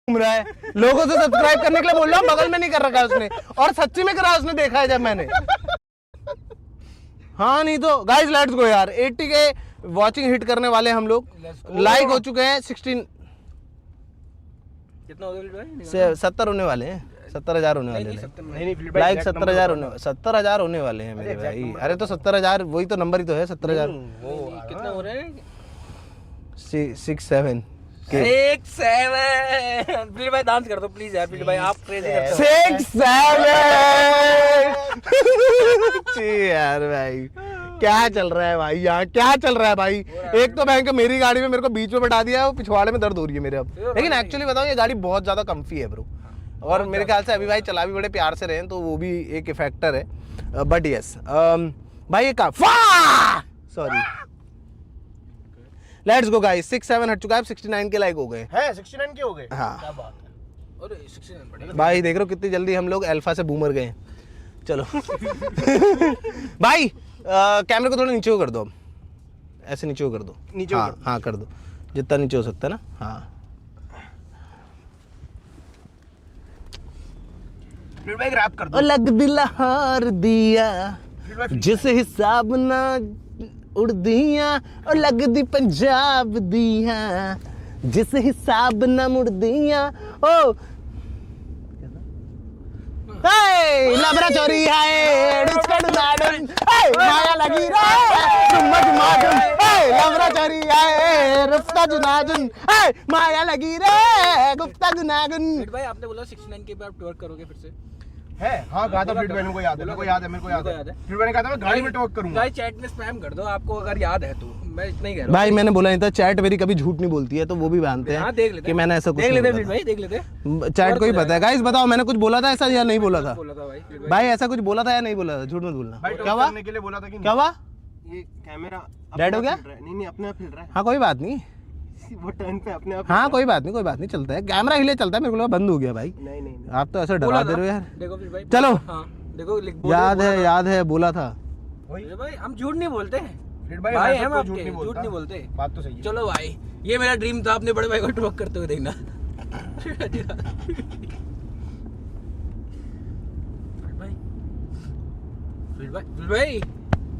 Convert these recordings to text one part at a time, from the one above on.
घूम रहा है, लोगों से सब्सक्राइब करने के लिए बोल रहा हूँ, बगल में नहीं कर रखा है उसने, और सच्ची में करा उसने, देखा है जब मैंने। हाँ नहीं तो गाइस लेट्स गो यार, 80 के वॉचिंग हिट करने वाले हम लोग, लाइक हो चुके हैं 16, कितना हो गया? 70 होने वाले हैं, 70,000 होने वाले हैं लाइक, 70,000 होने वाले हैं मेरे भाई। अरे तो 70,000 वही तो नंबर ही तो है, 70,000। कितना हो रहा है? 6-7 6-7। प्लीज भाई डांस कर दो प्लीज यार, प्लीज भाई आप क्रेजी करते हो। 6-7 यार भाई क्या चल रहा है भाई, यहाँ क्या चल रहा है भाई। एक तो बैंक मेरी गाड़ी में मेरे को बीच में बैठा दिया है, वो पिछवाड़े में दर्द हो रही है मेरे अब। लेकिन एक्चुअली बताऊं ये गाड़ी बहुत ज्यादा कम्फी है ब्रो, और मेरे ख्याल से अभी भाई चला भी बड़े प्यार से रहे हैं, तो वो भी एक फैक्टर है। बट यस भाई ये का सॉरी लेट्स गो गाइस, 6-7 हट चुका है, 69 के लाइक हो गए हैं, 69 के हो गए। हाँ क्या बात है। अरे 69 बढ़िया भाई देख रहे हो कितनी जल्दी हम लोग अल्फा से बूमर गए। चलो भाई कैमरे को थोड़ा नीचे को कर दो, अब ऐसे नीचे को कर दो, नीचे हाँ, हाँ कर दो जितना नीचे हो सकता है ना। हाँ फिर भाई रैप कर दो। अलग दिल हार दिया जिस हिसाब ना उड़ दिया, अलग दी पंजाब दिया जिस हिसाब ना मुड़ दिया। ओ लबरा चोरी आए माया लगी रे लबरा चोरी आए रुफ्ता जुनाजुन माया लगी रे गुप्ता जुनागुन। भाई आपने बोला 69 के बाद टॉर्क करोगे फिर से है? हाँ कहा था फिर भाई, मेरे को याद है, मेरे को याद है। फिर मैंने कहा था मैं गाड़ी में टॉक करूंगा। गाइस चैट में स्पैम कर दो आपको अगर याद है तो, मैं इतना ही कह रहा हूं भाई मैंने बोला नहीं था, चैट मेरी कभी झूठ नहीं बोलती है, तो वो भी मानते हैं। हाँ देख लेते कि मैंने ऐसा कुछ देख नहीं लेते बोला फिर भाई, देख लेते था। चैट को ही पता है। गाइस बताओ मैंने कुछ बोला था ऐसा या नहीं बोला था? बोला था भाई भाई ऐसा कुछ बोला था या नहीं बोला था? झूठ मत बोलना। भाई क्या टॉक हुआ? करने के लिए बोला था कि क्या हुआ? ये कैमरा डेड हो गया? नहीं अपने आप हिल रहा है। हाँ कोई बात नहीं, वो टर्न पे अपने आप। हाँ कोई बात नहीं चलता है, कैमरा हिले चलता है, मेरे को लगा बंद हो गया भाई। नहीं आप तो ऐसे डरा दे रहे हो यार। देखो फिर भाई, चलो हाँ देखो याद है बोला था भाई, हम झूठ नहीं बोलते फिर भाई, भाई हम मैं आपके झूठ नहीं झूठ बोलता। नहीं बोलते। बात तो सही है। चलो भाई ये मेरा ड्रीम था अपने बड़े भाई को टॉक करते हुए देखना। फिर भाई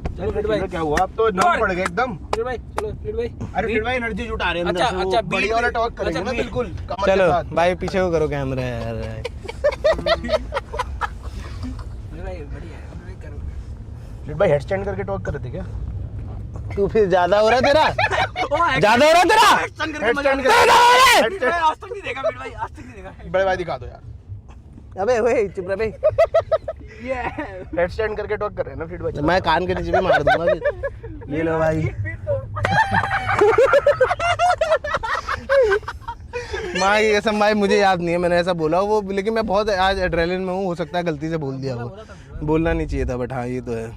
चलो फिर भाई, क्या हुआ? अब तो नम पड़ गए एकदम। फिर भाई चलो फिर भाई। अरे फिर भाई एनर्जी जुटा रहे हैं अंदर अच्छा, से, वो अच्छा, बढ़िया वाला टॉक करेंगे ना बिल्कुल कमर के चलो साथ। भाई पीछे को करो कैमरा यार। फिर भाई बढ़िया है, फिर भाई करो। फिर भाई हेड स्टैंड करके टॉक कर रहे थे क्या? तू फिर ज्यादा हो रहा है तेरा, ज्यादा हो रहा है तेरा। हेड स्टैंड करके आज तक नहीं देखा फिर भाई, आज तक नहीं देखा। बड़े भाई दिखा दो यार। अबे ओए चुप रह बे, हेड स्टैंड करके टॉक कर रहे हैं ना फिर भाई। मैं कान के नीचे भी मार दूंगा फिर। ये लो भाई माँ की कसम भाई मुझे याद नहीं है मैंने ऐसा बोला वो, लेकिन मैं बहुत आज एड्रेनलिन में हूँ, हो सकता है गलती से बोल दिया वो, बोलना नहीं चाहिए था, बट हाँ ये तो है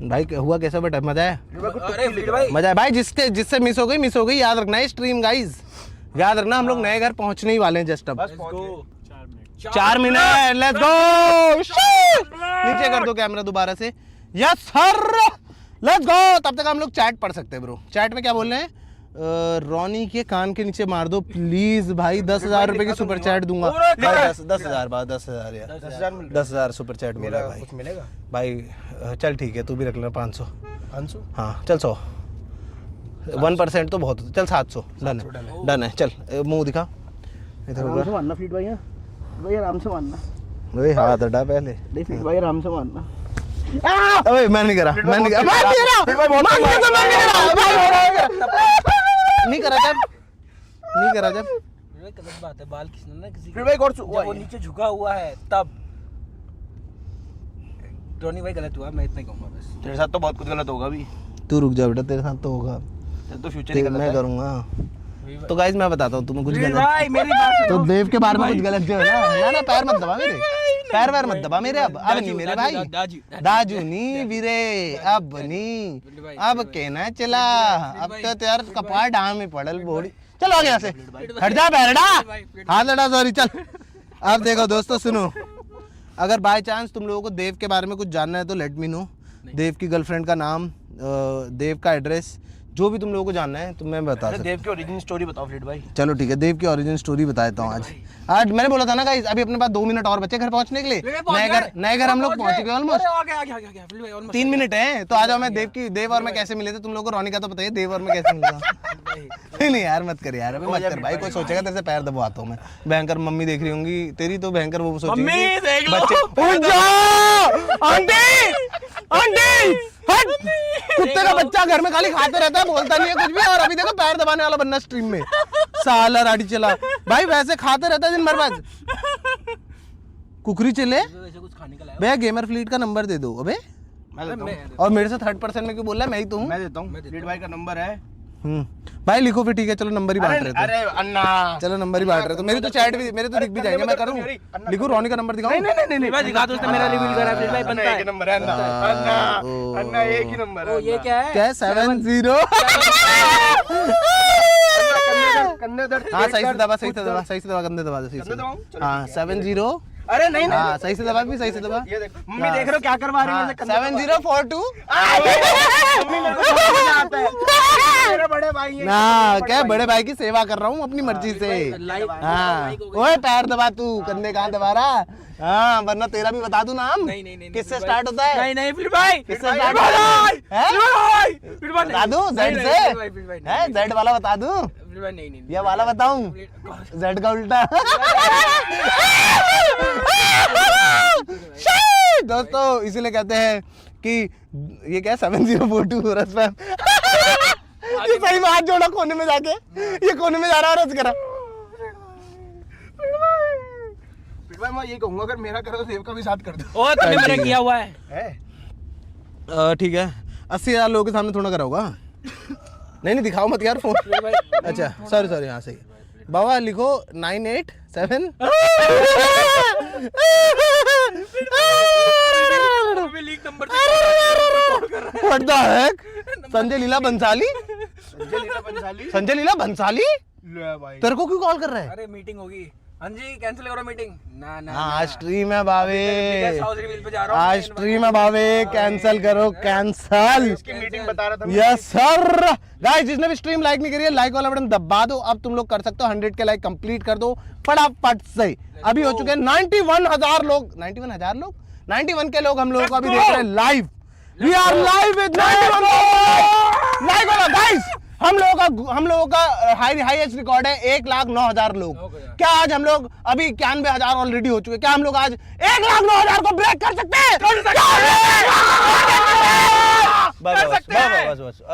भाई। हुआ कैसा बेटा? मजा है? अरे फिर भाई मजा है भाई, जिससे मिस हो गई। याद रखना है स्ट्रीम गाइस, याद रखना हम लोग नए घर पहुंचने ही वाले हैं जस्ट अब। 4 मिनट, लेट्स गो। नीचे कर दो कैमरा दोबारा से। Yes sir, let's go. तब तक हम लोग चैट पढ़ सकते हैं ब्रो। चैट में क्या बोल रहे हैं? रोनी के कान के नीचे मार दो प्लीज भाई, 10,000 रुपए की सुपर चैट दूंगा भाई। 10,000 बात 10,000 यार, 10,000 सुपर चैट मिला भाई। कुछ मिलेगा भाई चल ठीक है, तू भी रख लेना 500। 500? हाँ चल 100, 1% तो बहुत, चल 700 डन है। चल मुंह दिखा इधर होगा। मानना फीट भाई, भाई आराम से मानना। ओए हाथ हटा पहले। नहीं फीट भाई आराम से मानना। ओए मैं नहीं करा नहीं करा जब गलत बात है, बाल खींचना ना किसी फिर भाई और जब वो नीचे झुका हुआ है तब। टोनी भाई गलत हुआ, मैं इतना ही कहूंगा बस। तेरे साथ तो बहुत कुछ गलत होगा भी। तू रुक जा बेटा, तेरे साथ तो होगा, तो फ्यूचर ही गलत मैं है। करूंगा। तो गाइस मैं बताता हूँ तुम्हें कुछ गलत। भाई मेरी बात तो देव के बारे में कुछ गलत जो है ना, पैर मत दबा मेरे, पैर मत दबा मेरे। अब नहीं मेरे भाई, दाजू नहीं वीरे, अब नहीं, अब कहना चला, अब तो यार कपार डाम में पड़ल बोड़ी। चलो आगे यहाँ से हट जा पैरडा, हाथ लड़ा, सॉरी। चल अब देखो दोस्तों सुनो, अगर बाय चांस तुम लोगों को देव के बारे में कुछ जानना है तो लेट मी नो। देव की गर्लफ्रेंड का नाम, देव का एड्रेस, जो भी तुम लोगों को जानना है तो मैं बता सकता देव की ओरिजिन स्टोरी बताओ फ्लिट भाई। हूँ। चलो ठीक है, देव की ओरिजिन स्टोरी बता देता हूँ आज। आज मैंने बोला था ना गाइस, अभी अपने पास 2 मिनट और बचे घर पहुंचने के लिए। नए घर हम लोग पहुंच गए ऑलमोस्ट। 3 मिनट है तो आ जाओ। मैं देव और मैं कैसे मिले थे तुम लोगों को, रोनी का तो पता है, देव और मैं कैसे मिला। नहीं यार मत कर यार, अबे मत कर भाई, कोई सोचेगा तेरे से पैर दबाता हूँ मैं। भयंकर मम्मी देख रही होंगी तेरी, तो भयंकर वो सोचेगी बच्चे। उठ जाओ आंटी, आंटी हट। कुत्ते का बच्चा घर में खाली खाते रहता है, बोलता नहीं है कुछ भी, और अभी देखो पैर दबाने वाला बनना स्ट्रीम में। साला राडी चला भाई, वैसे खाते रहता है दिन भर। बस कुकरी चले भैया, गेमर फ्लीट का नंबर दे दो। अबे और मेरे से 3rd पर्सन में क्यों बोल रहा है? मैं ही तो हूँ। मैं देता हूँ, फ्लिट भाई का नंबर है। भाई लिखो फिर, ठीक है चलो नंबर ही बांट रहे थे। अरे अन्ना, चलो नंबर ही बांट रहे तो मेरी तो चैट भी, मेरे तो दिख भी जाएंगे। मैं करूँ लिखो, रोनी का नंबर दिखाऊं? नहीं भाई दिखा दो, उसने मेरा रिवील करा फ्लिट भाई, बनता है। एक नंबर है अन्ना, अन्ना अन्ना एक ही नंबर है। ये क्या है? क्या है? 70। हाँ सही से दबा, सही से दबा, सही से दबा, कंधे दबा दो, सही से। हाँ 70। अरे नहीं नहीं, हाँ सही से दबा, भी सही से दबा। ये देखो मम्मी देख रहे हो क्या करवा रही है? 7042। मम्मी मेरे को बहुत मजा आता है, मेरे बड़े भाई हैं। ना क्या, बड़े भाई की सेवा कर रहा हूँ अपनी मर्जी से। हाँ ओए पैर दबा, तू कंधे कहाँ दबा रहा? हाँ वरना तेरा भी बता दूं नाम। नहीं, किससे स्टार्ट होता है? नहीं फ्लिट भाई, किससे स्टार्ट होता है? बता दूं जेड से? है जेड वाला बता दूं नहीं या वाला बताऊं? जेड का उल्टा। दोस्तों इसीलिए कहते हैं कि ये क्या 7042 रस पे ये सही में हाथ जोड़ा कोने में जाके, ये कोने में जा रहा है रस करा। फ्लिट भाई मैं ये कहूंगा, अगर मेरा करो तो देव का भी साथ कर दो। ओ तुमने मेरा किया हुआ है। ठीक है, 80,000 लोगों के सामने थोड़ा करा होगा। नहीं दिखाओ मत यार फोन। अच्छा सॉरी हाँ सही है। बाबा लिखो 987। What the heck? Sanjay Leela Bhansali? Sanjay Leela Bhansali तेरे को क्यों कॉल कर रहा है? अरे मीटिंग होगी। हाँ जी कैंसिल करो मीटिंग। ना आज स्ट्रीम है भावे, पे जा रहा हूँ। आज स्ट्रीम है भावे, कैंसिल करो, कैंसल। इसकी मीटिंग बता रहा था। Yes sir. गाइस जिसने भी स्ट्रीम लाइक नहीं करी है, लाइक वाला बटन दबा दो। अब तुम लोग कर सकते हो 100 के लाइक कंप्लीट कर दो फटाफट से। अभी हो चुके हैं 91,000 लोग। 91,000 लोग, 91 के लोग हम लोगों को अभी देख रहे हैं live. We are live with 91 like वाला। गाइस हम लोगों का हाईएस्ट रिकॉर्ड है 1,09,000 लोग। क्या आज हम लोग अभी 91,000 ऑलरेडी हो चुके? क्या हम लोग आज 1,09,000 को ब्रेक कर सकते हैं? बस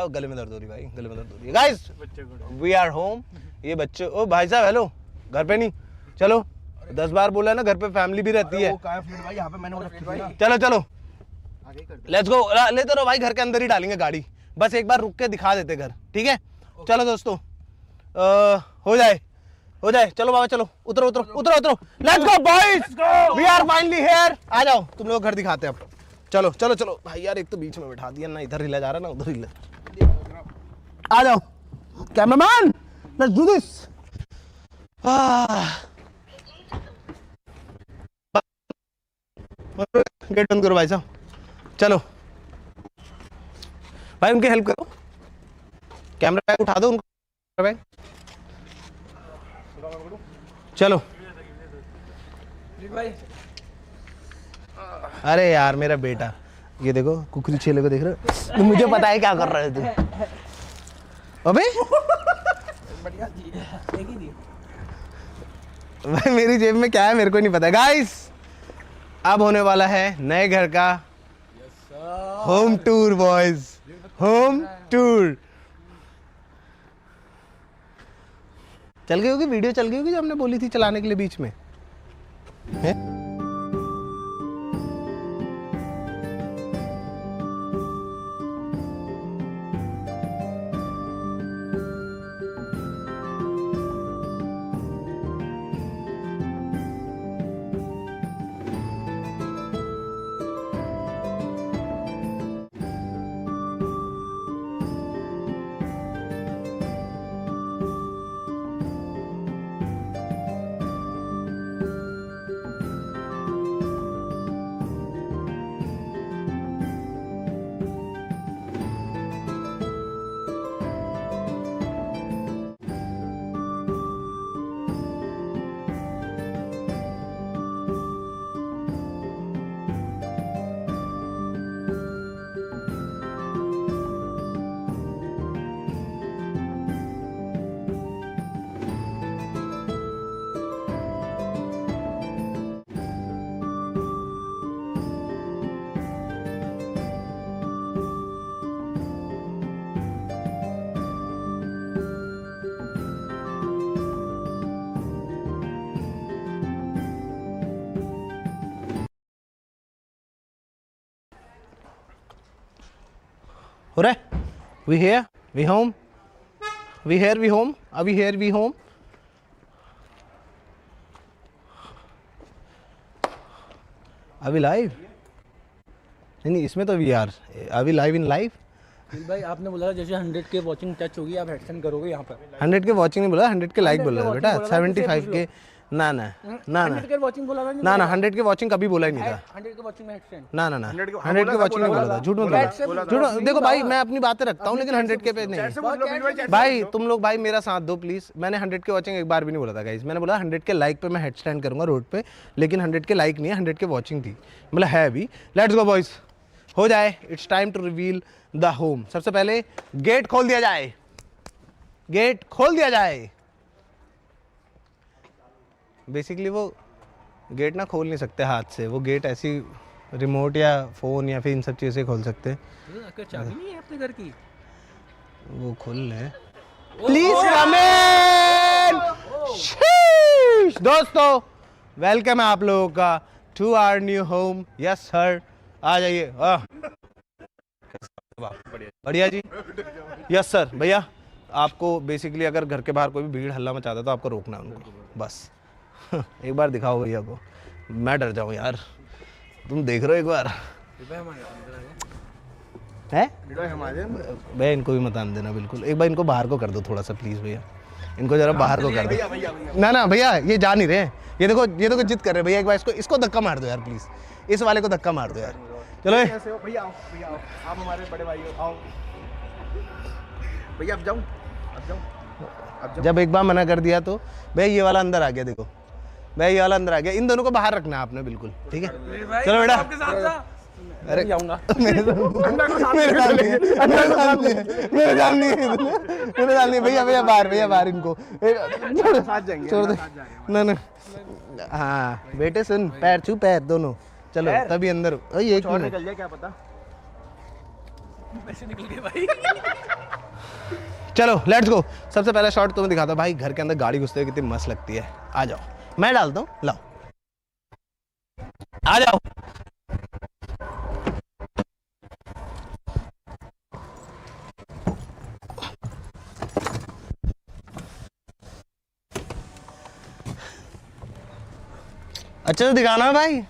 गले में दर्द हो रही भाई, गले में दर्द हो रही है। Guys we are home. ये बच्चे, ओ भाई साहब हेलो, घर पे नहीं? चलो 10 बार बोला ना, घर पे फैमिली भी रहती है। भाई यहाँ पे मैंने वो रखी थी ना। चलो लेट्स गो। लेते रहो भाई, घर के अंदर ही डालेंगे गाड़ी। बस एक बार रुक के दिखा देते घर, ठीक है? चलो दोस्तों हो जाए। चलो बाबा चलो, उतरो let's go boys, we are finally here. आ जाओ तुम लोग घर दिखाते हैं अब। चलो भाई यार, एक तो बीच में बैठा दिया ना, इधर हिला जा रहा ना उधर हिला। आ जाओ cameraman, let's do this. Gate बंद करो भाई साहब। चलो भाई उनकी हेल्प करो, कैमरा बैग उठा दो उनको बैग। चलो अरे यार मेरा बेटा, ये देखो कुकरी छेले को देख रहे हो? मुझे पता है क्या कर रहे थे अबे। भाई मेरी जेब में क्या है मेरे को नहीं पता। गाइस अब होने वाला है नए घर का home tour boys, home tour. चल गई होगी वीडियो, चल गई होगी जो हमने बोली थी चलाने के लिए बीच में है? हो रहा है? We here we home, we here we home, अभी हियर वी होम। अभी लाइव नहीं नहीं, इसमें तो वी आर अभी लाइव इन लाइव। भाई आपने बोला जैसे 100 के वॉचिंग टच होगी आप हेडसेट करोगे यहाँ पर। 100 के वॉचिंग नहीं बोला, 100 के लाइक 100 बोला के बेटा, watching बोला था, 75 के ना ना ना 100 के वॉचिंग बोला था ना ना 100 के वॉचिंग कभी बोला ही नहीं था। 100 के वॉचिंग में हेडसेट ना ना ना 100 के वॉचिंग नहीं बोला था, झूठ मत बोला, झूठ। देखो भाई मैं अपनी बातें रखता हूँ लेकिन 100 के पे नहीं। भाई तुम लोग भाई मेरा साथ दो प्लीज। मैंने 100 के वॉचिंग एक बार भी नहीं बोला था गाइस, मैंने बोला 100 के लाइक पे मैं हेड स्टैंड करूंगा रोड पे, लेकिन 100 के लाइक नहीं है, 100 के वॉचिंग थी, मतलब है अभी। लेट्स गो बॉयज, हो जाए, it's time to reveal the home. सबसे पहले गेट खोल दिया जाए, गेट खोल दिया जाए। बेसिकली वो गेट ना खोल नहीं सकते हाथ से, वो गेट ऐसी रिमोट या फोन या फिर इन सब चीज़ों से खोल सकते हैं। चाबी नहीं है अपने घर की, वो खोल ले प्लीज रमेन। दोस्तों वेलकम है आप लोगों का to our new home. Yes sir, आ जाइए। बढ़िया जी। Yes sir. भैया आपको बेसिकली अगर घर के बाहर कोई भी भीड़ हल्ला मचाता है तो आपको रोकना है उनको, बस। एक बार दिखाओ भैया को, मैं डर जाऊं यार, तुम देख रहे हो एक बार है भैया, इनको भी मत आने देना बिल्कुल। एक बार इनको बाहर को कर दो थोड़ा सा प्लीज भैया, इनको जरा बाहर को कर दो। ना ना भैया ये जा नहीं रहे, ये देखो जिद कर रहे भैया। एक बार इसको धक्का मार दो यार प्लीज, इस वाले को धक्का मार दो यार। चलो भैया आओ, आप हमारे बड़े भाई हो, आओ भैया। अब जाऊं। जब एक बार मना कर दिया तो भैया ये वाला अंदर आ गया, देखो भैया ये वाला अंदर आ गया। इन दोनों को बाहर रखना है आपने बिल्कुल, ठीक है? चलो बेटा। अरे जाऊंगा मेरे साथ नहीं भैया बाहर इनको छोड़ दे। ना ना हाँ बेटे सुन, पैर छू पैर दोनों, चलो तभी अंदर। एक मिनट निकल जाए क्या पता, पैसे निकल गए भाई। चलो लेट्स गो। सबसे पहला शॉट तुम्हें दिखाता हूँ भाई, घर के अंदर गाड़ी घुसते हुए कितनी मस्त लगती है। आ जाओ, मैं डालता हूँ, लाओ आ जाओ। अच्छे से दिखाना है भाई,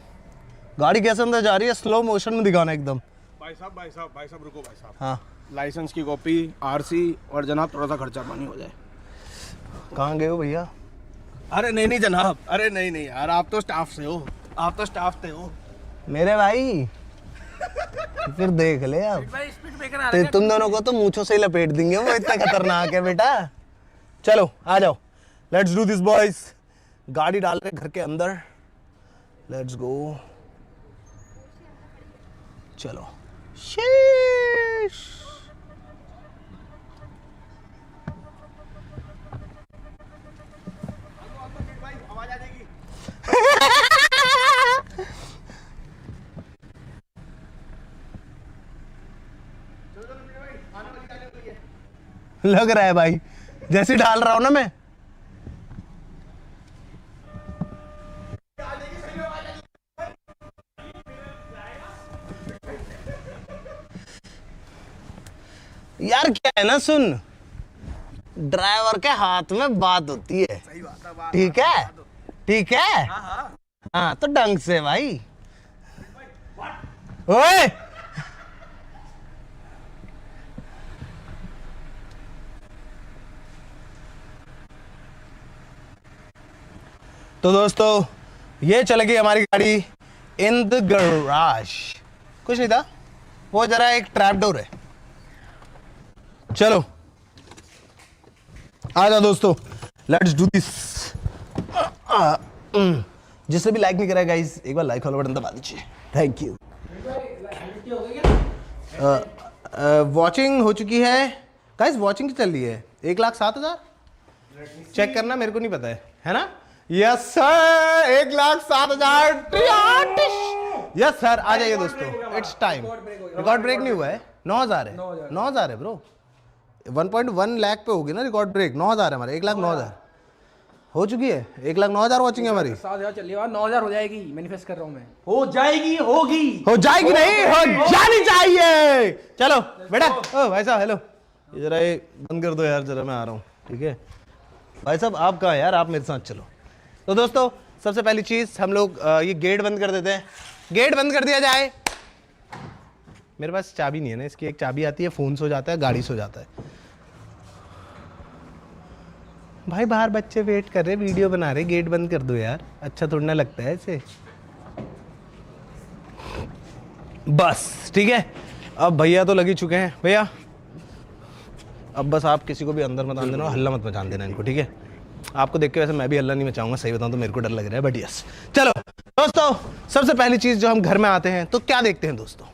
गाड़ी कैसे अंदर जा रही है, स्लो मोशन में दिखाना एकदम। भाई साहब रुको भाई साहब। हाँ लाइसेंस की कॉपी, आरसी और जनाब थोड़ा सा खर्चा पानी हो जाए। कहाँ गए हो भैया? अरे नहीं जनाब, अरे नहीं यार, आप तो स्टाफ से हो, आप तो स्टाफ से हो मेरे भाई। फिर देख ले अब, तो तुम दोनों को तो मूंछों से ही लपेट देंगे, वो इतना खतरनाक है बेटा। चलो आ जाओ, लेट्स डू दिस बॉयज। गाड़ी डाल रहे घर के अंदर, लेट्स गो। चलो शीश। लग रहा है भाई जैसे डाल रहा हूं ना मैं। यार क्या है ना, सुन, ड्राइवर के हाथ में बात होती है, ठीक है? ठीक है हाँ, तो ढंग से भाई। ओए तो दोस्तों ये चल गई हमारी गाड़ी इन द गैराज। कुछ नहीं था, वो जरा एक ट्रैप डोर है। चलो आ जाओ दोस्तों, लेट्स डू दिस। जिससे भी लाइक नहीं करा गाइस, एक बार लाइक वाला बटन दबा दीजिए, थैंक यू। वॉचिंग हो चुकी है गाइस, वॉचिंग की चल रही है 1,07,000। चेक करना, मेरे को नहीं पता है ना? Yes sir, 1,07,000। यस सर, आ जाइए दोस्तों, इट्स टाइम। रिकॉर्ड ब्रेक नहीं हुआ है, 9,000 है, 9,000 है ब्रो। 1.1 लाख पे होगी ना रिकॉर्ड ब्रेक। 9,000 है हमारे, 1,09,000। हो चुकी है 1,09,000 वॉचिंग है हमारी। 7,000 चल रही है, 9,000 हो जाएगी, मैनिफेस्ट कर रहा हूँ मैं। हो जाएगी, होगी, हो जाएगी नहीं, हो जानी चाहिए। चलो बेटा, ओ भाई साहब हेलो, ये जरा ये बंद कर दो यार, जरा मैं आ रहा हूँ, ठीक है। भाई साहब आप कहाँ यार, आप मेरे साथ चलो। तो दोस्तों सबसे पहली चीज़ हम लोग ये गेट बंद कर देते हैं, गेट बंद कर दिया जाए। मेरे पास चाबी नहीं है ना, इसकी एक चाबी आती है, फ़ोन सो जाता है, गाड़ी सो जाता है। भाई बाहर बच्चे वेट कर रहे, वीडियो बना रहे, गेट बंद कर दो यार, अच्छा थोड़ा ना लगता है ऐसे। बस ठीक है, अब भैया तो लगी चुके हैं। भैया अब बस आप किसी को भी अंदर मत आने देना, हल्ला मत मचाने देना इनको, ठीक है। आपको देख के वैसे मैं भी हल्ला नहीं मचाऊंगा, सही बताऊं तो मेरे को डर लग रहा है, बट यस। चलो दोस्तों सबसे पहली चीज़ जो हम घर में आते हैं तो क्या देखते हैं दोस्तों,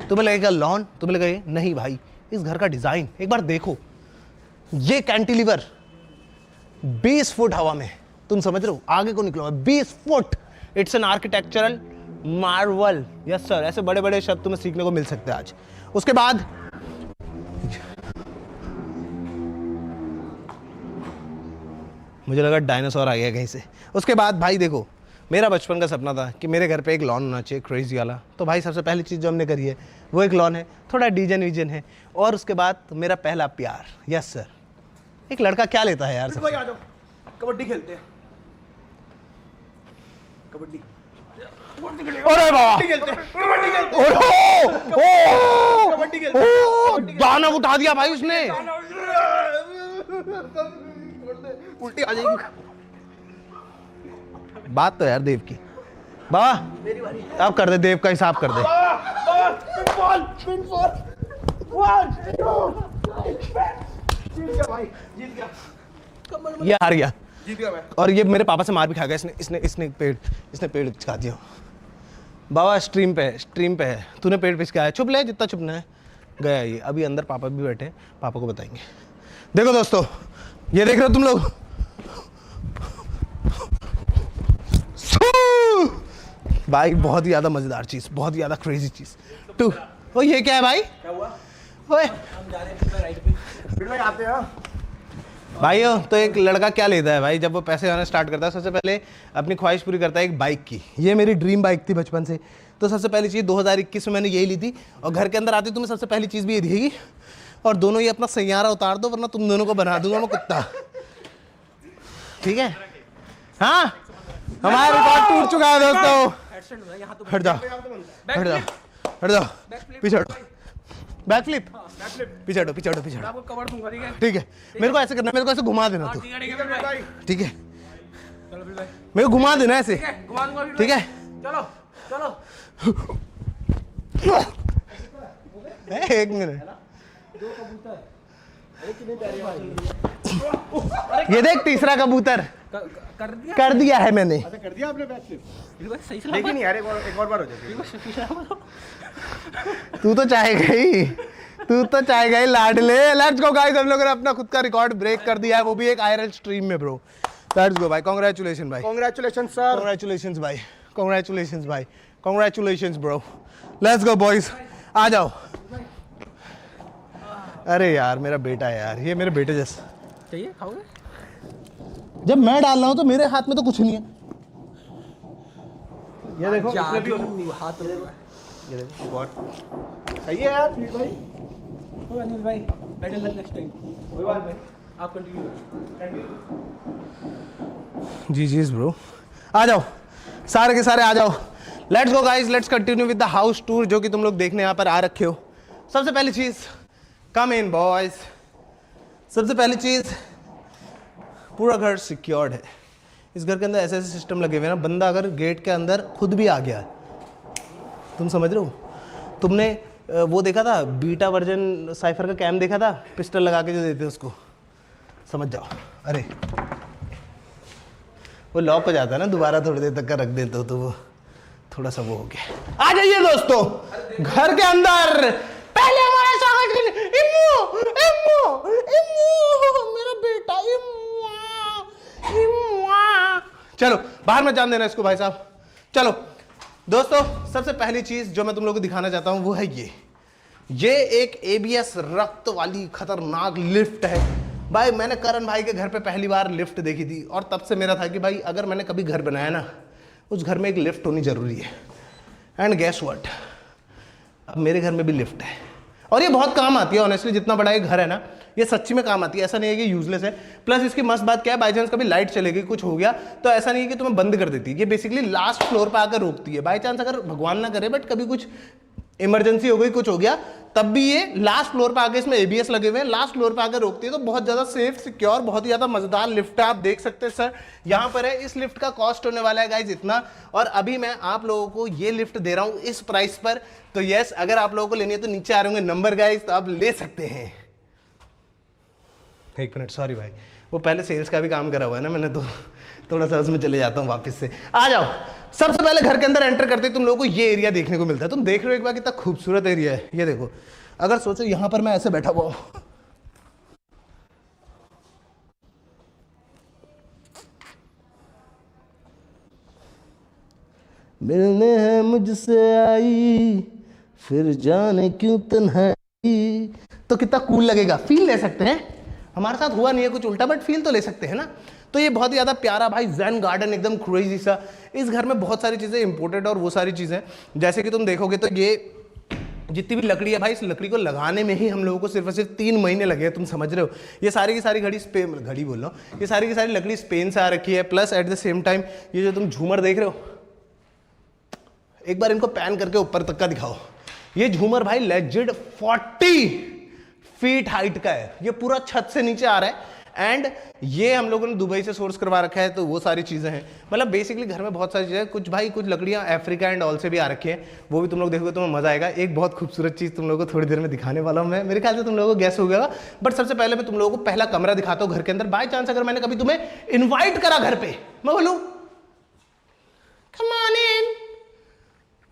तुम्हें लगेगा लॉन, तुम्हें लगेगा नहीं भाई इस घर का डिज़ाइन एक बार देखो, ये कैंटिलीवर 20 फुट हवा में, तुम समझ रहे हो आगे को निकलो 20 foot. It's an architectural Marvel, yes sir, ऐसे बड़े बड़े शब्द तुम्हें सीखने को मिल सकते हैं आज। उसके बाद मुझे लगा डायनासोर आ गया कहीं से। उसके बाद भाई देखो, मेरा बचपन का सपना था कि मेरे घर पे एक लॉन होना चाहिए क्रेजी वाला, तो भाई सबसे पहली चीज़ जो हमने करी है वो एक लॉन है, थोड़ा डीजन वीजन है, और उसके बाद मेरा पहला प्यार, यस सर। एक लड़का क्या लेता है यार, भाई आ जाओ, कबड्डी खेलते हैं, कबड्डी। अरे बाबा, दाना उठा दिया भाई उसने, उल्टी आ जाएगी। बात तो यार देव की। बाबा आप कर दे, देव का हिसाब कर दे। ये हार गया, जीत गया मैं। और ये मेरे पापा से मार भी खा गया इसने पेड़ चिपका दिया। बाबा स्ट्रीम पे है, तूने पेड़ पिचका है, चुप ले जितना चुपना है। गया ये, अभी अंदर पापा भी बैठे हैं, पापा को बताएंगे। देखो दोस्तों, ये देख रहे हो तुम लोग, भाई बहुत ही ज्यादा मजेदार चीज, बहुत ही ज्यादा क्रेजी चीज। टू ओ ये क्या है भाई, क्या हुआ? ओए हम जा रहे हैं राइट पे। फिर भाई आते हैं। भाइयों, तो एक लड़का क्या लेता है भाई जब वो पैसे आना स्टार्ट करता है, सबसे पहले अपनी ख्वाहिश पूरी करता है एक बाइक की। ये मेरी ड्रीम बाइक थी बचपन से, तो सबसे पहली चीज़ 2021 में मैंने यही ली थी, और घर के अंदर आती तुम्हें सबसे पहली चीज़ भी ये दिखेगी। और दोनों ये अपना सैयारा उतार दो, वरना तुम दोनों को बना दूंगा मैं कुत्ता, ठीक है। हाँ हमारा रिकॉर्ड टूट चुका है दोस्तों। हट जाओ हट जाओ हट जाओ, पीछे हटो, बैक फ्लिप, पीछे हटो पीछे हटो पीछे हटो, आपको कवर दूंगा, ठीक है? ठीक है। मेरे को ऐसे करना, मेरे को ऐसे घुमा देना तू, ठीक है भाई, ठीक है, चलो फिर भाई, मेरे को घुमा देना ऐसे, घुमा दूंगा फिर ठीक है। चलो चलो। एक मिनट, ये देख तीसरा कबूतर कर दिया है मैंने। अच्छा कर दिया आपने बैक फ्लिप? सही से लेकिन यार एक और बार हो जाएगी। तू तो चाहेगा ही लाडले। लेट्स गो गाइस, हम लोगों ने अपना खुद का रिकॉर्ड ब्रेक कर दिया है, वो भी एक आयरल स्ट्रीम में ब्रो। लेट्स गो भाई, कांग्रेचुलेशन भाई, कांग्रेचुलेशन सर, कांग्रेचुलेशंस भाई, कांग्रेचुलेशंस भाई, congratulations bro. Let's go boys, आ जाओ। अरे यार मेरा बेटा है यार, ये मेरे बेटे जैसा। चाहिए, खाओगे? जब मैं डाल रहा हूँ तो मेरे हाथ में तो कुछ नहीं है। ये देखो हाथ में ये देखो, बहुत सही है यार ठीक भाई। अनिल भाई, बेटर लक नेक्स्ट टाइम। कोई बात नहीं, आप कंटिन्यू। जी ब्रो, आ जाओ सारे के सारे आ जाओ। Let's go guys, let's continue with the house tour जो कि तुम लोग देखने यहाँ पर आ रखे हो। सबसे पहली चीज़, कम इन बॉयज। सबसे पहली चीज़, पूरा घर सिक्योर्ड है। इस घर के अंदर ऐसे ऐसे सिस्टम लगे हुए हैं ना, बंदा अगर गेट के अंदर खुद भी आ गया, तुम समझ रहे हो। तुमने वो देखा था बीटा वर्जन साइफर का कैम देखा था, पिस्टल लगा के जो देते हैं उसको, समझ जाओ। अरे वो लॉक हो जाता है ना, दोबारा थोड़ी देर तक का रख देते हो तो वो थोड़ा सा वो हो गया। आ जाइए दोस्तों घर के अंदर। पहले हमारा स्वागत करिए इम्मू इम्मू इम्मू, मेरा बेटा इम्मू इम्मू। चलो बाहर मत जान देना इसको भाई साहब। चलो दोस्तों, सबसे पहली चीज जो मैं तुम लोगों को दिखाना चाहता हूं वो है ये एक ABS रक्त वाली खतरनाक लिफ्ट है, भाई मैंने करण भाई के घर पे पहली बार लिफ्ट देखी थी और तब से मेरा था कि भाई अगर मैंने कभी घर बनाया ना, उस घर में एक लिफ्ट होनी जरूरी है। एंड गेस व्हाट, अब मेरे घर में भी लिफ्ट है और ये बहुत काम आती है ऑनेस्टली। जितना बड़ा ये घर है ना, ये सच्ची में काम आती है, ऐसा नहीं है कि यूजलेस है। प्लस इसकी मस्त बात क्या है, बाई चांस कभी लाइट चलेगी, कुछ हो गया तो ऐसा नहीं है कि तुम्हें बंद कर देती है, ये बेसिकली लास्ट फ्लोर पे आकर रोकती है। बाई चांस अगर भगवान ना करे बट कभी कुछ इमरजेंसी हो गई, कुछ हो गया, तब भी ये लास्ट फ्लोर पे आके, इसमें एबीएस लगे हुए हैं, लास्ट फ्लोर पे आकर रोकती है। तो बहुत ज्यादा सेफ, सिक्योर, बहुत ही ज्यादा मजेदार लिफ्ट है। आप देख सकते हैं सर यहाँ पर है। इस लिफ्ट का कॉस्ट होने वाला है गाइज इतना, और अभी मैं आप लोगों को ये लिफ्ट दे रहा हूँ इस प्राइस पर। तो यस, अगर आप लोगों को लेनी है तो नीचे आ रहे होंगे नंबर गाइज, तो आप ले सकते हैं। एक मिनट, सॉरी भाई, वो पहले सेल्स का भी काम करा हुआ है ना मैंने, तो थोड़ा सा उसमें चले जाता हूँ वापस से। आ जाओ। सबसे पहले घर के अंदर एंटर करते ही तुम लोगों को ये एरिया देखने को मिलता है। तुम देख रहे हो एक बार कितना खूबसूरत एरिया है। ये देखो, अगर सोचो यहां पर मैं ऐसे बैठा हुआ हूं, मिलने है मुझसे आई फिर जाने क्यों तन्हाई, तो कितना कूल लगेगा। फील ले सकते हैं, हमारे साथ हुआ नहीं है कुछ उल्टा, बट फील तो ले सकते हैं ना। तो ये बहुत ही ज़्यादा प्यारा भाई ज़ेन गार्डन, एकदम क्रेजी सा। इस घर में बहुत सारी चीज़ें इंपोर्टेड और वो सारी चीज़ें, जैसे कि तुम देखोगे तो ये जितनी भी लकड़ी है भाई, इस लकड़ी को लगाने में ही हम लोगों को सिर्फ और सिर्फ 3 महीने लगे हैं। तुम समझ रहे हो, ये सारी की सारी घड़ी बोल रहा हूँ, ये सारी की सारी लकड़ी स्पेन से आ रखी है। Plus at the same time ये जो तुम झूमर देख रहे हो, एक बार इनको पैन करके ऊपर तक का दिखाओ। ये झूमर भाई लेजिड 40 फीट हाइट का है, ये पूरा छत से नीचे आ रहा है। एंड ये हम लोगों ने दुबई से सोर्स करवा रखा है, तो वो सारी चीज़ें हैं। मतलब बेसिकली घर में बहुत सारी चीज़ें, कुछ भाई कुछ लकड़ियाँ अफ्रीका एंड ऑल से भी आ रखी हैं, वो भी तुम लोग देखोगे तो मज़ा आएगा। एक बहुत खूबसूरत चीज़ तुम लोगों को थोड़ी देर में दिखाने वाला हूँ मैं, मेरे ख्याल से तुम लोगों को गैस हो गया। बट सबसे पहले मैं तुम लोगों को पहला कमरा दिखाता हूँ घर के अंदर। बाई चांस अगर मैंने कभी तुम्हें इन्वाइट करा घर पे, मैं बोलूँ come on in,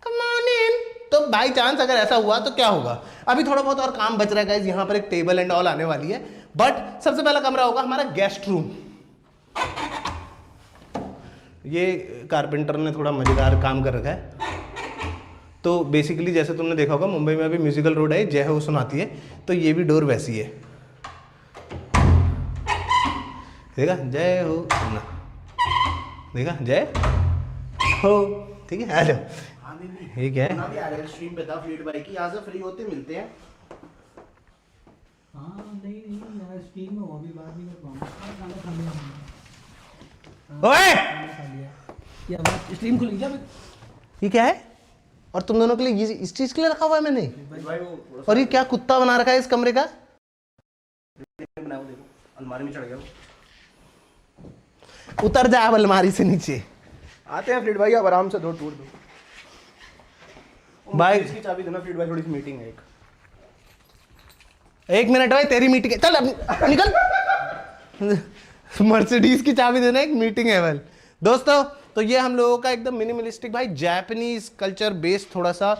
come on in, तो बाई चांस अगर ऐसा हुआ तो क्या होगा। अभी थोड़ा बहुत और काम बच रहा है गाइस, यहाँ पर एक टेबल एंड ऑल आने वाली है। बट सबसे पहला कमरा होगा हमारा गेस्ट रूम। ये कारपेंटर ने थोड़ा मजेदार काम कर रखा है। तो बेसिकली जैसे तुमने देखा होगा मुंबई में अभी म्यूजिकल रोड है, जय हो सुनाती है, तो ये भी डोर वैसी है। देखा, जय हो सुना, देखा जय हो, ठीक है। आ जाओ, ये क्या है, स्ट्रीम पे था फ्लीट बाइक की, यहाँ से फ्री होते मिलते हैं। हाँ नहीं यार, स्ट्रीम में वो भी बात नहीं कर पाऊंगा, खाना खा लिया ओए हमने। या बात स्ट्रीम खुल गया। ये क्या है, और तुम दोनों के लिए ये इस चीज के लिए रखा हुआ है मैंने। और ये क्या कुत्ता बना रखा है इस कमरे का, अलमारी में चढ़ गया। उतर जा अब अलमारी से नीचे। आते हैं फ्लीट भाई, अब आराम से दो टूर दो भाई। इसकी चाबी देना फ्लीट भाई, थोड़ी सी मीटिंग है। एक मिनट भाई, तेरी मीटिंग है, चल अब निकल। मर्सिडीज की चाबी देना, एक मीटिंग है वेल। दोस्तों तो ये हम लोगों का एकदम मिनिमलिस्टिक भाई जापानीज कल्चर बेस्ड थोड़ा सा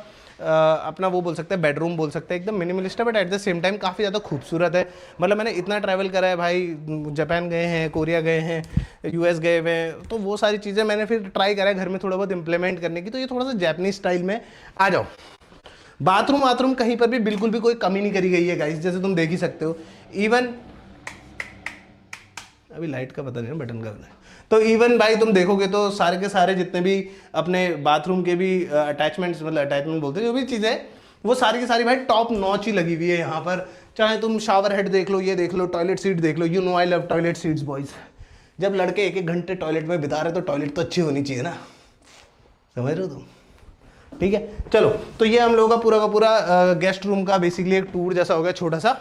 अपना वो बोल सकते हैं, बेडरूम बोल सकते हैं, एकदम मिनिमलिस्ट है but at the same time काफ़ी ज़्यादा खूबसूरत है। मतलब मैंने इतना ट्रैवल करा है भाई, जापान गए हैं, कोरिया गए हैं, यूएस गए हुए हैं, तो वो सारी चीज़ें मैंने फिर ट्राई करा है घर में थोड़ा बहुत इंप्लीमेंट करने की। तो ये थोड़ा सा जापानीज स्टाइल में। आ जाओ। बाथरूम कहीं पर भी बिल्कुल भी कोई कमी नहीं करी गई है गाइस, जैसे तुम देख ही सकते हो। इवन अभी लाइट का पता नहीं है, बटन का पता है। तो इवन भाई तुम देखोगे तो सारे के सारे जितने भी अपने बाथरूम के भी अटैचमेंट्स, मतलब अटैचमेंट बोलते हैं, जो भी चीज़ें वो सारी की सारी भाई टॉप नॉच ही लगी हुई है यहाँ पर। चाहे तुम शावर हेड देख लो, ये देख लो, टॉयलेट सीट देख लो। You know I love toilet seats boys. जब लड़के 1-1 घंटे टॉयलेट में बिता रहे तो टॉयलेट तो अच्छी होनी चाहिए ना, समझ रहे हो तुम। ठीक है, चलो। तो ये हम लोगों का पूरा गेस्ट रूम का बेसिकली एक टूर जैसा हो गया छोटा सा।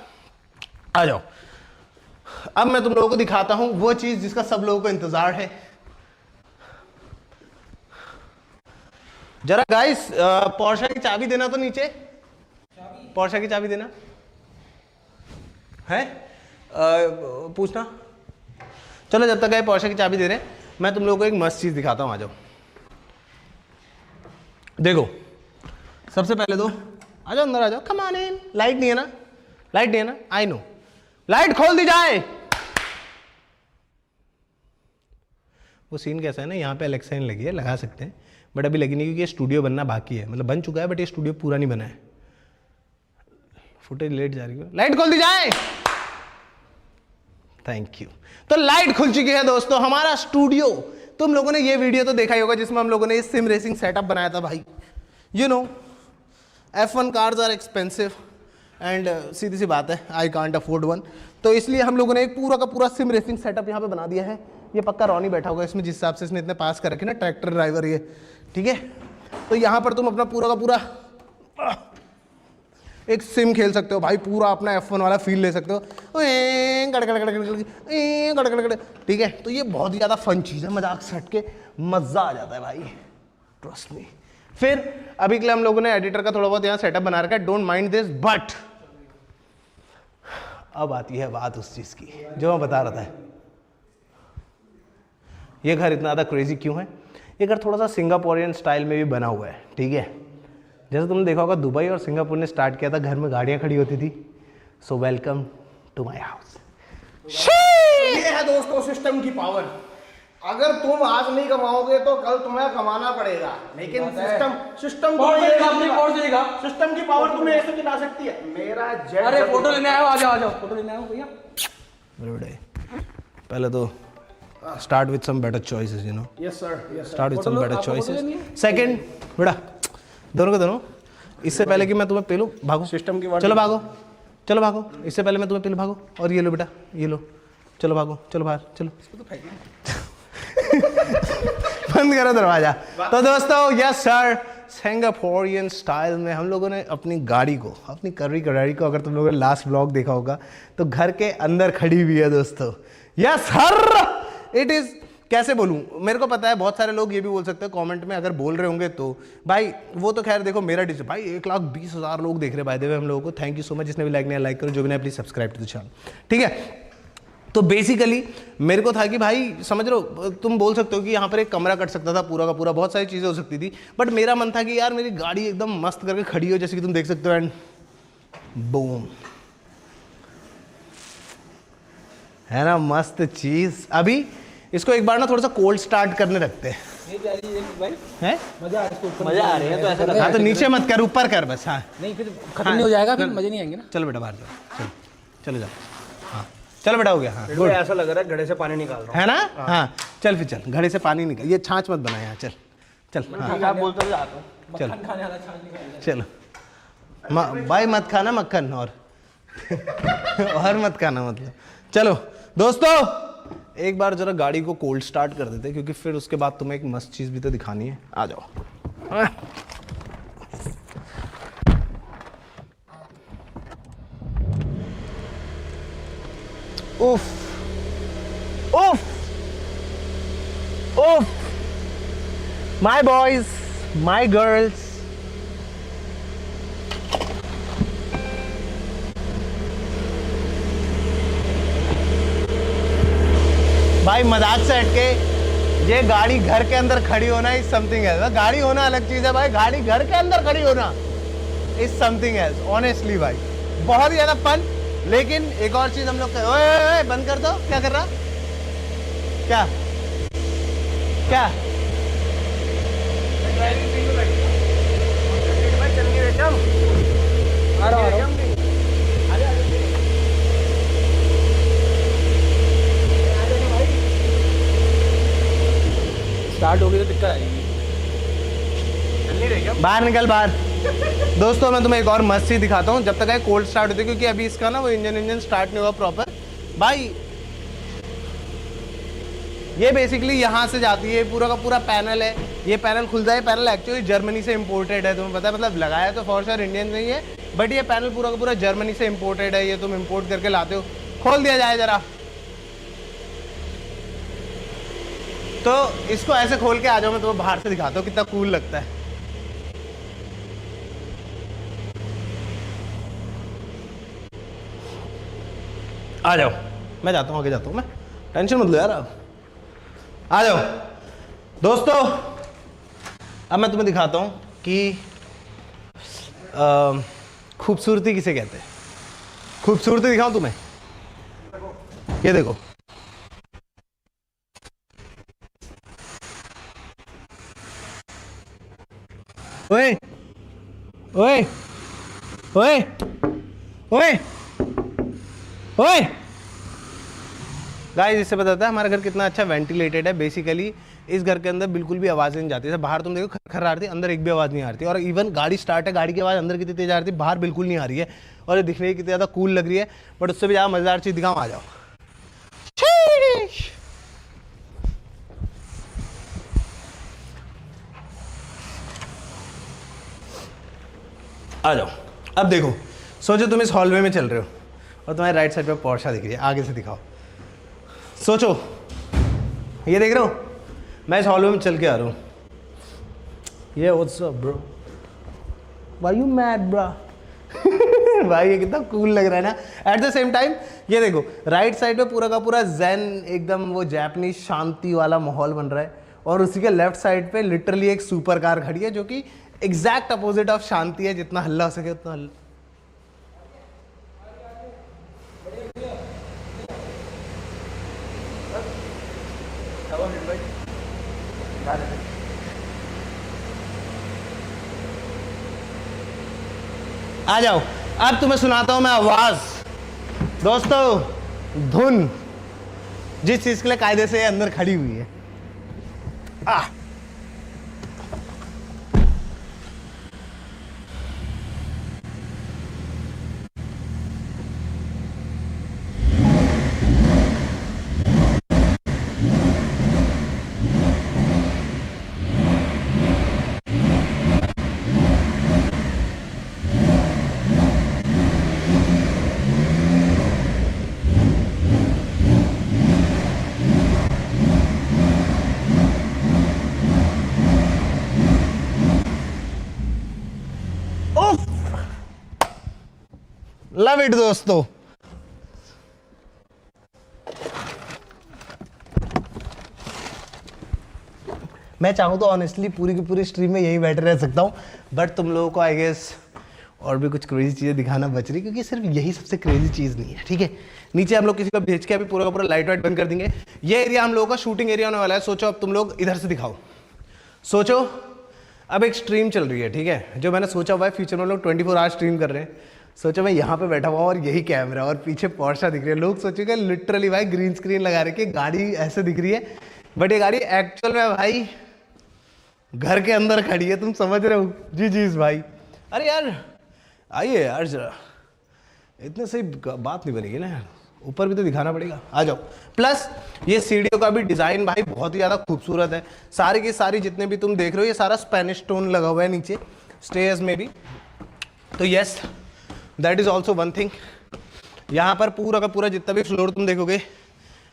आ जाओ, अब मैं तुम लोगों को दिखाता हूं वो चीज जिसका सब लोगों को इंतजार है। जरा गाइस पोर्शा की चाबी देना तो नीचे, पोर्शा की चाबी देना है, पूछना। चलो जब तक गए पोर्शा की चाबी दे रहे हैं, मैं तुम लोगों को एक मस्त चीज दिखाता हूं। आ जाओ, देखो सबसे पहले तो आ जाओ, अंदर आ जाओ, कम ऑन इन। लाइट नहीं है ना, लाइट नहीं है ना, आई नो। लाइट खोल दी जाए। वो सीन कैसा है ना, यहाँ पे एलेक्सा इन लगी है, लगा सकते हैं बट अभी लगी नहीं क्योंकि ये स्टूडियो बनना बाकी है, मतलब बन चुका है बट ये स्टूडियो पूरा नहीं बना है। फुटेज लेट जा रही है, लाइट खोल दी जाए। Thank you. तो लाइट खुल चुकी है दोस्तों, हमारा स्टूडियो। तुम लोगों ने ये वीडियो तो देखा ही होगा जिसमें हम लोगों ने सिम रेसिंग सेटअप बनाया था भाई। You know F1 cars are expensive and सीधी सी बात है, आई कांट अफोर्ड वन। तो इसलिए हम लोगों ने एक पूरा का पूरा सिम रेसिंग सेटअप यहाँ पे बना दिया है। ये पक्का रॉनी बैठा होगा इसमें, जिस हिसाब से इसने इतने पास कर रखे ना, ट्रैक्टर ड्राइवर ये, ठीक है। तो यहाँ पर तुम अपना पूरा का पूरा एक सिम खेल सकते हो भाई, पूरा अपना F1 वाला फील ले सकते हो, ठीक है। तो ये बहुत ही ज़्यादा फन चीज़ है, मजाक सट के मज़ा आ जाता है भाई, ट्रस्ट मी। फिर अभी के लिए हम लोगों ने एडिटर का थोड़ा बहुत यहाँ सेटअप बना रखा है, डोंट माइंड दिस। बट अब आती है बात उस चीज़ की जो मैं बता रहा था। ये घर इतना ज़्यादा क्रेजी क्यों है? ये घर थोड़ा सा सिंगापुरियन स्टाइल में भी बना हुआ है, ठीक है। जैसे तुमने देखा होगा दुबई और सिंगापुर ने स्टार्ट किया था, घर में गाड़ियाँ खड़ी होती थी। So welcome to my house. ये है दोस्तों सिस्टम की पावर। अगर तुम आज नहीं कमाओगे तो कल तुम्हें कमाना पड़ेगा, लेकिन सिस्टम की पावर तुम्हें ऐसे दिला सकती है। मेरा जेट, अरे फोटो लेने आए हो, आ जाओ फोटो लेने आए हो भैया। पहले तो start with some better choices, you know. Yes sir, start with some better choices. Second बेटा, दोनों के दोनों। इससे पहले कि मैं तुम्हें पे लूं, भागो सिस्टम की चलो भागो, चलो भागो। इससे पहले मैं तुम्हें पे लूं, भागो। और ये लो बेटा, ये लो, चलो भागो, चलो बाहर चलो। बंद करो दरवाजा। तो दोस्तों यस सर, सिंगापुरियन स्टाइल में हम लोगों ने अपनी गाड़ी को, अपनी कर्री गाड़ी को, अगर तुम लोगों ने लास्ट ब्लॉग देखा होगा तो घर के अंदर खड़ी हुई है दोस्तों। यस सर, इट इज, कैसे बोलूं, मेरे को पता है बहुत सारे लोग ये भी बोल सकते हैं कमेंट में, अगर बोल रहे होंगे तो भाई वो तो खैर देखो मेरा डिस भाई 1,20,000 लोग देख रहे बाय द वे हम लोगों को। Thank you so much. जिसने भी लाइक नहीं लाइक करो, जो भी नहीं please subscribe to the channel, ठीक है। तो बेसिकली मेरे को था कि भाई समझ लो, तुम बोल सकते हो कि यहाँ पर एक कमरा कट सकता था पूरा का पूरा, बहुत सारी चीज़ें हो सकती थी, बट मेरा मन था कि यार मेरी गाड़ी एकदम मस्त करके खड़ी हो, जैसे कि तुम देख सकते हो। एंड बूम, है ना मस्त चीज़। अभी इसको एक बार ना थोड़ा सा कोल्ड स्टार्ट करने रखते हैं। ये जा रही है भाई, हैं? मजा आ रहा है, मजा आ रही है तो ऐसा लगा। हाँ तो नीचे मत कर, ऊपर कर बस। हाँ नहीं फिर खत्म नहीं हो जाएगा, फिर मजे नहीं आएंगे ना। चलो बेटा बाहर जाओ, चलो चलो जाओ। हाँ चलो बेटा, हो गया। हाँ गुड। ऐसा लग रहा है घड़े से पानी निकाल रहा हूं, है ना। हाँ चल फिर चल, घड़े से पानी निकाल, ये छाछ मत बना यहाँ, चल चल। हाँ आप बोलते तो जाता हूं। चल मक्खन खाने वाला छाछ निकाल। चलो भाई मत खाना मक्खन और और मत खाना, मतलब। चलो दोस्तों एक बार जरा गाड़ी को कोल्ड स्टार्ट कर देते, क्योंकि फिर उसके बाद तुम्हें एक मस्त चीज़ भी तो दिखानी है। आ जाओ। उफ उफ उफ, माय बॉयज, माय गर्ल्स, भाई मजाक से हटके, ये गाड़ी घर के अंदर खड़ी होना इज समथिंग एल्स। गाड़ी होना अलग चीज है भाई, गाड़ी घर के अंदर खड़ी होना इज समथिंग एल्स, ऑनेस्टली भाई बहुत ही ज्यादा फन। लेकिन एक और चीज हम लोग, ओए बंद कर दो, क्या कर रहा, क्या क्या स्टार्ट हो गई तो दिक्कत आएगी। बाहर निकल बाहर। दोस्तों मैं तुम्हें एक और मस्त चीज दिखाता हूँ जब तक है कोल्ड स्टार्ट होती है, क्योंकि अभी इसका ना वो इंजन स्टार्ट नहीं हुआ प्रॉपर भाई। ये बेसिकली यहाँ से जाती है, पूरा का पूरा पैनल है, ये पैनल खुल जाए। पैनल एक्चुअली जर्मनी से इंपोर्टेड है, तुम्हें पता है, मतलब लगाया तो फॉर श्योर इंडियन नहीं है, बट ये पैनल पूरा का पूरा जर्मनी से इंपोर्टेड है। ये तुम इंपोर्ट करके लाते हो। खोल दिया जाए जरा, तो इसको ऐसे खोल के आ जाओ, मैं तुम्हें बाहर से दिखाता हूँ कितना कूल लगता है। आ जाओ, मैं जाता हूँ, आगे जाता हूँ मैं, टेंशन मत लो यार। आ जाओ दोस्तों, अब मैं तुम्हें दिखाता हूँ कि खूबसूरती किसे कहते हैं। खूबसूरती दिखाऊं तुम्हें, ये देखो, ओए ओए ओए ओए ओए गाइस इससे पता है हमारा घर कितना अच्छा वेंटिलेटेड है। बेसिकली इस घर के अंदर बिल्कुल भी आवाज़ नहीं जाती। जैसे बाहर तुम देखो खर आ रही थी, अंदर एक भी आवाज़ नहीं आ रही थी। और इवन गाड़ी स्टार्ट है, गाड़ी की आवाज़ अंदर कितनी तेज आ रही थी, बाहर बिल्कुल नहीं आ रही है। और ये दिखने की कितनी ज़्यादा कूल लग रही है। बट उससे भी ज़्यादा मज़ेदार चीज़ दिखाऊँ, आ जाओ। आ जाओ। अब देखो, सोचो तुम इस हॉलवे में चल रहे हो और तुम्हारे राइट साइड पे पोर्शा दिख रही है। आगे से दिखाओ, सोचो, ये देख रहे हो, मैं इस हॉलवे में चल के आ रहा हूँ। ये what's up bro, why you mad bro? भाई ये कितना कूल लग रहा है ना। एट द सेम टाइम ये देखो, राइट साइड पे पूरा का पूरा ज़ेन, एकदम वो जापानीज शांति वाला माहौल बन रहा है। और उसी के लेफ्ट साइड पे लिटरली एक सुपर कार खड़ी है जो कि एग्जैक्ट अपोजिट ऑफ शांति है। जितना हल्ला हो सके उतना हल्ला। आ जाओ, अब तुम्हें सुनाता हूं मैं आवाज। दोस्तों, धुन जिस चीज के लिए कायदे से अंदर खड़ी हुई है। लव इट दोस्तों। मैं चाहूँ तो ऑनेस्टली पूरी की पूरी स्ट्रीम में यही बैठे रह सकता हूँ, बट तुम लोगों को आई गेस और भी कुछ क्रेजी चीज़ें दिखाना बच रही, क्योंकि सिर्फ यही सबसे क्रेजी चीज़ नहीं है। ठीक है, नीचे हम लोग किसी को भेज के अभी पूरा का पूरा लाइट वाइट बंद कर देंगे। ये एरिया हम लोगों का शूटिंग एरिया होने वाला है। सोचो अब तुम लोग इधर से दिखाओ। सोचो अब एक स्ट्रीम चल रही है, ठीक है, जो मैंने सोचा हुआ है फ्यूचर में लोग 24 आवर स्ट्रीम कर रहे हैं। सोचो मैं यहाँ पे बैठा हुआ और यही कैमरा और पीछे पोर्शा दिख रही है। लोग सोचेंगे लिटरली भाई ग्रीन स्क्रीन लगा रखी है, गाड़ी ऐसे दिख रही है, बट ये गाड़ी एक्चुअल में भाई घर के अंदर खड़ी है। तुम समझ रहे हो? जी जी भाई। अरे यार आइए यार, जरा इतने सही बात नहीं बनेगी ना यार, ऊपर भी तो दिखाना पड़ेगा। आ जाओ। प्लस ये सीढ़ियों का भी डिज़ाइन भाई बहुत ही ज़्यादा खूबसूरत है। सारी की सारी जितने भी तुम देख रहे हो ये सारा स्पेनिश स्टोन लगा हुआ है नीचे स्टेयर्स में भी। तो yes, that is also one thing. यहाँ पर पूरा का पूरा जितना भी फ्लोर तुम देखोगे,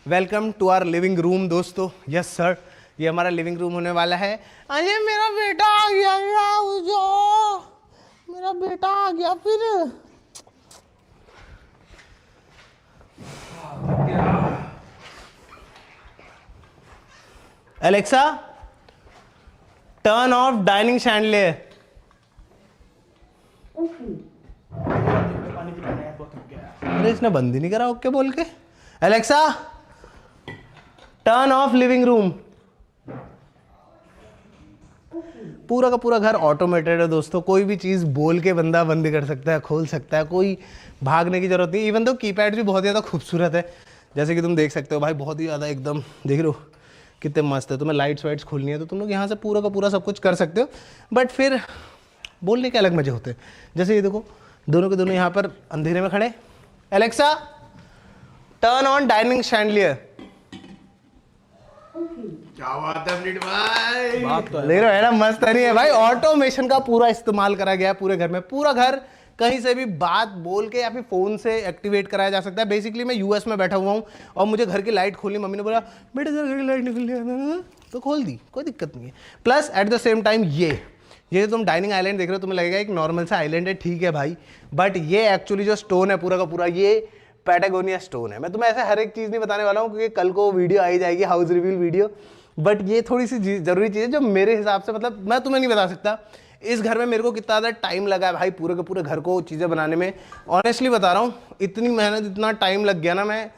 welcome to our living room दोस्तों। यस सर, ये हमारा लिविंग रूम होने वाला है। अरे मेरा बेटा आ गया, मेरा बेटा आ गया फिर। Alexa turn off dining chandelier. अरे इसने बंद ही नहीं करा ओके बोल के। Alexa turn off living room. पूरा का पूरा घर ऑटोमेटेड है दोस्तों। कोई भी चीज़ बोल के बंदा बंद कर सकता है, खोल सकता है, कोई भागने की जरूरत नहीं। इवन तो कीपैड भी बहुत ज़्यादा खूबसूरत है, जैसे कि तुम देख सकते हो भाई, बहुत ही ज़्यादा एकदम देख रहे हो कितने मस्त है। तुम्हें लाइट्स वाइट्स खोलनी है तो तुम लोग यहाँ से पूरा का पूरा सब कुछ कर सकते हो, बट फिर बोलने के अलग मजे होते हैं। जैसे ये देखो, दोनों के दोनों यहाँ पर अंधेरे में खड़े। Alexa turn on dining chandelier. क्या बात है अमरीट भाई, बात तो देख रहे हो है ना, मस्त नहीं है भाई। ऑटोमेशन का पूरा इस्तेमाल करा गया है पूरे घर में। पूरा घर कहीं से भी बात बोल के या फिर फोन से एक्टिवेट कराया जा सकता है। बेसिकली मैं यूएस में बैठा हुआ हूँ और मुझे घर की लाइट खोलनी, मम्मी ने बोला बेटे जरा घर की लाइट निकल है, तो खोल दी, कोई दिक्कत नहीं है। Plus at the same time ये तुम डाइनिंग आइलैंड देख रहे हो, तुम्हें लगेगा एक नॉर्मल सा आइलैंड है, ठीक है भाई, बट ये एक्चुअली जो स्टोन है पूरा का पूरा, ये पैटागोनिया स्टोन है। मैं तुम्हें ऐसे हर एक चीज़ नहीं बताने वाला हूँ क्योंकि कल को वीडियो आई जाएगी, हाउस रिवील वीडियो, बट ये थोड़ी सी ज़रूरी चीज़ है जो मेरे हिसाब से, मतलब मैं तुम्हें नहीं बता सकता इस घर में मेरे को कितना ज़्यादा टाइम लगा है भाई पूरे के पूरे घर को चीज़ें बनाने में। ऑनेस्टली बता रहा हूँ, इतनी मेहनत, इतना टाइम लग गया ना, मैं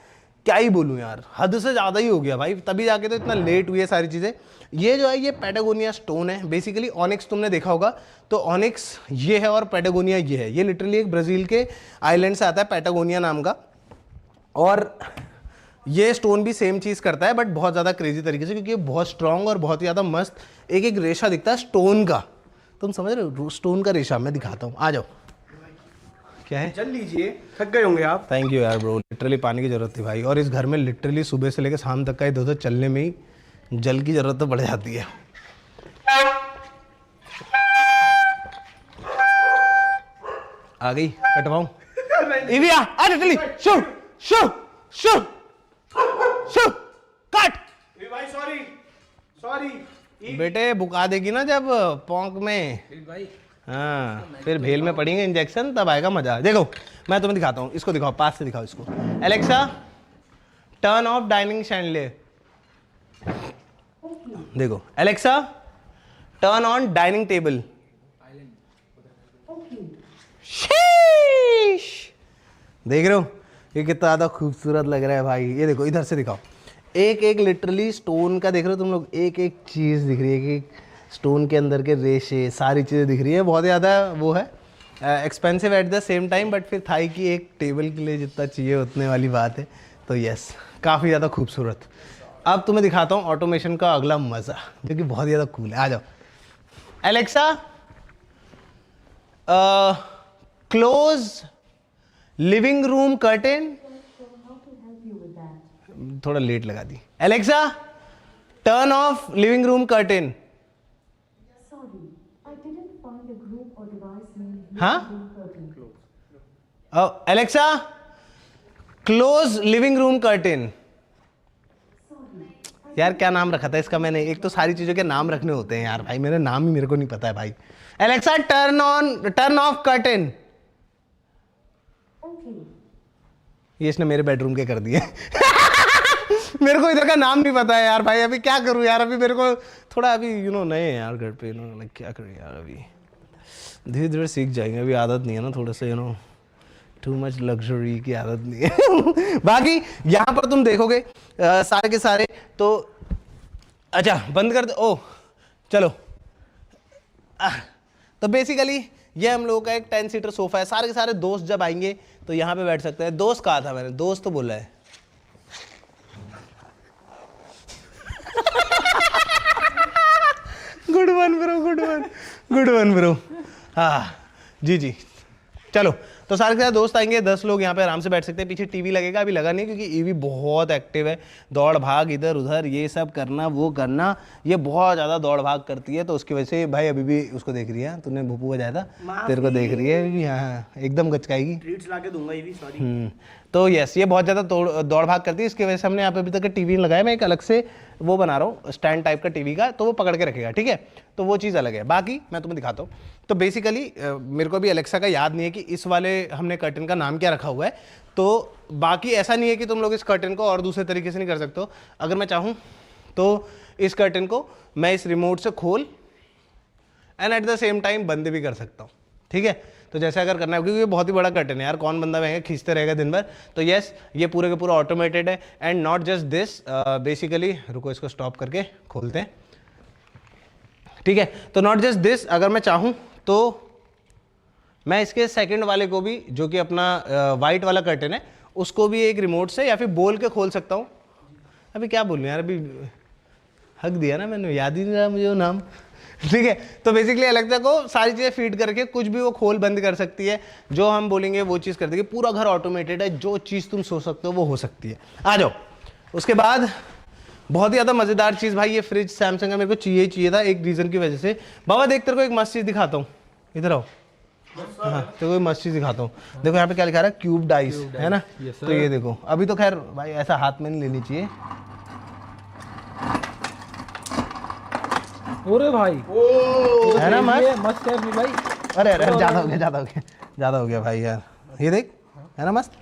क्या ही बोलूँ यार, हद से ज़्यादा ही हो गया भाई, तभी जाके तो इतना लेट हुई है सारी चीज़ें। ये जो है ये पैटागोनिया स्टोन है। बेसिकली ऑनिक्स तुमने देखा होगा, तो ऑनिक्स ये है और पैटागोनिया ये है। ये लिटरली एक ब्राज़ील के आइलैंड से आता है पैटागोनिया नाम का। और ये स्टोन भी सेम चीज़ करता है बट बहुत ज़्यादा क्रेजी तरीके से, क्योंकि ये बहुत स्ट्रॉन्ग और बहुत ही ज़्यादा मस्त एक एक रेशा दिखता है स्टोन का। तुम समझ रहे हो, स्टोन का रेशा मैं दिखाता हूँ, आ जाओ। क्या है? चल लीजिए, थक गए होंगे आप। थैंक यू यार ब्रो, लिटरली पानी की ज़रूरत थी भाई, और इस घर में लिटरली सुबह से लेकर शाम तक का इधर उधर चलने में ही जल की ज़रूरत तो पड़ जाती है। आ गई, कटवाऊं? इविया आ literally show show show show cut. भाई सॉरी बेटे बुका देगी ना जब पोंक में, भाई हाँ फिर भेल में पड़ेंगे इंजेक्शन, तब आएगा मजा। देखो मैं तुम्हें दिखाता हूँ, इसको दिखाओ, पास से दिखाओ इसको। Alexa turn off dining chandelier. देखो Alexa turn on dining table. देख रहे हो ये कितना ज्यादा खूबसूरत लग रहा है भाई। ये देखो इधर से दिखाओ, एक एक लिटरली स्टोन का देख रहे हो तुम लोग, एक एक चीज दिख रही है, एक एक स्टोन के अंदर के रेशे सारी चीज़ें दिख रही है। बहुत ज़्यादा वो है expensive at the same time, but फिर थाई की एक टेबल के लिए जितना चाहिए उतने वाली बात है। तो यस काफ़ी ज़्यादा खूबसूरत। अब तुम्हें दिखाता हूँ ऑटोमेशन का अगला मज़ा, जो कि बहुत ज़्यादा कूल है। आ जाओ Alexa close living room curtain. थोड़ा लेट लगा दी। Alexa turn off living room curtain. हाँ Alexa close living room curtain. यार क्या नाम रखा था इसका मैंने, एक तो सारी चीजों के नाम रखने होते हैं यार भाई, मेरे नाम ही मेरे को नहीं पता है भाई। Alexa turn of curtain. ये इसने मेरे बेडरूम के कर दिए मेरे को इधर का नाम नहीं पता है यार भाई, अभी क्या करूं यार, अभी मेरे को थोड़ा अभी नए हैं यार घर पे, क्या करूं यार, अभी धीरे धीरे सीख जाएंगे, अभी आदत नहीं है ना, थोड़ा सा टू मच लग्जरी की आदत नहीं है बाकी यहाँ पर तुम देखोगे सारे के सारे तो अच्छा बंद कर दो। ओ चलो तो बेसिकली ये हम लोगों का एक 10 सीटर सोफा है। सारे के सारे दोस्त जब आएंगे तो यहाँ पे बैठ सकते हैं। दोस्त कहा था मैंने, दोस्त तो बोला है good one bro, good one, good one bro. हाँ जी जी चलो तो सारे के सारे दोस्त आएंगे, 10 लोग यहाँ पे आराम से बैठ सकते हैं। पीछे टीवी लगेगा, अभी लगा नहीं क्योंकि ईवी बहुत एक्टिव है, दौड़ भाग इधर उधर ये सब करना वो करना, ये बहुत ज़्यादा दौड़ भाग करती है, तो उसकी वजह से भाई अभी भी उसको देख रही है, तूने भूपू बजाया था तेरे को देख रही है अभी, हाँ एकदम गचकाएगी। ट्रीट्स ला के दूंगा ईवी, सॉरी। तो यस ये बहुत ज़्यादा दौड़ भाग करती है, इसकी वजह से हमने यहाँ पे अभी तक टीवी लगाया। मैं एक अलग से वो बना रहा हूँ स्टैंड टाइप का टीवी का, तो वो पकड़ के रखेगा, ठीक है, तो वो चीज़ अलग है। बाकी मैं तुम्हें दिखाता हूँ। तो बेसिकली मेरे को अभी एलेक्सा का याद नहीं है कि इस वाले हमने कर्टन का नाम क्या रखा हुआ है, तो बाकी ऐसा नहीं है कि तुम लोग इस कर्टन को और दूसरे तरीके से नहीं कर सकते हो। अगर मैं चाहूँ तो इस कर्टन को मैं इस रिमोट से खोल and at the same time बंद भी कर सकता हूँ, ठीक है। तो जैसे अगर करना है, क्योंकि ये बहुत ही बड़ा कर्टन है यार, कौन बंदा रहेगा खींचते रहेगा दिन भर। तो यस ये पूरे का पूरा ऑटोमेटेड है and not just this, basically रुको इसको स्टॉप करके खोलते हैं, ठीक है। तो नॉट जस्ट दिस, अगर मैं चाहूँ तो मैं इसके सेकंड वाले को भी, जो कि अपना वाइट वाला कर्टन है, उसको भी एक रिमोट से या फिर बोल के खोल सकता हूँ। अभी क्या बोलूँ यार, अभी हक दिया ना मैंने, याद ही नहीं रहा मुझे वो नाम, ठीक है। तो बेसिकली एलेक्सा को सारी चीज़ें फीड करके कुछ भी वो खोल बंद कर सकती है, जो हम बोलेंगे वो चीज़ कर देगी। पूरा घर ऑटोमेटेड है, जो चीज़ तुम सोच सकते हो वो हो सकती है। आ जाओ उसके बाद बहुत ही ज़्यादा मज़ेदार चीज़ भाई, ये फ्रिज सैमसंग का मेरे को चाहिए था एक रीज़न की वजह से। बाबा देख तेरे को एक मस्त चीज़ दिखाता हूँ, इधर आओ। हाँ तेरे को मस्त चीज़ दिखाता हूँ। देखो यहाँ पे क्या लिखा रहा है, क्यूब डाइस, है ना। तो ये देखो, अभी तो खैर भाई ऐसा हाथ में नहीं लेनी चाहिए। अरे भाई है ना मस्त, मस्त है भाई। अरे अरे ज़्यादा हो गया, ज़्यादा हो गया, ज़्यादा हो गया भाई यार। ये देख, है ना मस्त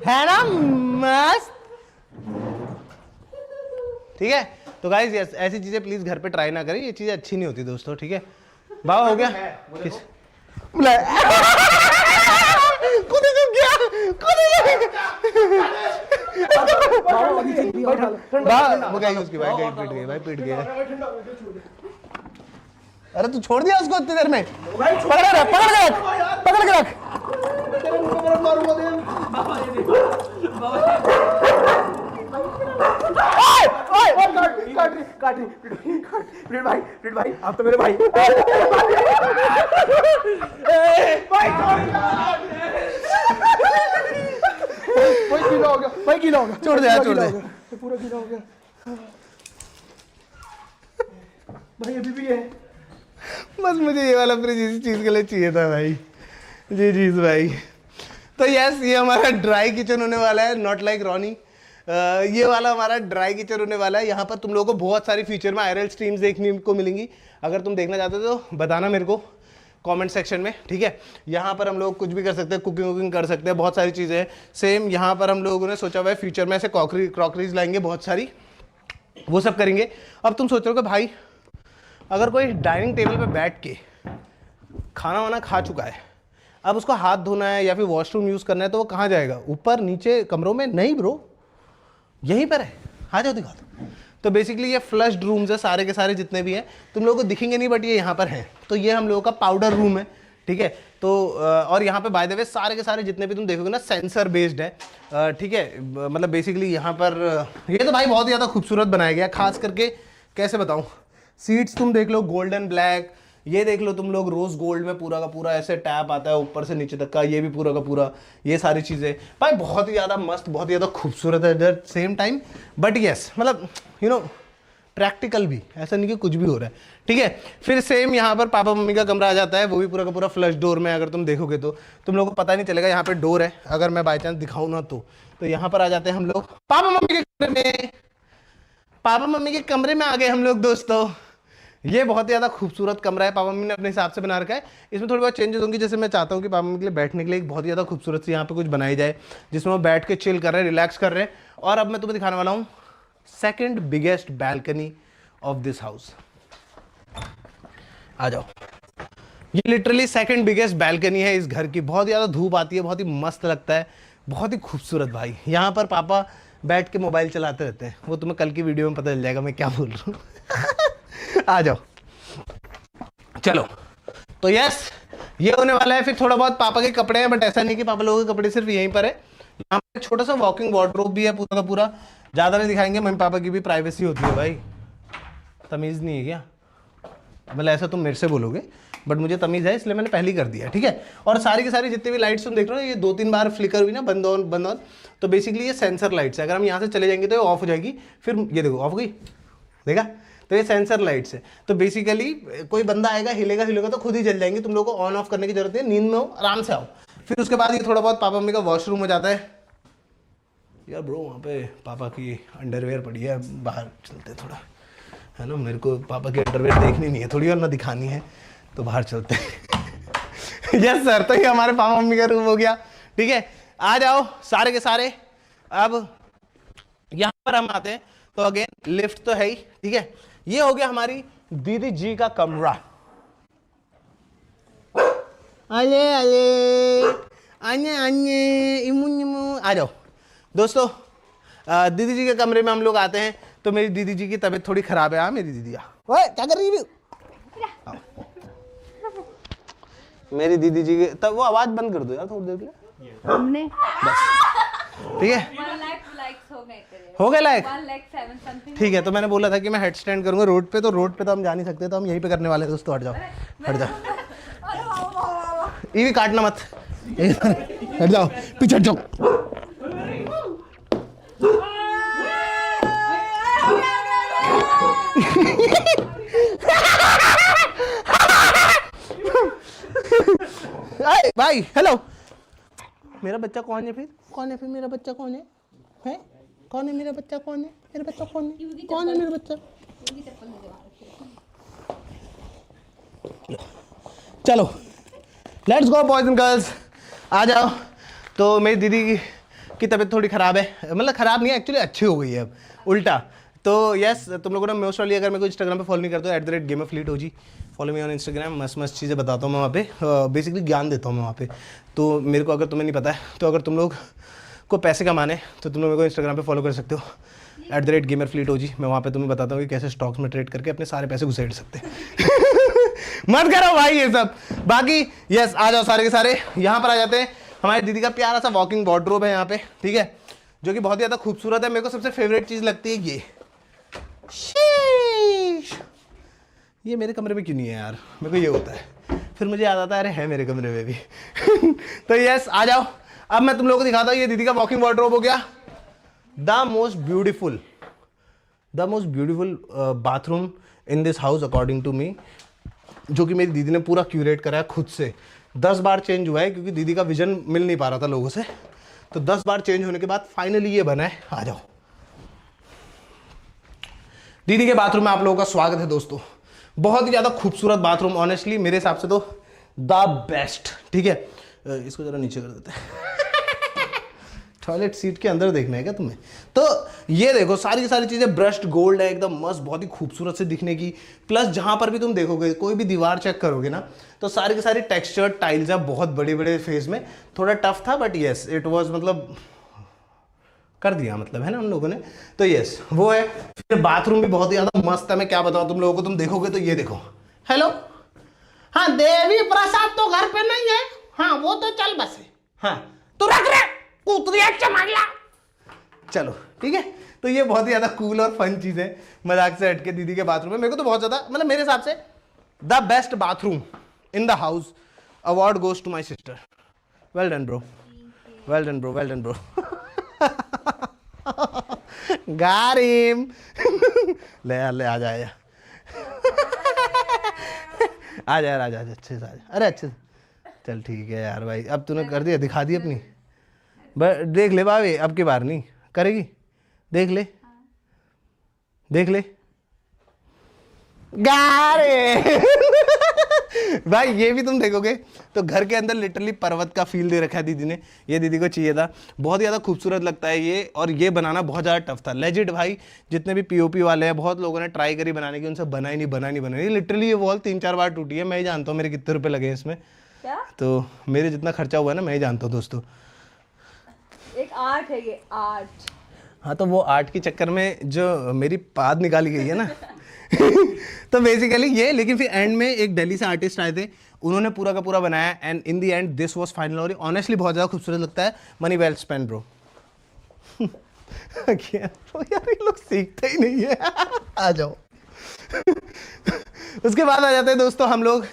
है ना मस्त, ठीक है। तो गाइस ऐसी चीजें प्लीज घर पे ट्राई ना करें, ये चीजें अच्छी नहीं होती दोस्तों, ठीक है। बाबा हो गया किस उसकी भाई पीट गई भाई, पीट गया। अरे तू छोड़ दिया उसको इतनी देर में? पकड़ के रख, पकड़ के रख, पकड़ के रख। तेरे मुंह पे मारूंगा दे। काट रही भाई, आप तो मेरे भाई। भाई गीला हो गया, छोड़ दे, छोड़ दे। पूरा गीला हो गया भाई, अभी भी है। बस मुझे ये वाला फ्रिज इसी चीज के लिए चाहिए था भाई। जी भाई। तो यस, ये हमारा ड्राई किचन होने वाला है, नॉट लाइक रॉनी। ये वाला हमारा ड्राई किचन होने वाला है। यहाँ पर तुम लोगों को बहुत सारी फीचर में आईआरएल स्ट्रीम्स देखने को मिलेंगी। अगर तुम देखना चाहते हो तो बताना मेरे को कमेंट सेक्शन में, ठीक है। यहाँ पर हम लोग कुछ भी कर सकते हैं, कुकिंग वुकिंग कर सकते हैं, बहुत सारी चीज़ें हैं। सेम यहाँ पर हम लोगों ने सोचा हुआ है फ्यूचर में ऐसे क्रॉकरीज लाएंगे बहुत सारी, वो सब करेंगे। अब तुम सोच रहे हो कि भाई अगर कोई डाइनिंग टेबल पे बैठ के खाना वाना खा चुका है, अब उसको हाथ धोना है या फिर वॉशरूम यूज़ करना है, तो वो कहाँ जाएगा? ऊपर नीचे कमरों में? नहीं ब्रो, यहीं पर है। आ जाओ दिखा दो। तो बेसिकली ये फ्लश्ड रूम्स है सारे के सारे जितने भी हैं, तुम लोगों को दिखेंगे नहीं बट ये यहाँ पर हैं। तो ये हम लोगों का पाउडर रूम है, ठीक है। तो और यहाँ पे बाय द वे सारे के सारे जितने भी तुम देखोगे ना सेंसर बेस्ड है, ठीक है। मतलब बेसिकली यहाँ पर ये तो भाई बहुत ही ज़्यादा खूबसूरत बनाया गया, खास करके कैसे बताऊँ, सीट्स तुम देख लो गोल्डन ब्लैक, ये देख लो तुम लोग रोज गोल्ड में पूरा का पूरा ऐसे टैप आता है ऊपर से नीचे तक का, ये भी पूरा का पूरा, ये सारी चीज़ें भाई बहुत ही ज़्यादा मस्त, बहुत ही ज़्यादा खूबसूरत है at the same time. But yes, मतलब यू नो प्रैक्टिकल भी, ऐसा नहीं कि कुछ भी हो रहा है, ठीक है। फिर सेम यहाँ पर पापा मम्मी का कमरा आ जाता है, वो भी पूरा का पूरा फ्लश डोर में। अगर तुम देखोगे तो तुम लोगों को पता नहीं चलेगा यहाँ पे डोर है, अगर मैं बाई चांस दिखाऊँ ना तो यहाँ पर आ जाते हैं हम लोग पापा मम्मी के कमरे में। पापा मम्मी के कमरे में आ गए हम लोग दोस्तों। ये बहुत ही ज़्यादा खूबसूरत कमरा है, पापा मम्मी ने अपने हिसाब से बना रखा है। इसमें थोड़ी बहुत चेंजेस होंगी, जैसे मैं चाहता हूँ कि पापा मम्मी के लिए बैठने के लिए एक बहुत ही ज़्यादा खूबसूरत सी यहाँ पे कुछ बनाई जाए, जिसमें वो बैठ के चिल कर रहे हैं, रिलैक्स कर रहे हैं। और अब मैं तुम्हें दिखाने वाला हूँ second biggest balcony of this house. आ जाओ, ये लिटरली सेकंड बिगेस्ट बैल्कनी है इस घर की। बहुत ज़्यादा धूप आती है, बहुत ही मस्त लगता है, बहुत ही खूबसूरत भाई। यहाँ पर पापा बैठ के मोबाइल चलाते रहते हैं, वो तुम्हें कल की वीडियो में पता चल जाएगा मैं क्या बोल रहा हूँ। आ जाओ, चलो। तो यस, ये होने वाला है। फिर थोड़ा बहुत पापा के कपड़े हैं, बट ऐसा नहीं कि पापा लोगों के कपड़े सिर्फ यहीं पर है। यहाँ पर छोटा सा वॉकिंग वार्डरोब भी है पूरा का पूरा, ज़्यादा नहीं दिखाएंगे, मम्मी पापा की भी प्राइवेसी होती है भाई। तमीज़ नहीं है क्या? मतलब ऐसा तुम मेरे से बोलोगे, बट मुझे तमीज़ है इसलिए मैंने पहले ही कर दिया, ठीक है। और सारी की सारी जितनी भी लाइट्स तुम देख रहे हो, ये 2-3 बार फ्लिकर हुई ना, बंद ऑन बंद ऑन, तो बेसिकली ये सेंसर लाइट्स है। अगर हम यहाँ से चले जाएंगे तो ये ऑफ हो जाएगी, फिर ये देखो ऑफ हो गई, देखा? तो ये सेंसर लाइट्स है। तो बेसिकली कोई बंदा आएगा, हिलेगा तो खुद ही जल जाएंगे, तुम लोगों को ऑन ऑफ करने की जरूरत नहीं है, नींद में हो आराम से आओ। फिर उसके बाद ये थोड़ा बहुत पापा मम्मी का वॉशरूम हो जाता है। यार ब्रो, वहाँ पे पापा की अंडरवेयर पड़ी है, बाहर चलते थोड़ा, है ना। मेरे को पापा की अंडरवेयर देखनी नहीं है थोड़ी, और ना दिखानी है, तो बाहर चलते हैं। यस सर, तो ये हमारे पापा मम्मी का रूम हो गया, ठीक है। आ जाओ सारे के सारे। अब यहाँ पर हम आते हैं, तो अगेन लिफ्ट तो है ही, ठीक है। ये हो गया हमारी दीदी जी का कमरा। अले अले आने आने इमू इमू, आ जाओ दोस्तों। दीदी जी के कमरे में हम लोग आते हैं। तो मेरी दीदी जी की तबीयत थोड़ी खराब है। हाँ मेरी दीदी, ओए क्या कर रही है? मेरी दीदी जी के, तब वो आवाज बंद कर दो यार थोड़ी देर के लिए। हमने बस ठीक है, हो गए लाइक, ठीक है। तो मैंने बोला था कि मैं हेड स्टैंड करूंगा रोड पे, तो रोड पे तो हम जा नहीं सकते, तो हम यहीं पे करने वाले हैं दोस्तों। हट जाओ, हट जाओ, ये भी काटना मत, हट जाओ, पीछे हट जाओ। भाई हेलो, मेरा बच्चा कौन है फिर? कौन है फिर मेरा बच्चा? कौन है? हैं? कौन है मेरा बच्चा? कौन है मेरा बच्चा? कौन है? कौन है मेरा बच्चा? चलो let's go boys and girls, आ जाओ। तो मेरी दीदी की तबीयत थोड़ी ख़राब है, मतलब ख़राब नहीं है एक्चुअली, अच्छी हो गई है अब, उल्टा। तो यस, तुम लोगों ने मोस्ट वाली अगर मेरे को इंस्टाग्राम पे फॉलो नहीं करते हो @gamerfleet follow me on Instagram. मस्त मस्त चीज़ें बताता हूँ मैं वहाँ पे, बेसिकली ज्ञान देता हूँ मैं वहाँ पे। तो मेरे को अगर तुम्हें नहीं पता है, तो अगर तुम लोग को पैसे कमाने, तो तुम लोग मेरे को इंस्टाग्राम पे फॉलो कर सकते हो @gamerfleet। मैं वहाँ पे तुम्हें बताता हूँ कि कैसे स्टॉक्स में ट्रेड करके अपने सारे पैसे घुसेड़ सकते हैं। मत करो भाई ये सब। बाकी यस, आ जाओ सारे के सारे, यहाँ पर आ जाते हैं। हमारी दीदी का प्यारा सा वॉकिंग वार्डरोब है यहाँ पे, ठीक है, जो कि बहुत ही ज्यादा खूबसूरत है। मेरे को सबसे फेवरेट चीज लगती है ये। शीश, ये मेरे कमरे में क्यों नहीं है यार, मेरे को ये होता है, फिर मुझे याद आता है अरे है मेरे कमरे में भी। तो यस, आ जाओ। अब मैं तुम लोगों को दिखाता हूँ, ये दीदी का वॉकिंग वार्डरोब हो गया। The most beautiful bathroom in this house according to me, जो कि मेरी दीदी ने पूरा क्यूरेट करा है खुद से। 10 बार चेंज हुआ है क्योंकि दीदी का विजन मिल नहीं पा रहा था लोगों से, तो 10 बार चेंज होने के बाद फाइनली ये बना है। आ जाओ, दीदी के बाथरूम में आप लोगों का स्वागत है दोस्तों। बहुत ही ज्यादा खूबसूरत बाथरूम, ऑनेस्टली मेरे हिसाब से तो द बेस्ट, ठीक है। इसको जरा नीचे कर देते हैं। टॉयलेट सीट के अंदर देखना है क्या तुम्हें? तो ये देखो सारी की सारी चीजें ब्रश्ड गोल्ड है, एकदम मस्त, बहुत ही खूबसूरत से दिखने की। प्लस जहां पर भी तुम देखोगे, कोई भी दीवार चेक करोगे ना, तो सारी की सारी टेक्सचर्ड टाइल्स है, बहुत बड़े बड़े फेस में। थोड़ा टफ था बट यस इट वाज, मतलब कर दिया, मतलब है ना उन लोगों ने। तो यस वो है। फिर बाथरूम भी बहुत ही ज्यादा मस्त है, मैं क्या बताऊं तुम लोगों को, तुम देखोगे तो ये देखो। हेलो, हाँ देवी प्रसाद तो घर पे नहीं है, हाँ वो तो चल बस है, हाँ तू रख रहे कूतरिया चमागला, चलो ठीक है। तो ये बहुत ही ज्यादा कूल और फन चीज है, मजाक से हटके दीदी के बाथरूम में। मेरे को तो बहुत ज्यादा, मतलब मेरे हिसाब से the best bathroom in the house. Award goes to my sister. Well done bro, well done bro, well done bro. गारिम। ले यार, ले आ जा, आ जा यार, आ जा अच्छे से आ जा। अरे अच्छे से चल, ठीक है यार भाई, अब तूने कर दिया, दिखा दी अपनी। देख ले भाभी, अब की बार नहीं करेगी, देख ले, देख ले। गारे। भाई ये भी तुम देखोगे तो घर के अंदर लिटरली पर्वत का फील दे रखा है दीदी ने, ये दीदी को चाहिए था। बहुत ज़्यादा खूबसूरत लगता है ये, और ये बनाना बहुत ज़्यादा टफ था लेजिट भाई। जितने भी पीओपी वाले हैं, बहुत लोगों ने ट्राई करी बनाने की, उनसे बना ही नहीं। लिटरली ये वॉल 3-4 बार टूटी है। मैं ही जानता हूँ मेरे कितने रुपए लगे इसमें, तो मेरे जितना खर्चा हुआ है ना, मैं ही जानता हूँ दोस्तों। एक आर्ट है ये, आर्ट। हाँ, तो वो आर्ट के चक्कर में जो मेरी पाद निकाली गई है ना। तो बेसिकली ये, लेकिन फिर एंड में एक दिल्ली से आर्टिस्ट आए थे, उन्होंने पूरा का पूरा बनाया, and in the and this was final. और ऑनेस्टली बहुत ज़्यादा खूबसूरत लगता है। Money well spend bro. यार ये लोग सीखते ही नहीं है। आ जाओ। उसके बाद आ जाते हैं दोस्तों हम लोग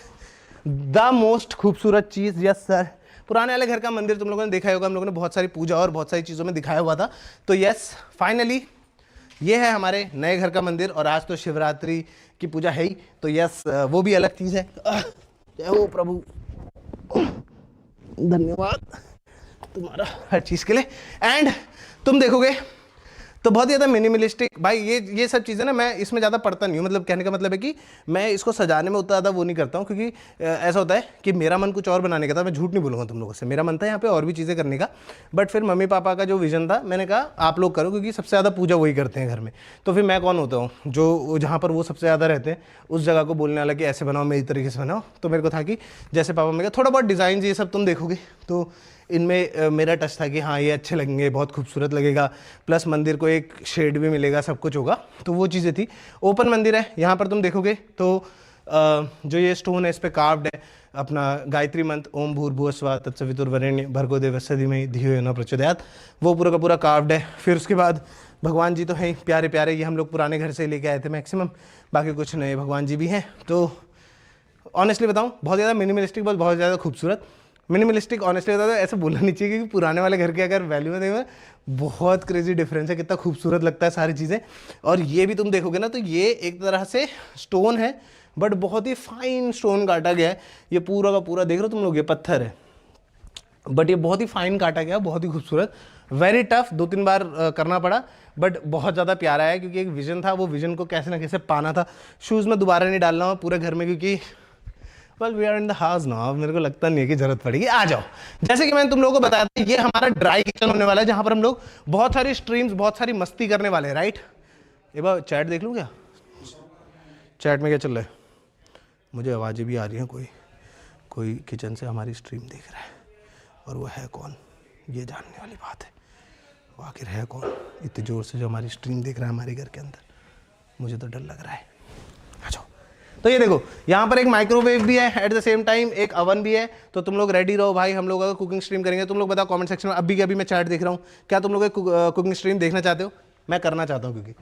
द मोस्ट खूबसूरत चीज़। यस सर, पुराने वाले घर का मंदिर तुम लोगों ने देखा होगा, हम लोगों ने बहुत सारी पूजा और बहुत सारी चीज़ों में दिखाया हुआ था। तो यस फाइनली ये है हमारे नए घर का मंदिर, और आज तो शिवरात्रि की पूजा है ही, तो यस वो भी अलग चीज़ है। जय हो प्रभु, धन्यवाद तुम्हारा हर चीज़ के लिए। एंड तुम देखोगे तो बहुत ही ज़्यादा मिनिमलिस्टिक भाई, ये सब चीज़ें ना मैं इसमें ज़्यादा पढ़ता नहीं हूँ। मतलब कहने का मतलब है कि मैं इसको सजाने में उतना ज़्यादा वो नहीं करता हूँ, क्योंकि ऐसा होता है कि मेरा मन कुछ और बनाने का था। मैं झूठ नहीं बोलूँगा तुम लोगों से, मेरा मन था यहाँ पे और भी चीज़ें करने का, बट फिर मम्मी पापा का जो विजन था, मैंने कहा आप लोग करो, क्योंकि सबसे ज़्यादा पूजा वही करते हैं घर में। तो फिर मैं कौन होता हूँ जो जहाँ पर वो सबसे ज़्यादा रहते हैं उस जगह को बोलने वाला कि ऐसे बनाओ, मेरी तरीके से बनाओ। तो मेरे को था कि जैसे पापा ने कहा थोड़ा बहुत डिज़ाइन ये सब तुम देखोगे तो इनमें मेरा टच था कि हाँ ये अच्छे लगेंगे, बहुत खूबसूरत लगेगा, प्लस मंदिर को एक शेड भी मिलेगा, सब कुछ होगा। तो वो चीज़ें थी। ओपन मंदिर है, यहाँ पर तुम देखोगे तो जो ये स्टोन है इस पर कार्व्ड है अपना गायत्री मंत्र, ओम भूर्भुवस्सुवः तत्सवितुर्वरेण्यं भर्गो देवस्य धीमहि धियो यो न प्रचोदयात्, वो पूरा का पूरा कार्व्ड है। फिर उसके बाद भगवान जी तो हैं प्यारे प्यारे, ये हम लोग पुराने घर से लेके आए थे मैक्सिमम, बाकी कुछ नए भगवान जी भी हैं। तो ऑनेस्टली बताऊँ बहुत ज़्यादा मिनिमलिस्टिक, बहुत ज़्यादा खूबसूरत। मिनिमलिस्टिक ऑनेस्टली बता दो ऐसे बोलना नहीं चाहिए, क्योंकि पुराने वाले घर के अगर वैल्यू में देखो बहुत क्रेजी डिफरेंस है, कितना खूबसूरत लगता है सारी चीज़ें। और ये भी तुम देखोगे ना तो ये एक तरह से स्टोन है, बट बहुत ही फाइन स्टोन काटा गया है। ये पूरा का पूरा देख रहे हो तुम लोग, ये पत्थर है बट ये बहुत ही फाइन काटा गया, बहुत ही खूबसूरत। वेरी टफ, 2-3 बार करना पड़ा, बट बहुत ज़्यादा प्यारा है, क्योंकि एक विजन था, वो विजन को कैसे ना कैसे पाना था। शूज़ में दोबारा नहीं डालना हो पूरे घर में, क्योंकि well we are in the house now, मेरे को लगता नहीं है कि जरूरत पड़ेगी। आ जाओ, जैसे कि मैंने तुम लोगों को बताया था, ये हमारा ड्राई किचन होने वाला है, जहां पर हम लोग बहुत सारी स्ट्रीम्स, बहुत सारी मस्ती करने वाले हैं, राइट। एक बार चैट देख लूँ क्या, चैट में क्या चल रहा है? मुझे आवाज़ें भी आ रही हैं, कोई किचन से हमारी स्ट्रीम देख रहा है, और वो है कौन, ये जानने वाली बात है। वो आखिर है कौन इतने ज़ोर से जो हमारी स्ट्रीम देख रहा है हमारे घर के अंदर? मुझे तो डर लग रहा है। आ जाओ, तो ये देखो यहाँ पर एक माइक्रोवेव भी है, एट द सेम टाइम एक अवन भी है। तो तुम लोग रेडी रहो भाई, हम लोग अगर कुकिंग स्ट्रीम करेंगे। तुम लोग बताओ कमेंट सेक्शन में, अभी के अभी मैं चैट देख रहा हूँ, क्या तुम लोग कुकिंग स्ट्रीम देखना चाहते हो? मैं करना चाहता हूँ, क्योंकि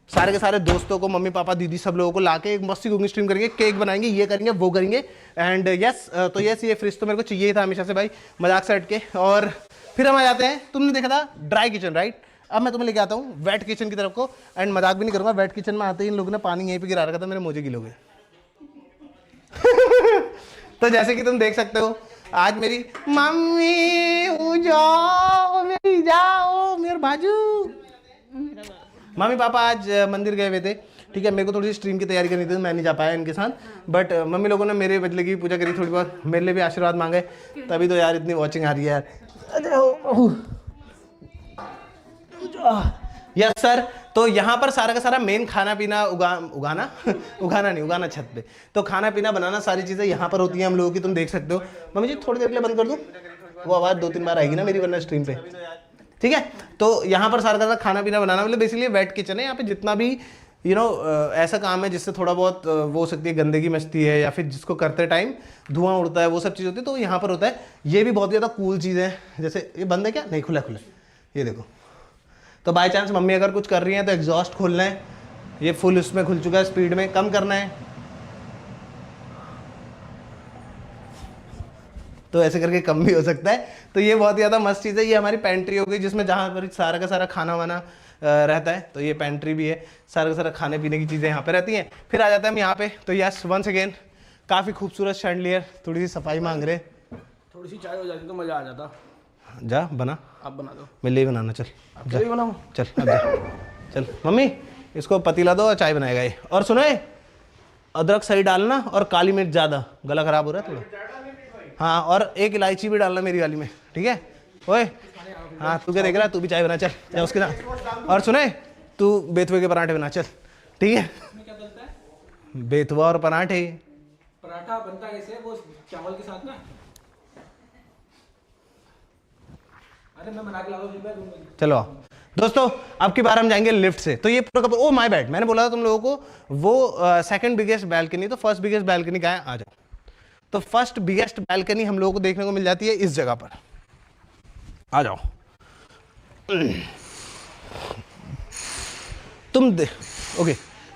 सारे के सारे दोस्तों को, मम्मी पापा दीदी सब लोगों को लाके एक मस्ती कुकिंग स्ट्रीम करेंगे, केक बनाएंगे, ये करेंगे वो करेंगे। एंड यस, तो यस ये फ्रिज तो मेरे को चाहिए था हमेशा से भाई, मजाक से हट के। और फिर हम आ जाते हैं, तुमने देखा था ड्राई किचन राइट, अब मैं तुम्हें लेके आता हूँ वेट किचन की तरफ को। एंड मजाक भी नहीं करूँगा, वेट किचन में आते ही इन लोगों ने पानी यहीं पे गिरा रखा था, मेरे मोजे गिले हो गए। तो जैसे कि तुम देख सकते हो, आज मेरी मम्मी जाओ मेरी, जाओ मेरे बाजू, मम्मी पापा आज मंदिर गए हुए थे, ठीक है। मेरे को थोड़ी सी स्ट्रीम की तैयारी करनी थी, तो मैं नहीं जा पाया इनके साथ, बट मम्मी लोगों ने मेरे बदले की पूजा करी थोड़ी बहुत, मेरे लिए भी आशीर्वाद मांगे, तभी तो यार इतनी वॉचिंग आ रही है यार। यस सर, तो यहाँ पर सारा का सारा मेन खाना पीना उगाना छत पे, तो खाना पीना बनाना सारी चीज़ें यहाँ पर होती हैं हम लोगों की, तुम देख सकते हो। मम्मी जी थोड़ी देर के लिए बंद कर दूँ, वो आवाज़ 2-3 बार आएगी ना मेरी वरना स्ट्रीम पे, ठीक है। तो यहाँ पर सारा का सारा खाना पीना बनाना, मतलब बेसिकली वेट किचन है। यहाँ पे जितना भी ऐसा काम है जिससे थोड़ा बहुत वो हो सकती है, गंदगी मचती है या फिर जिसको करते टाइम धुआं उड़ता है, वो सब चीज़ होती है, तो यहाँ पर होता है। ये भी बहुत ज़्यादा कूल चीज़ है, जैसे ये बंद है क्या? नहीं, खुला खुला, ये देखो। तो बाई चांस मम्मी अगर कुछ कर रही हैं तो एग्जॉस्ट खोलना है, ये फुल उसमें खुल चुका है, स्पीड में कम करना है, तो ऐसे करके कम भी हो सकता है। तो ये बहुत ज़्यादा मस्त चीज़ है। ये हमारी पेंट्री हो गई, जिसमें जहाँ पर सारा का सारा खाना वाना रहता है, तो ये पेंट्री भी है, सारा का सारा खाने पीने की चीज़ें यहाँ पे रहती हैं। फिर आ जाता है हम यहाँ पे, तो यस वंस अगेन काफ़ी खूबसूरत शैंडलियर, थोड़ी सी सफाई मांग रहे, थोड़ी सी चाय हो जाती तो मजा आ जाता। जा बना, आप बना दो, मैं ले बनाना, चल जा बनाऊँ, चल अब जा। चल मम्मी इसको पतीला दो और चाय बनाएगा ये। और सुनो, अदरक सही डालना और काली मिर्च ज़्यादा, गला खराब हो रहा है थोड़ा। हाँ, और एक इलायची भी डालना मेरी वाली में, ठीक है। ओए हाँ, तू क्या देख रहा है, तू भी चाय बना, चल जा उसके साथ। और सुने, तू बेथुए के पराठे बना, चल ठीक है। क्या बनता है? बेथुआ और पराठे। पराठा बनता कैसे? वो चावल के साथ ना? अरे मैं बना के ला दूं। चलो दोस्तों, अब की बार हम जाएंगे लिफ्ट से। तो ये पूरा का, ओ माय बैड, मैंने बोला था तुम लोगों को वो सेकंड बिगेस्ट बैल्कनी, तो फर्स्ट बिगेस्ट बैल्कनी कहाँ है, आ जाओ। तो फर्स्ट बिगेस्ट बैल्कनी हम लोगों को देखने को मिल जाती है इस जगह पर, आ जाओ। ओके,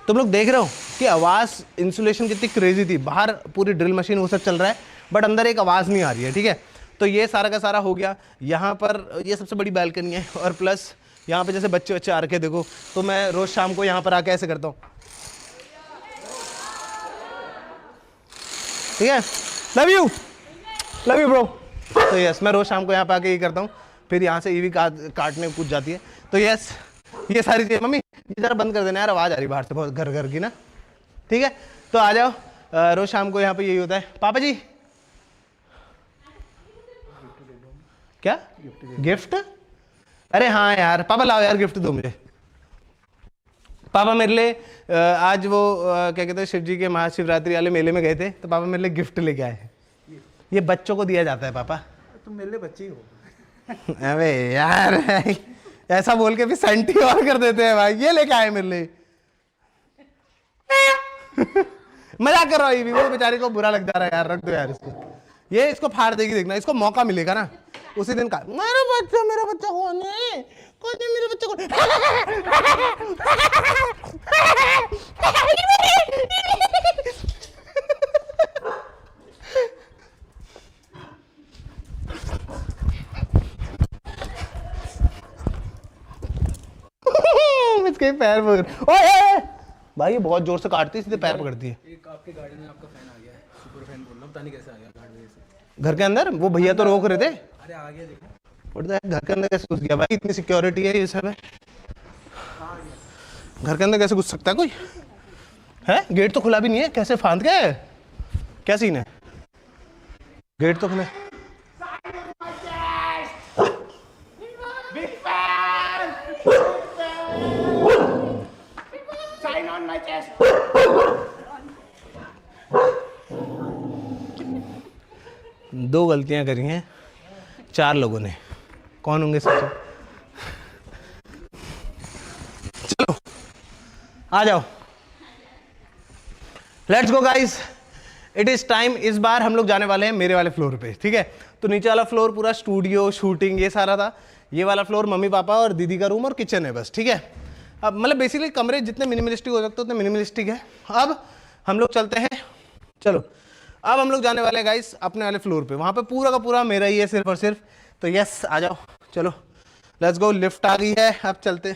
तुम लोग देख रहे हो कि आवाज़ इंसुलेशन कितनी क्रेजी थी, बाहर पूरी ड्रिल मशीन वो सब चल रहा है, बट अंदर एक आवाज़ नहीं आ रही है, ठीक है। तो ये सारा का सारा हो गया। यहाँ पर ये सबसे बड़ी बैल्कनी है, और प्लस यहाँ पे जैसे बच्चे बच्चे आ रखे देखो, तो मैं रोज़ शाम को यहाँ पर आके ऐसे करता हूँ, ठीक है। Love you bro. तो यस, मैं रोज़ शाम को यहाँ पे आके ये करता हूँ, फिर यहाँ से ईवी काटने कूद जाती है। तो यस, ये सारी चीज़ें। मम्मी ये ज़रा बंद कर देना यार, आवाज़ आ रही बाहर से बहुत घर घर की ना, ठीक है। तो आ जाओ, रोज़ शाम को यहाँ पे यही होता है। पापा जी क्या गिफ्ट? अरे हाँ यार, पापा लाओ यार गिफ्ट दो मुझे। पापा मेरे लिए आज वो क्या कहते हैं, शिव जी के महाशिवरात्रि वाले मेले में गए थे, तो पापा मेरे लिए गिफ्ट लेके आए। ये बच्चों को दिया जाता है पापा। तुम मेरे लिए बच्ची हो। अबे यार ऐसा बोल के भी सेंटी और कर देते हैं भाई। ये लेके आए मेरे लिए। मजाक कर रहा हूँ, वो बेचारे को बुरा लग जा रहा है यार, रख दो यार इसको। ये इसको फाड़ देगी, देखना, इसको मौका मिलेगा ना उसी दिन का। मेरा बच्चा कौन है? कौन है मेरे बच्चे को? इसके पैर पकड़, ओए भाई ये बहुत जोर से काटती है, सीधे पैर पकड़ती है। एक आपके गाड़ी में आपका फैन आ गया है, सुपर फैन बोल रहा हूं, पता नहीं कैसे आ गया गाड़ी से। घर के अंदर वो भैया तो रोक रहे थे। अरे आ गया, देखो। घर के अंदर कैसे घुस गया भाई? इतनी सिक्योरिटी है ये सब है, घर के अंदर कैसे घुस सकता है कोई? है गेट तो खुला भी नहीं है, कैसे फांद गया है? क्या सीन है? गेट तो खुला। दो गलतियां करी हैं 4 लोगों ने, कौन होंगे सोचो? चलो आ जाओ। Let's go guys, it is time. इस बार हम लोग जाने वाले हैं मेरे वाले फ्लोर पे, ठीक है। तो नीचे वाला फ्लोर पूरा स्टूडियो, शूटिंग, ये सारा था। ये वाला फ्लोर मम्मी पापा और दीदी का रूम और किचन है बस, ठीक है। अब मतलब बेसिकली कमरे जितने मिनिमलिस्टिक हो सकते उतने मिनिमलिस्टिक है। अब हम लोग चलते हैं, चलो अब हम लोग जाने वाले हैं गाइस अपने वाले फ्लोर पे। वहां पे पूरा का पूरा मेरा ही है सिर्फ और सिर्फ। तो यस, आ जाओ, चलो लेट्स गो। लिफ्ट आ गई है, अब चलते।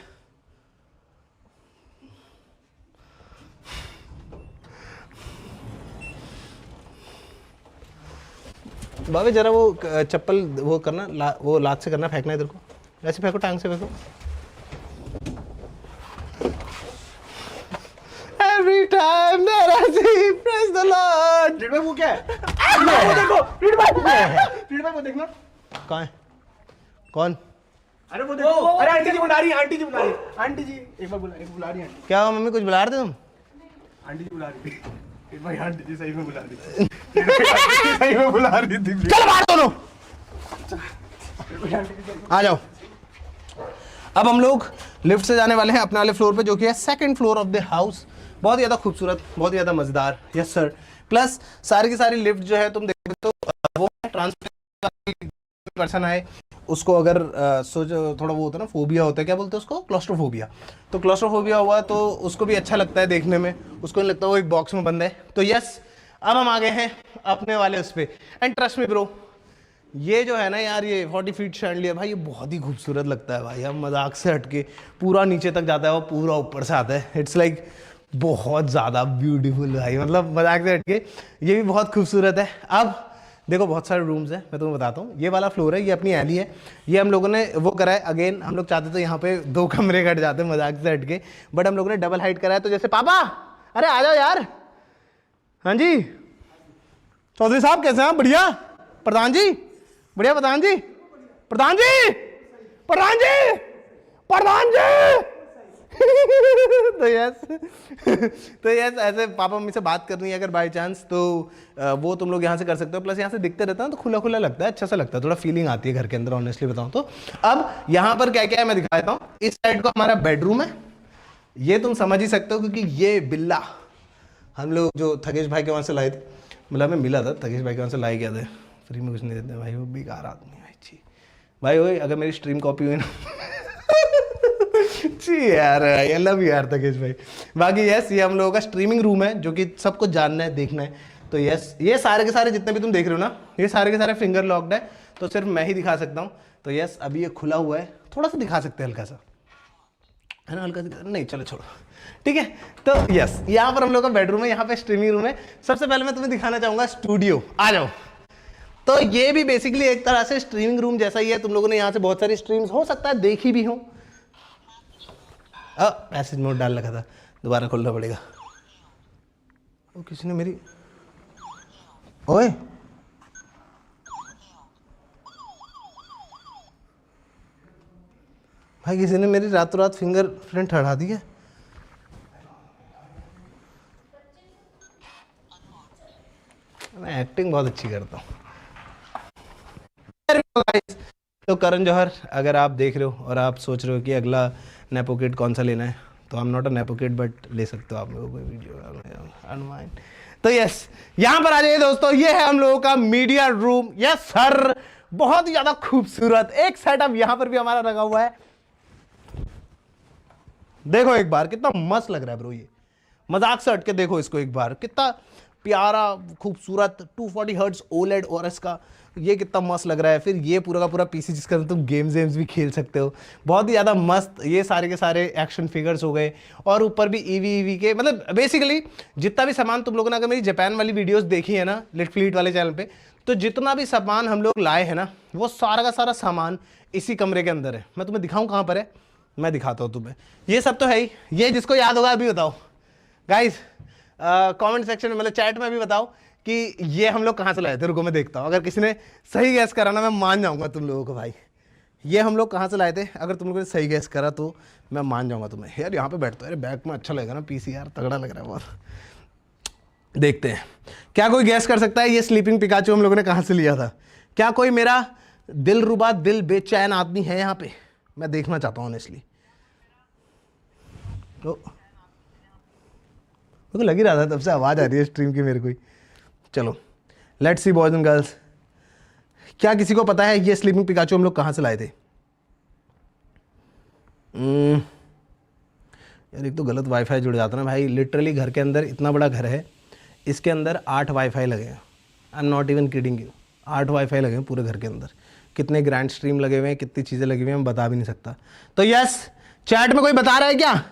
बाबे जरा वो चप्पल वो करना, वो लात से करना, फेंकना इधर को, ऐसे फेंको, टांग से फेंको। Every time that I see, praise the Lord. Read भाई वो क्या है? वो देखो, रीड भाई वो देखना। कहाँ है? कौन? अरे वो देखो, अरे आंटी जी बुला रही है, आंटी जी बुला रही है, आंटी जी एक बार बुला रही है आंटी। क्या हुआ मम्मी, कुछ बुला रहे थे तुम? आंटी जी बुला रही थी। रीड भाई आंटी जी सही में बुला रही थी। सही में बुला रही थी। चल बाहर दोनों, आ जाओ। अब हम लोग लिफ्ट से जाने वाले हैं अपने वाले फ्लोर पे, जो कि है second floor of the house. बहुत ही ज़्यादा खूबसूरत, बहुत ही ज़्यादा मज़ेदार, यस सर। प्लस सारी की सारी लिफ्ट जो है तुम देखो तो वो ट्रांसपेरेंट पर्सन आए उसको अगर सोच थोड़ा वो होता है ना, फोबिया होता है, क्या बोलते हैं उसको, क्लॉस्ट्रोफोबिया। तो क्लॉस्ट्रोफोबिया हुआ तो उसको भी अच्छा लगता है देखने में, उसको नहीं लगता वो एक बॉक्स में बंद है। तो यस, अब हम आ गए हैं अपने वाले उस पर। एंड ट्रस्ट मी ब्रो, ये जो है ना यार, ये 40 फीट शैंडलियर भाई, ये बहुत ही खूबसूरत लगता है भाई। हम मजाक से हटके पूरा नीचे तक जाता है, वो पूरा ऊपर से आता है। इट्स लाइक बहुत ज़्यादा ब्यूटीफुल भाई, मतलब मजाक से हटके ये भी बहुत खूबसूरत है। अब देखो बहुत सारे रूम्स हैं, मैं तुम्हें बताता हूँ। ये वाला फ्लोर है, ये अपनी एली है। ये हम लोगों ने वो करा है, अगेन हम लोग चाहते थे यहाँ पे 2 कमरे कट जाते मजाक से हटके, बट हम लोगों ने डबल हाइट करा है। तो जैसे पापा, अरे आ जाओ यार। हाँ जी चौधरी साहब, कैसे हैं आप? बढ़िया। प्रधान जी बढ़िया। प्रधान जी, प्रधान जी, प्रधान जी, प्रधान जी। तो यस ऐसे पापा मम्मी से बात करनी है अगर बाय चांस, तो वो तुम लोग यहाँ से कर सकते हो। प्लस यहाँ से दिखते रहता है तो खुला खुला लगता है, अच्छा सा लगता है, थोड़ा फीलिंग आती है घर के अंदर, ऑनेस्टली बताऊँ तो। अब यहाँ पर क्या क्या है मैं दिखा देता हूँ। इस साइड को हमारा बेडरूम है, ये तुम समझ ही सकते हो क्योंकि ये बिल्ला हम लोग जो थकेश भाई के वहाँ से लाए थे, मतलब हमें मिला था, थकेश भाई के वहाँ से लाए गए थे। फ्री में कुछ नहीं देते भाई, वो बेकार आदमी है भाई। भाई ओए, अगर मेरी स्ट्रीम कॉपी हुई ना जी यार, आई लव यू यार तकेश भाई। बाकी यस, ये हम लोगों का स्ट्रीमिंग रूम है जो कि सबको जानना है, देखना है। तो यस, ये सारे के सारे जितने भी तुम देख रहे हो ना, ये सारे के सारे फिंगर लॉक्ड है, तो सिर्फ मैं ही दिखा सकता हूँ। तो यस, अभी ये खुला हुआ है, थोड़ा सा दिखा सकते हैं हल्का सा, है ना, हल्का सा नहीं, चलो छोड़ो, ठीक है। तो यस, यहाँ पर हम लोग का बेडरूम है, यहाँ पे स्ट्रीमिंग रूम है। सबसे पहले मैं तुम्हें दिखाना चाहूँगा स्टूडियो, आ जाओ। तो ये भी बेसिकली एक तरह से स्ट्रीमिंग रूम जैसा ही है। तुम लोगों ने यहाँ से बहुत सारी स्ट्रीम्स हो सकता है देखी भी हो। मैसेज मोड डाल रखा था, दोबारा खोलना पड़ेगा। वो किसी ने मेरी, ओए भाई, किसी ने मेरी रातों रात फिंगरप्रिंट हटा दी है। मैं एक्टिंग बहुत अच्छी करता हूँ। तो करण जौहर, अगर आप देख रहे हो और आप सोच रहे हो कि अगला नेपो किड कौन सा लेना है, तो I am not a nepo kid, but ले सकते हो आप लोगों को वीडियो। तो यस, यहाँ पर आ जाइए दोस्तों, ये है हम लोगों का मीडिया रूम। यस सर, बहुत ही ज्यादा खूबसूरत एक सेटअप यहाँ पर भी हमारा लगा हुआ है। देखो एक बार, कितना मस्त लग रहा है ब्रो, ये मजाक से हटके देखो इसको एक बार, कितना प्यारा खूबसूरत 240 हर्ट्ज ओलेड और इसका ये कितना मस्त लग रहा है। फिर ये पूरा का पूरा पीसी जिसके अंदर तुम गेम्स भी खेल सकते हो, बहुत ही ज़्यादा मस्त। ये सारे के सारे एक्शन फिगर्स हो गए, और ऊपर भी ईवी के, मतलब बेसिकली जितना भी सामान तुम लोगों ने अगर मेरी जापान वाली वीडियोस देखी है ना लिट फ्लीट वाले चैनल पे, तो जितना भी सामान हम लोग लाए हैं ना, वो सारा का सारा सामान इसी कमरे के अंदर है। मैं तुम्हें दिखाऊँ कहाँ पर है, मैं दिखाता हूँ तुम्हें। ये सब तो है ही, ये जिसको याद होगा अभी बताओ गाइज, कमेंट सेक्शन में, मतलब चैट में भी बताओ कि ये हम लोग कहाँ से लाए थे। रुको मैं देखता हूँ, अगर किसी ने सही गैस करा ना, मैं मान जाऊँगा तुम लोगों को भाई। ये हम लोग कहाँ से लाए थे, अगर तुम लोगों ने सही गैस करा तो मैं मान जाऊँगा तुम्हें। यार यहाँ पे बैठता है, अरे बैक में अच्छा लगेगा ना पीसी, यार तगड़ा लग रहा है बहुत। देखते हैं क्या कोई गैस कर सकता है ये स्लीपिंग पिकाचू हम लोगों ने कहाँ से लिया था। क्या कोई मेरा दिलरुबा दिल बेचैन आदमी है यहाँ पे, मैं देखना चाहता हूँ ऑनेस्टली। तो मेरे को लग ही रहा था तब से आवाज़ आ रही है स्ट्रीम की मेरे को ही। चलो let's see boys and girls, क्या किसी को पता है ये स्लीपिंग पिकाचू हम लोग कहाँ से लाए थे? यार एक तो गलत वाईफाई जुड़ जाता ना भाई, लिटरली घर के अंदर इतना बड़ा घर है, इसके अंदर 8 वाईफाई लगे हैं। I am not even kidding you, 8 wifi लगे हैं पूरे घर के अंदर। कितने ग्रैंड स्ट्रीम लगे हुए हैं, कितनी चीज़ें लगी हुई हैं, मैं बता भी नहीं सकता। तो यस, चैट में कोई बता रहा है क्या?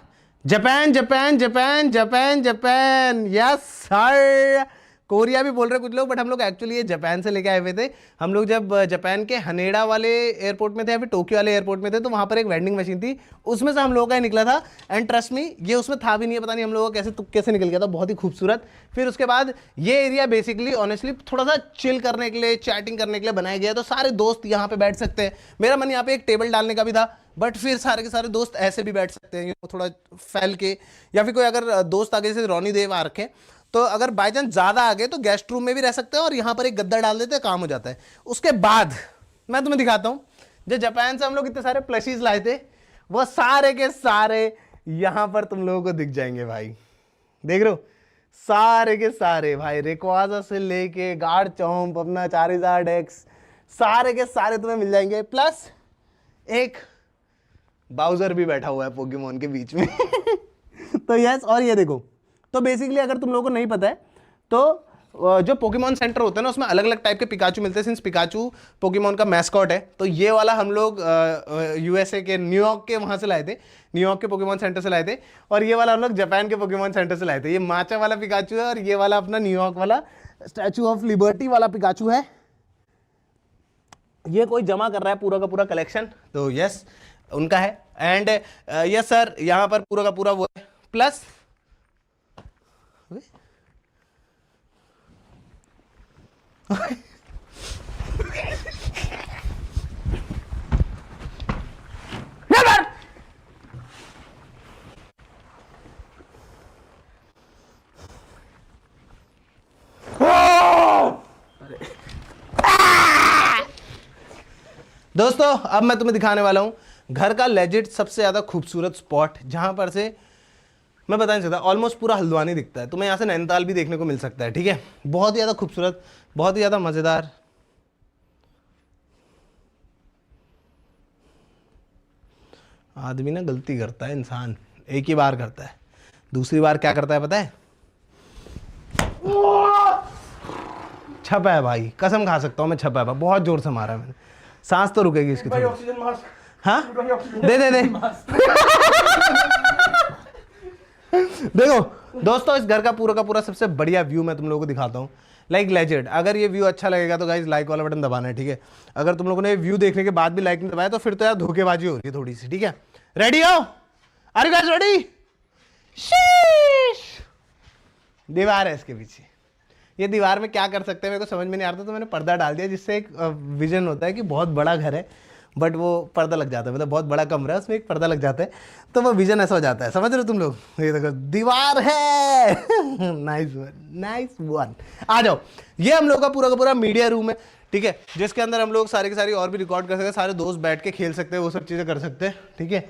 Japan Japan Japan Japan Japan, yes sir. Korea भी बोल रहे कुछ लोग, बट हम लोग एक्चुअली ये जापान से लेके आए हुए थे। हम लोग जब जापान के हनेडा वाले एयरपोर्ट में थे या फिर टोक्यो वाले एयरपोर्ट में थे, तो वहाँ पर एक वेंडिंग मशीन थी, उसमें से हम लोगों का ही निकला था। एंड ट्रस्ट मी, ये उसमें था भी नहीं, पता नहीं हम लोगों को कैसे तुक्के से निकल गया था, बहुत ही खूबसूरत। फिर उसके बाद ये एरिया बेसिकली ऑनेस्टली थोड़ा सा चिल करने के लिए, चैटिंग करने के लिए बनाया गया, तो सारे दोस्त यहाँ पे बैठ सकते हैं। मेरा मन यहाँ पे एक टेबल डालने का भी था, बट फिर सारे के सारे दोस्त ऐसे भी बैठ सकते हैं थोड़ा फैल के, या फिर कोई अगर दोस्त आगे से रोनी देव आ रखे तो अगर बाई चांस ज़्यादा आ गए तो गेस्ट रूम में भी रह सकते हैं और यहाँ पर एक गद्दा डाल देते हैं, काम हो जाता है। उसके बाद मैं तुम्हें दिखाता हूँ, जो जापान से हम लोग इतने सारे प्लशीज लाए थे, वो सारे के सारे यहाँ पर तुम लोगों को दिख जाएंगे भाई। देख रहे हो, सारे के सारे भाई, रेक्वाजा से लेके गार्ड चौंप, अपना चारिज़ार्ड एक्स, सारे के सारे तुम्हें मिल जाएंगे। प्लस एक बाउजर भी बैठा हुआ है पोकेमॉन के बीच में तो यस, और ये देखो, तो बेसिकली अगर तुम लोगों को नहीं पता है तो जो पोकेमॉन सेंटर होता है ना, उसमें अलग अलग टाइप के पिकाचू मिलते हैं। सिंस पिकाचू पोकेमॉन का मैस्कॉट है, तो ये वाला हम लोग यूएसए के न्यूयॉर्क के वहाँ से लाए थे, न्यूयॉर्क के पोकेमॉन सेंटर से लाए थे। और ये वाला हम लोग जापान के पोकेमॉन सेंटर से लाए थे। ये माचा वाला पिकाचू है और ये वाला अपना न्यूयॉर्क वाला स्टैचू ऑफ लिबर्टी वाला पिकाचू है। ये कोई जमा कर रहा है पूरा का पूरा कलेक्शन, तो यस उनका है। एंड यस सर, यहाँ पर पूरा का पूरा वो है। प्लस दोस्तों अब मैं तुम्हें दिखाने वाला हूं घर का लेजिट सबसे ज्यादा खूबसूरत स्पॉट, जहां पर से मैं बता नहीं सकता, ऑलमोस्ट पूरा हल्द्वानी दिखता है। तुम्हें यहाँ से नैनीताल भी देखने को मिल सकता है, ठीक है। बहुत ही ज़्यादा खूबसूरत, बहुत ही ज़्यादा मज़ेदार। आदमी ना गलती करता है, इंसान एक ही बार करता है, दूसरी बार क्या करता है पता है? छपा है भाई, कसम खा सकता हूँ मैं, छपा है भाई, बहुत जोर से मारा है मैंने। सांस तो रुकेगी इसकी थोड़ी। हाँ दे दे दे देखो दोस्तों, इस घर का पूरा सबसे बढ़िया व्यू मैं तुम लोगों को दिखाता हूँ, लाइक लेजेंड। अगर ये व्यू अच्छा लगेगा तो गाइस लाइक वाला बटन दबाना है, ठीक है। अगर तुम लोगों ने व्यू देखने के बाद भी लाइक नहीं दबाया तो फिर तो यार धोखेबाजी हो रही है थोड़ी सी, ठीक है। रेडी हो? Are you guys ready? दीवार है इसके पीछे, ये दीवार में क्या कर सकते हैं मेरे को समझ में नहीं आ रहा था, तो मैंने पर्दा डाल दिया, जिससे एक विजन होता है कि बहुत बड़ा घर है बट वो पर्दा लग जाता है, मतलब बहुत बड़ा कमरा है उसमें एक पर्दा लग जाता है, तो वो विजन ऐसा हो जाता है। समझ रहे हो तुम लोग? ये देखो दीवार है नाइस वन, नाइस वन। आ जाओ, ये हम लोग का पूरा मीडिया रूम है, ठीक है, जिसके अंदर हम लोग सारी की सारी और भी रिकॉर्ड कर सकते हैं, सारे दोस्त बैठ के खेल सकते हैं, वो सब चीज़ें कर सकते हैं, ठीक है।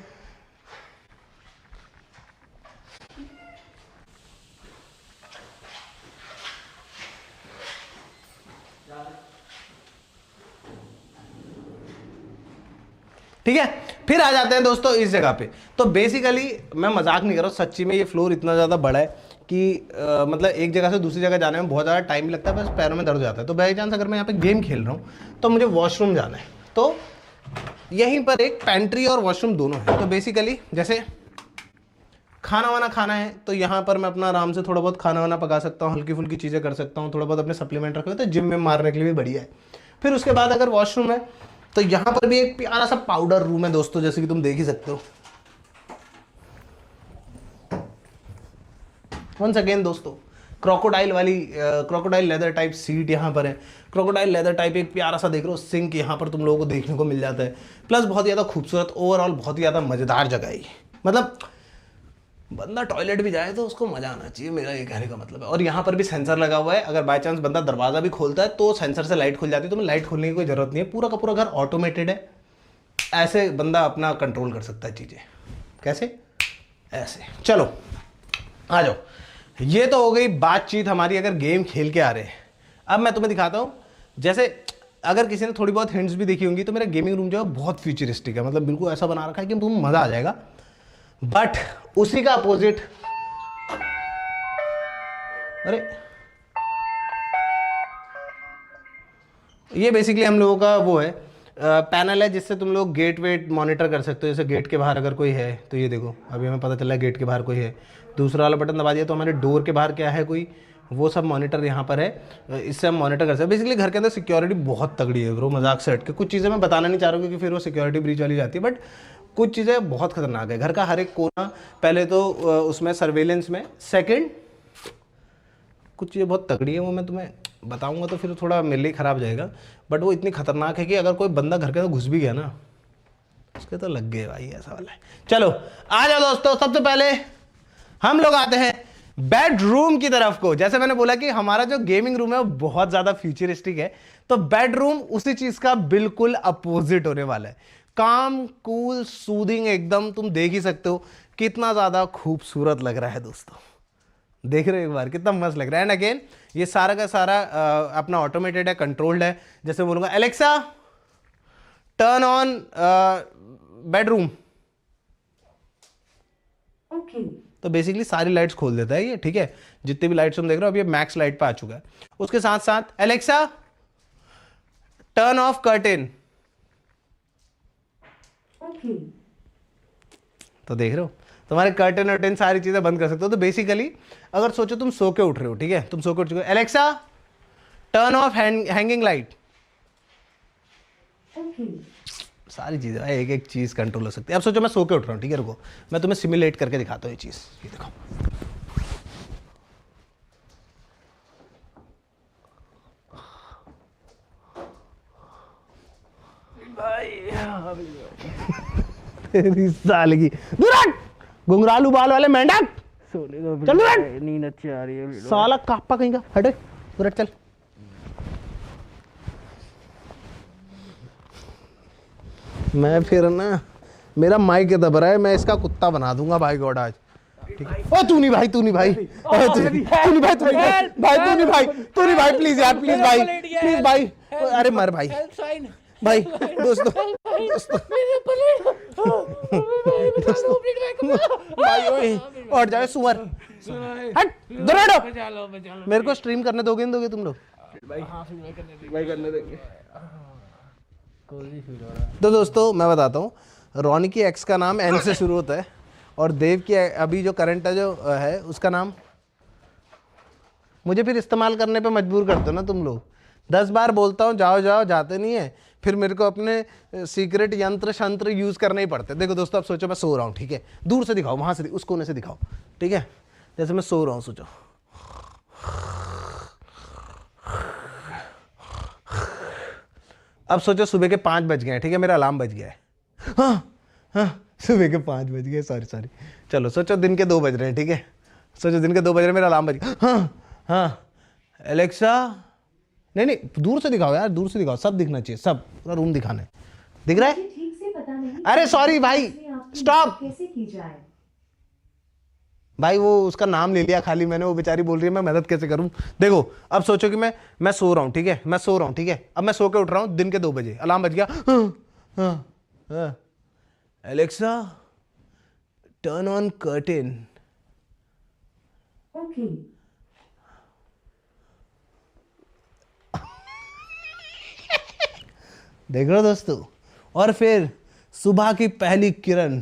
ठीक है, फिर आ जाते हैं दोस्तों इस जगह पे। तो बेसिकली मैं मजाक नहीं कर रहा हूँ, सच्ची में ये फ्लोर इतना ज़्यादा बड़ा है कि मतलब एक जगह से दूसरी जगह जाने में बहुत ज़्यादा टाइम लगता है, बस पैरों में दर्द हो जाता है। तो बाई चांस अगर मैं यहाँ पे गेम खेल रहा हूँ तो मुझे वॉशरूम जाना है, तो यहीं पर एक पेंट्री और वॉशरूम दोनों है। तो बेसिकली जैसे खाना वाना खाना है तो यहाँ पर मैं अपना आराम से थोड़ा बहुत खाना वाना पका सकता हूँ, हल्की फुल्की चीज़ें कर सकता हूँ, थोड़ा बहुत अपने सप्लीमेंट रखे हुए, तो जिम में मारने के लिए भी बढ़िया है। फिर उसके बाद अगर वॉशरूम है तो यहाँ पर भी एक प्यारा सा पाउडर रूम है दोस्तों, जैसे कि तुम देख ही सकते हो। वंस अगेन दोस्तों, क्रोकोडाइल लेदर टाइप सीट यहाँ पर है, क्रोकोडाइल लेदर टाइप एक प्यारा सा देख रहे हो सिंक यहाँ पर तुम लोगों को देखने को मिल जाता है। प्लस बहुत ही ज़्यादा खूबसूरत, ओवरऑल बहुत ही ज़्यादा मज़ेदार जगह है, मतलब बंदा टॉयलेट भी जाए तो उसको मजा आना चाहिए, मेरा ये कहने का मतलब है। और यहाँ पर भी सेंसर लगा हुआ है, अगर बाय चांस बंदा दरवाजा भी खोलता है तो सेंसर से लाइट खुल जाती है, तो लाइट खोलने की कोई जरूरत नहीं है, पूरा का पूरा घर ऑटोमेटेड है। ऐसे बंदा अपना कंट्रोल कर सकता है चीज़ें। कैसे? ऐसे। चलो आ जाओ, ये तो हो गई बातचीत हमारी अगर गेम खेल के आ रहे हैं। अब मैं तुम्हें दिखाता हूँ, जैसे अगर किसी ने थोड़ी बहुत हिंट्स भी देखी होंगी तो मेरा गेमिंग रूम जो है बहुत फ्यूचरिस्टिक है, मतलब बिल्कुल ऐसा बना रखा है कि तुम्हें मज़ा आ जाएगा। बट उसी का अपोजिट, अरे ये बेसिकली हम लोगों का वो है पैनल है जिससे तुम लोग गेट वेट मॉनिटर कर सकते हो। जैसे गेट के बाहर अगर कोई है तो ये देखो, अभी हमें पता चला है गेट के बाहर कोई है, दूसरा वाला बटन दबा दिया तो हमारे डोर के बाहर क्या है कोई, वो सब मॉनिटर यहाँ पर है, इससे हम मॉनिटर कर सकते हैं। बेसिकली घर के अंदर सिक्योरिटी बहुत तगड़ी है ब्रो, मजाक से हट के। कुछ चीज़ें मैं बताना नहीं चाह रहा हूँ क्योंकि फिर वो सिक्योरिटी ब्रीच वाली जाती है, बट कुछ चीज़ें बहुत खतरनाक है। घर का हर एक कोना, पहले तो उसमें सर्वेलेंस में, सेकेंड कुछ चीज़ें बहुत तगड़ी है, वो मैं तुम्हें बताऊंगा तो फिर थोड़ा मेरे लिए ख़राब जाएगा, बट वो इतनी खतरनाक है कि अगर कोई बंदा घर के अंदर घुस भी गया ना उसके तो लग गए भाई, ऐसा वाला है। चलो आ जाओ दोस्तों, सबसे पहले हम लोग आते हैं बेडरूम की तरफ को। जैसे मैंने बोला कि हमारा जो गेमिंग रूम है वो बहुत ज़्यादा फ्यूचरिस्टिक है, तो बेडरूम उसी चीज़ का बिल्कुल अपोजिट होने वाला है। काम, कूल, सूदिंग एकदम, तुम देख ही सकते हो कितना ज़्यादा खूबसूरत लग रहा है दोस्तों। देख रहे हो एक बार कितना मस्त लग रहा है। एंड अगेन ये सारा का सारा अपना ऑटोमेटेड है, कंट्रोल्ड है। जैसे बोलूँगा एलेक्सा टर्न ऑन बेडरूम, तो बेसिकली सारी लाइट्स खोल देता है ये, ठीक है। जितनी भी लाइट्स तुम देख रहे हो अभी ये मैक्स लाइट पे आ चुका है। उसके साथ साथ एलेक्सा टर्न ऑफ कर्टेन, तो देख रहे हो तुम्हारे कर्टेन वर्टेन सारी चीजें बंद कर सकते हो। तो बेसिकली अगर सोचो तुम सो के उठ रहे हो, ठीक है, तुम सो के उठ चुके हो, Alexa turn of hanging light, सारी चीजें एक एक चीज कंट्रोल हो सकती है। अब सोचो मैं सो के उठ रहा हूँ, ठीक है, रुको मैं तुम्हें सिमुलेट करके दिखाता हूँ ये चीज, ये देखो। तेरी साल की घुंघरालू बाल वाले मेंढक, चल नींद अच्छी आ रही है साला कापा कहीं का, हट दुरट चल। मैं फिर ना मेरा माइक दब रहा है, मैं इसका कुत्ता बना दूंगा भाई गॉड आज, ठीक है। ओ तू नहीं भाई, तू नहीं भाई, तू नहीं भाई, तू नहीं भाई, तू नहीं भाई, तू नहीं भाई, प्लीज यार, प्लीज भाई, प्लीज भाई, अरे मर भाई, भाई दोस्तों भाई ओए और जाए सुअर, हट दुरट। मेरे को स्ट्रीम करने दोगे, दोगे तुम लोग भाई करने देंगे। तो दोस्तों मैं बताता हूँ, रोनी की एक्स का नाम एन से शुरू होता है और देव की अभी जो करंट जो है उसका नाम, मुझे फिर इस्तेमाल करने पे मजबूर करते हो ना तुम लोग। 10 बार बोलता हूँ जाओ जाओ, जाते नहीं है, फिर मेरे को अपने सीक्रेट यंत्र शंत्र यूज़ करने ही पड़ते। देखो दोस्तों अब सोचो मैं सो रहा हूँ, ठीक है, दूर से दिखाओ, वहाँ से उस कोने से दिखाओ, ठीक है, जैसे मैं सो रहा हूँ, सोचो अब सोचो सुबह के 5 बज गए हैं, ठीक है, मेरा अलार्म बज गया है, हाँ सुबह के 5 बज गए, सॉरी चलो सोचो दिन के 2 बज रहे हैं, ठीक है, सोचो दिन के 2 बज रहे हैं, मेरा अलार्म बज गया, हाँ एलेक्सा, नहीं दूर से दिखाओ यार, दूर से दिखाओ, सब दिखना चाहिए, सब पूरा रूम दिखाना है, दिख रहा है, ठीक से पता नहीं, अरे सॉरी भाई स्टॉप, कैसे की जाए भाई वो उसका नाम ले लिया खाली मैंने, वो बेचारी बोल रही है मैं मदद कैसे करूं। देखो अब सोचो कि मैं सो रहा हूं, ठीक है, मैं सो रहा हूं, ठीक है, अब मैं सो के उठ रहा हूं दिन के 2 बजे, अलार्म बज गया, Alexa turn on curtain, okay देख रहे हो दोस्तों, और फिर सुबह की पहली किरण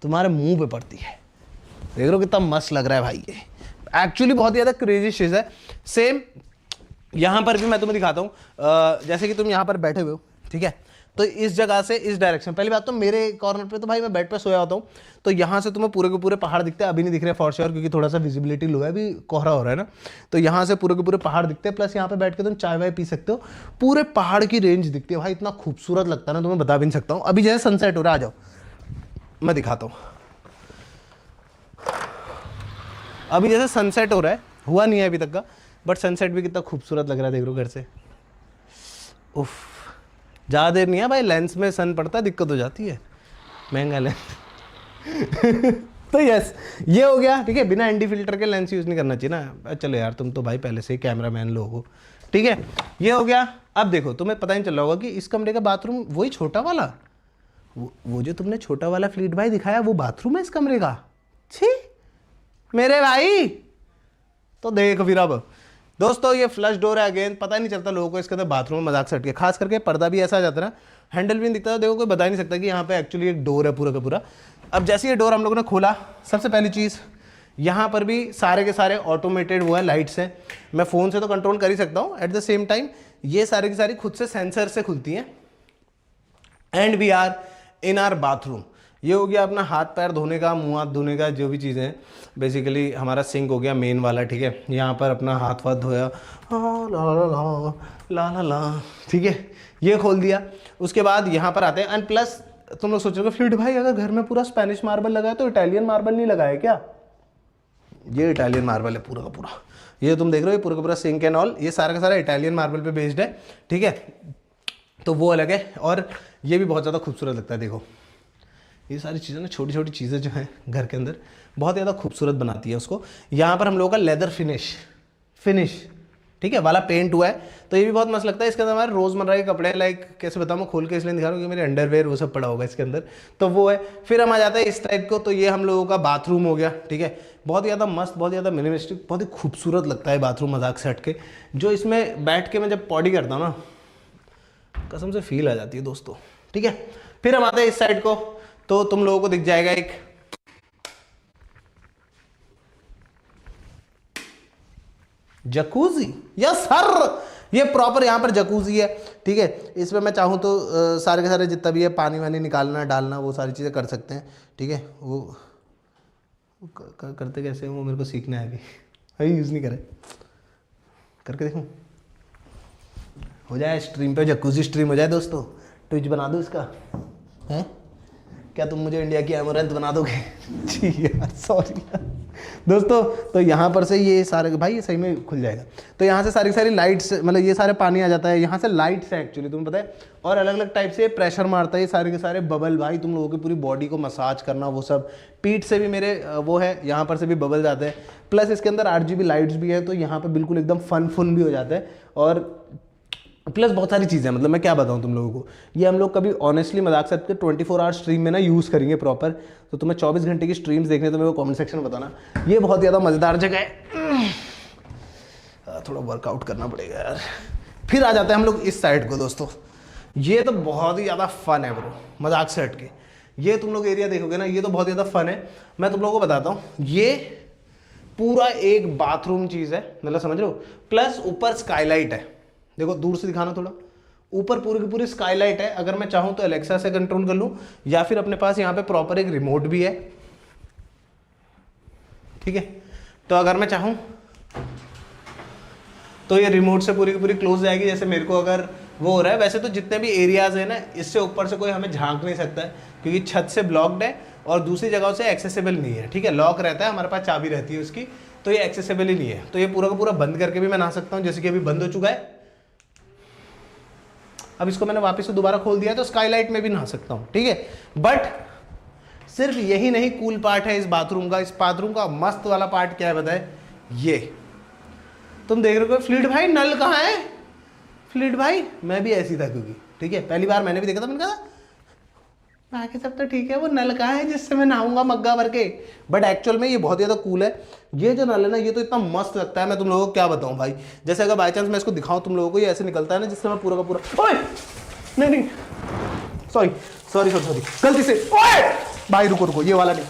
तुम्हारे मुंह पे पड़ती है, देख रहे हो कितना मस्त लग रहा है भाई। ये एक्चुअली बहुत ही ज़्यादा क्रेजी चीज़ है। सेम यहाँ पर भी मैं तुम्हें दिखाता हूँ, जैसे कि तुम यहाँ पर बैठे हुए हो, ठीक है, तो इस जगह से इस डायरेक्शन, पहली बात तो मेरे कॉर्नर पे तो भाई मैं बेड पे सोया होता हूँ, तो यहाँ से तुम्हें पूरे के पूरे पहाड़ दिखते हैं, अभी नहीं दिख रहे फॉर श्योर क्योंकि थोड़ा सा विजिबिलिटी लो है, अभी कोहरा हो रहा है ना, तो यहाँ से पूरे के पूरे पहाड़ दिखते हैं, प्लस यहाँ पे बैठ के तुम चाय वाय पी सकते हो, पूरे पहाड़ की रेंज दिखती है भाई, इतना खूबसूरत लगता है ना, तुम्हें बता भी नहीं सकता हूँ। अभी जैसे सनसेट हो रहा है, आ जाओ मैं दिखाता हूँ, अभी जैसे सनसेट हो रहा है, हुआ नहीं है अभी तक का, बट सनसेट भी कितना खूबसूरत लग रहा है, देख लो घर से, उफ ज़्यादा देर नहीं है भाई, लेंस में सन पड़ता है, दिक्कत हो जाती है, महंगा लेंस तो यस, ये हो गया। ठीक है, बिना एंटी फिल्टर के लेंस यूज नहीं करना चाहिए ना। चलो यार, तुम तो भाई पहले से ही कैमरा मैन लोग हो। ठीक है, ये हो गया। अब देखो, तुम्हें पता नहीं चल रहा होगा कि इस कमरे का बाथरूम वही छोटा वाला, वो जो तुमने छोटा वाला फ्लीट भाई दिखाया, वो बाथरूम है इस कमरे का। छी मेरे भाई, तो देख फिर। अब दोस्तों, ये फ्लश डोर है अगेन। पता नहीं चलता लोगों को इसके अंदर बाथरूम में मजाक से हटके, खास करके पर्दा भी ऐसा आ जाता है ना, हैंडल भी नहीं दिखता। देखो, कोई बता ही नहीं सकता कि यहाँ पे एक्चुअली एक डोर है पूरा का पूरा। अब जैसे ये डोर हम लोगों ने खोला, सबसे पहली चीज़, यहाँ पर भी सारे के सारे ऑटोमेटेड वो है, लाइट्स हैं। मैं फ़ोन से तो कंट्रोल कर ही सकता हूँ, एट द सेम टाइम ये सारी की सारी खुद से सेंसर से खुलती हैं। And we are in our bathroom. ये हो गया अपना हाथ पैर धोने का, मुंह हाथ धोने का, जो भी चीज़ें हैं। बेसिकली हमारा सिंक हो गया मेन वाला। ठीक है, यहाँ पर अपना हाथ वाथ धोया, ला ला ला ला ला ला। ठीक है, ये खोल दिया। उसके बाद यहाँ पर आते हैं। एंड प्लस तुम लोग सोचोगे फ्लिट भाई, अगर घर में पूरा स्पेनिश मार्बल लगा है तो इटालियन मार्बल नहीं लगा है क्या? ये इटालियन मार्बल है पूरा का पूरा। ये तुम देख रहे हो, ये पूरा का पूरा सिंक एंड ऑल, ये सारा का सारा इटालियन मार्बल पे बेस्ड है। ठीक है, तो वो अलग है। और ये भी बहुत ज़्यादा खूबसूरत लगता है। देखो, ये सारी चीज़ें ना, छोटी छोटी चीज़ें जो हैं घर के अंदर, बहुत ज़्यादा खूबसूरत बनाती है उसको। यहाँ पर हम लोगों का लेदर फिनिश ठीक है वाला पेंट हुआ है, तो ये भी बहुत मस्त लगता है। इसके अंदर हमारे रोज़मर्रा के कपड़े, लाइक कैसे बताऊँ, मैं खोल के इसलिए दिखा रहा हूँ कि मेरे अंडरवेयर वो सब पड़ा होगा इसके अंदर, तो वो है। फिर हम आ जाते हैं इस टाइप को, तो ये हम लोगों का बाथरूम हो गया। ठीक है, बहुत ज़्यादा मस्त, बहुत ज़्यादा मिनिमलिस्टिक, बहुत ही खूबसूरत लगता है बाथरूम, मजाक से हट के। जो इसमें बैठ के मैं जब पॉडी करता हूँ ना, कसम से फील आ जाती है दोस्तों। ठीक है, फिर हम आते हैं इस साइड को, तो तुम लोगों को दिख जाएगा एक जकूजी। यस सर, ये प्रॉपर यहाँ पर जकूजी है। ठीक है, इसमें मैं चाहूँ तो सारे के सारे जितना भी है पानी वानी निकालना डालना, वो सारी चीज़ें कर सकते हैं। ठीक है, वो करते कैसे हैं वो मेरे को सीखना है अभी यूज़ नहीं करे, करके देखूँ हो जाए। स्ट्रीम पे जकूजी स्ट्रीम हो जाए दोस्तों, ट्विच बना दो इसका, हैं? क्या तुम मुझे इंडिया की एमोरेंथ बना दोगे? जी यार, सॉरी दोस्तों। तो यहाँ पर से ये सारे, भाई ये सही में खुल जाएगा। तो यहाँ से सारी सारी लाइट्स, मतलब ये सारे पानी आ जाता है, यहाँ से लाइट्स है एक्चुअली, तुम्हें पता है। और अलग अलग टाइप से प्रेशर मारता है, ये सारे के सारे बबल, भाई तुम लोगों की पूरी बॉडी को मसाज करना, वो सब। पीठ से भी मेरे वो है, यहाँ पर से भी बबल जाते हैं। प्लस इसके अंदर RGB लाइट्स भी है, तो यहाँ पर बिल्कुल एकदम फन भी हो जाता है। और प्लस बहुत सारी चीज़ें, मतलब मैं क्या बताऊं तुम लोगों को, ये हम लोग कभी ऑनेस्टली मजाक सकते 24 आवर स्ट्रीम में ना यूज़ करेंगे प्रॉपर। तो तुम्हें 24 घंटे की स्ट्रीम्स देखने तो मेरे को कमेंट सेक्शन में बताना। ये बहुत ज़्यादा मज़ेदार जगह है, थोड़ा वर्कआउट करना पड़ेगा यार। फिर आ जाते हैं हम लोग इस साइड को दोस्तों। ये तो बहुत ही ज़्यादा फन है ब्रो, मजाक से हटके। ये तुम लोग एरिया देखोगे ना, ये तो बहुत ज़्यादा फन है। मैं तुम लोगों को बताता हूँ, ये पूरा एक बाथरूम चीज़ है, मतलब समझ रहे हो। प्लस ऊपर स्काईलाइट है, देखो दूर से दिखाना थोड़ा, ऊपर पूरी की पूरी स्काईलाइट है। अगर मैं चाहूँ तो एलेक्सा से कंट्रोल कर लूँ, या फिर अपने पास यहाँ पे प्रॉपर एक रिमोट भी है। ठीक है, तो अगर मैं चाहूँ तो ये रिमोट से पूरी की पूरी क्लोज जाएगी। जैसे मेरे को अगर वो हो रहा है, वैसे तो जितने भी एरियाज है ना, इससे ऊपर से कोई हमें झांक नहीं सकता है, क्योंकि छत से ब्लॉक्ड है और दूसरी जगहों से एक्सेसिबल नहीं है। ठीक है, लॉक रहता है, हमारे पास चाबी रहती है उसकी, तो ये एक्सेसिबल ही नहीं है। तो ये पूरा का पूरा बंद करके भी मैं नहा सकता हूँ, जैसे कि अभी बंद हो चुका है। अब इसको मैंने वापस से दोबारा खोल दिया, तो स्काईलाइट में भी नहा सकता हूँ। ठीक है, बट सिर्फ यही नहीं कूल पार्ट है इस बाथरूम का। इस बाथरूम का मस्त वाला पार्ट क्या है बताए? ये तुम देख रहे हो फ्लिट भाई, नल कहाँ है? फ्लिट भाई, मैं भी ऐसी था, क्योंकि ठीक है पहली बार मैंने भी देखा था, मैंने कहा बाकी सब तो ठीक है, वो नल कहाँ है जिससे मैं नहाऊंगा मग्गा भर के। बट एक्चुअल में ये बहुत ज़्यादा कूल है। ये जो नल है ना, ये तो इतना मस्त लगता है, मैं तुम लोगों को क्या बताऊं भाई। जैसे अगर बाई चांस मैं इसको दिखाऊं तुम लोगों को, ये ऐसे निकलता है ना, जिससे मैं पूरा का पूरा, ओए नहीं सॉरी गलती से, ओए भाई रुको ये वाला नहीं,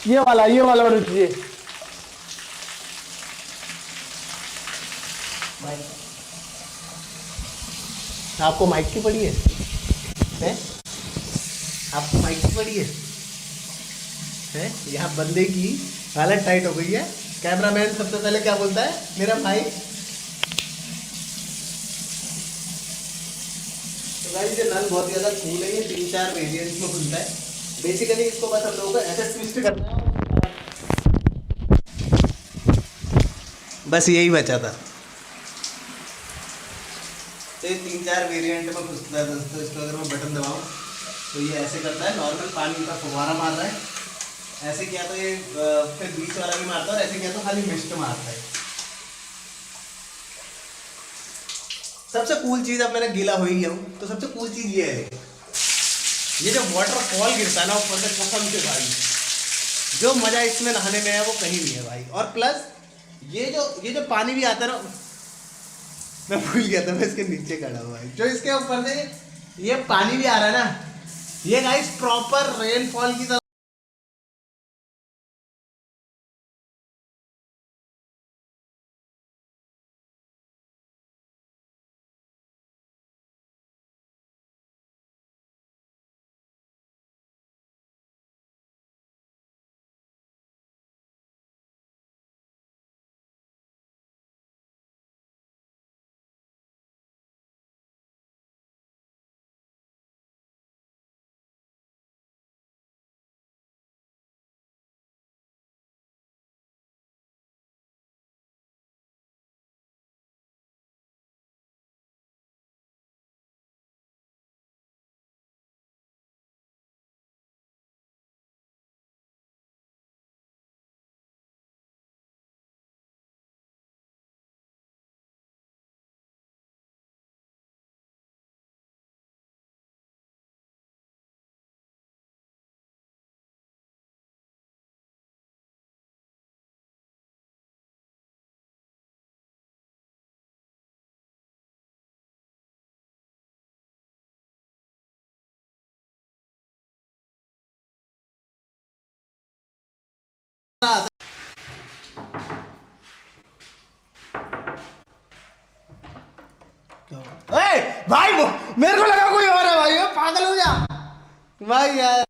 ये वाला होना चाहिए। आपको माइक की पड़ी है? आपको माइक की पड़ी है? यहाँ बंदे की हालत टाइट हो गई है। कैमरामैन सबसे पहले क्या बोलता है? मेरा भाई। तो गाइस ये नल बहुत ज़्यादा कूल है, ये 3-4 वेरिएंट्स में खुलता है। बेसिकली इसको बस हम लोगों को ऐसे ट्विस्ट करना है, बस यही बचा था। तो ये 4 वेरिएंट में खुलता है दोस्तों। इसको अगर मैं बटन दबाऊं तो ये ऐसे करता है, नॉर्मल पानी का फुहारा मार रहा है, ऐसे किया तो ये फिर बीच वाला भी मारता है, और ऐसे किया तो खाली मिस्ट मारता है। सबसे कूल चीज, अब मैंने गीला हो ही गया हूं तो सबसे कूल चीज ये है, ये जो वाटरफॉल गिरता है ना ऊपर से, कसम से भाई जो मजा इसमें नहाने में है वो कहीं नहीं है भाई। और प्लस ये जो पानी भी आता है ना, मैं भूल गया था मैं इसके नीचे खड़ा हुआ है, जो इसके ऊपर से ये पानी भी आ रहा है ना, ये गाइस प्रॉपर रेनफॉल की तरह भाई वो मेरे को लगा कोई और है भाई, वो पागल हो जा भाई यार।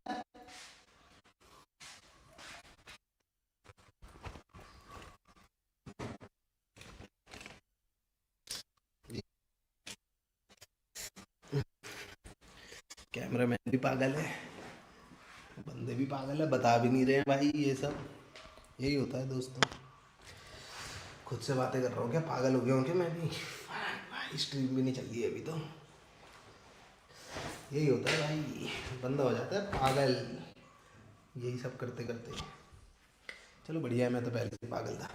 कैमरामैन भी पागल है, बंदे भी पागल है, बता भी नहीं रहे हैं भाई। ये सब यही होता है दोस्तों, खुद से बातें कर रहा हूँ क्या, पागल हो गया हूँ क्या मैं भी भाई। स्ट्रीम भी नहीं चल रही है अभी तो, यही होता है भाई, बंदा हो जाता है पागल यही सब करते करते। चलो बढ़िया है, मैं तो पहले से पागल था।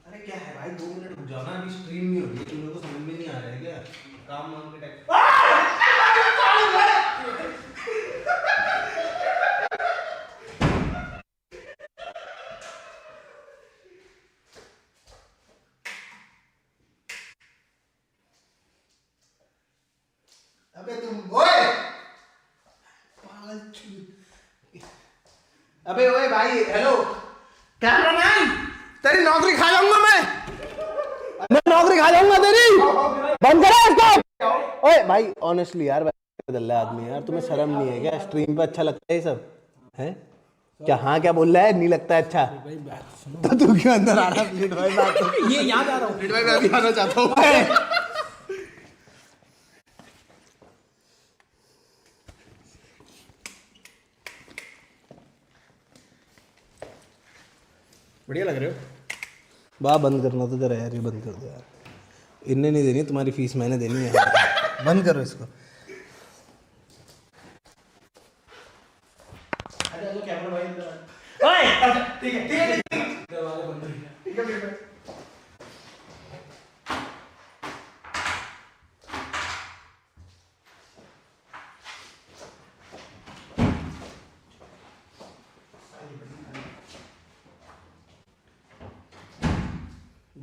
अरे क्या है भाई, 2 मिनट रुक जाओ ना, अभी स्ट्रीम नहीं हो रही है, तुम लोग को समझ में नहीं आ रहा है क्या, काम वाम के टाइम। अबे तुम ओए पागल अबे ओए भाई, हेलो कैमरामैन, तेरी नौकरी खा जाऊंगा मैं नौकरी खा जाऊंगा तेरी, बंद करो इसको। ओए भाई ऑनेस्टली यार, बदल रहा है आदमी यार, तुम्हें शर्म नहीं है क्या, स्ट्रीम पे अच्छा लगता है ये सब है क्या? हाँ क्या बोल रहा है, नहीं लगता है अच्छा तो तू क्यों अंदर आ रहा है? प्लीज भाई बात ये याद आ रहा हूँ, प्लीज भाई मैं भी आना चाहता हूँ। बढ़िया लग रहे हो। वाह बंद करना तो जरा यार, ये बंद कर दो यार, इनने नहीं देनी तुम्हारी फीस, मैंने देनी है। बंद करो इसको। ठीक है ठीक है ठीक है।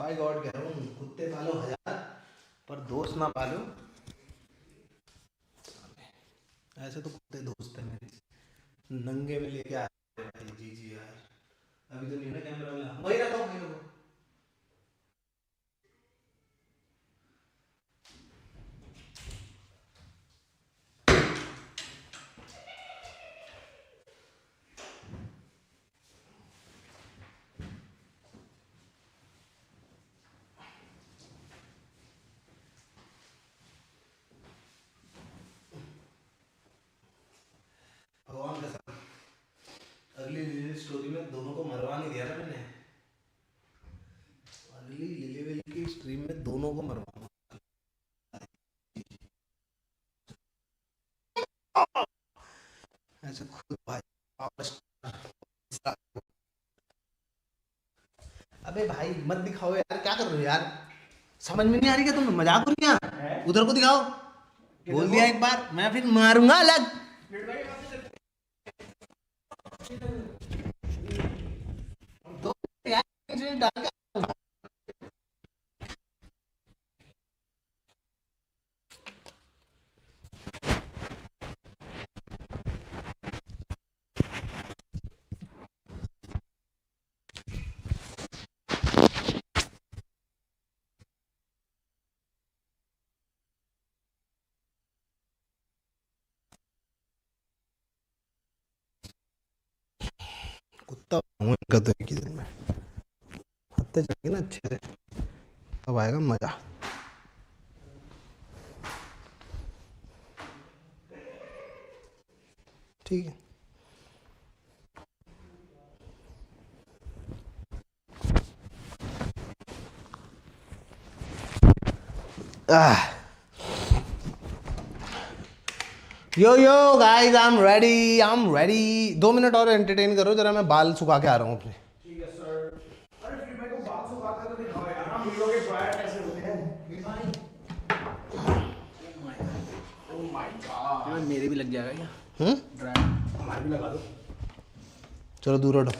बाय गॉड कह रहा हूँ, कुत्ते पालो 1000 पर दोस्त ना पालो। ऐसे तो कुत्ते दोस्त है मेरे, नंगे में लेके आए भाई। जी जी यार, अभी तो नहीं ना कैमरा में, वही रखो वही रखो। भगवान कसम, अगली स्टोरी में दोनों को मरवा नहीं दिया ना मैंने। अगली लिलीवेल की स्ट्रीम में दोनों को मरवाऊंगा। ऐसे खुद भाई। अबे भाई मत दिखाओ यार, क्या कर रहे हो यार, समझ में नहीं आ रही क्या तुम, मजाक हो रही है? उधर को दिखाओ, बोल दिया एक बार, मैं फिर मारूंगा अलग। तो यार डाल के कुत्ता हूँ इनका तो एक ही दिन में हत्ते जाएंगे ना अच्छे से, तब आएगा मजा। ठीक है, yo guys I am ready. 2 minute और एंटरटेन करो जरा, मैं बाल सुखा के आ रहा हूँ अपने। ठीक है सर। अरे फिर मेरे को बात सुखाता है तो दिखाओ यार, हम हीरो के ड्रायर कैसे होते हैं। ओह माय गॉड, मेरे भी लग जाएगा क्या ड्राई? हमारे भी लगा दो। चलो दूर हटो।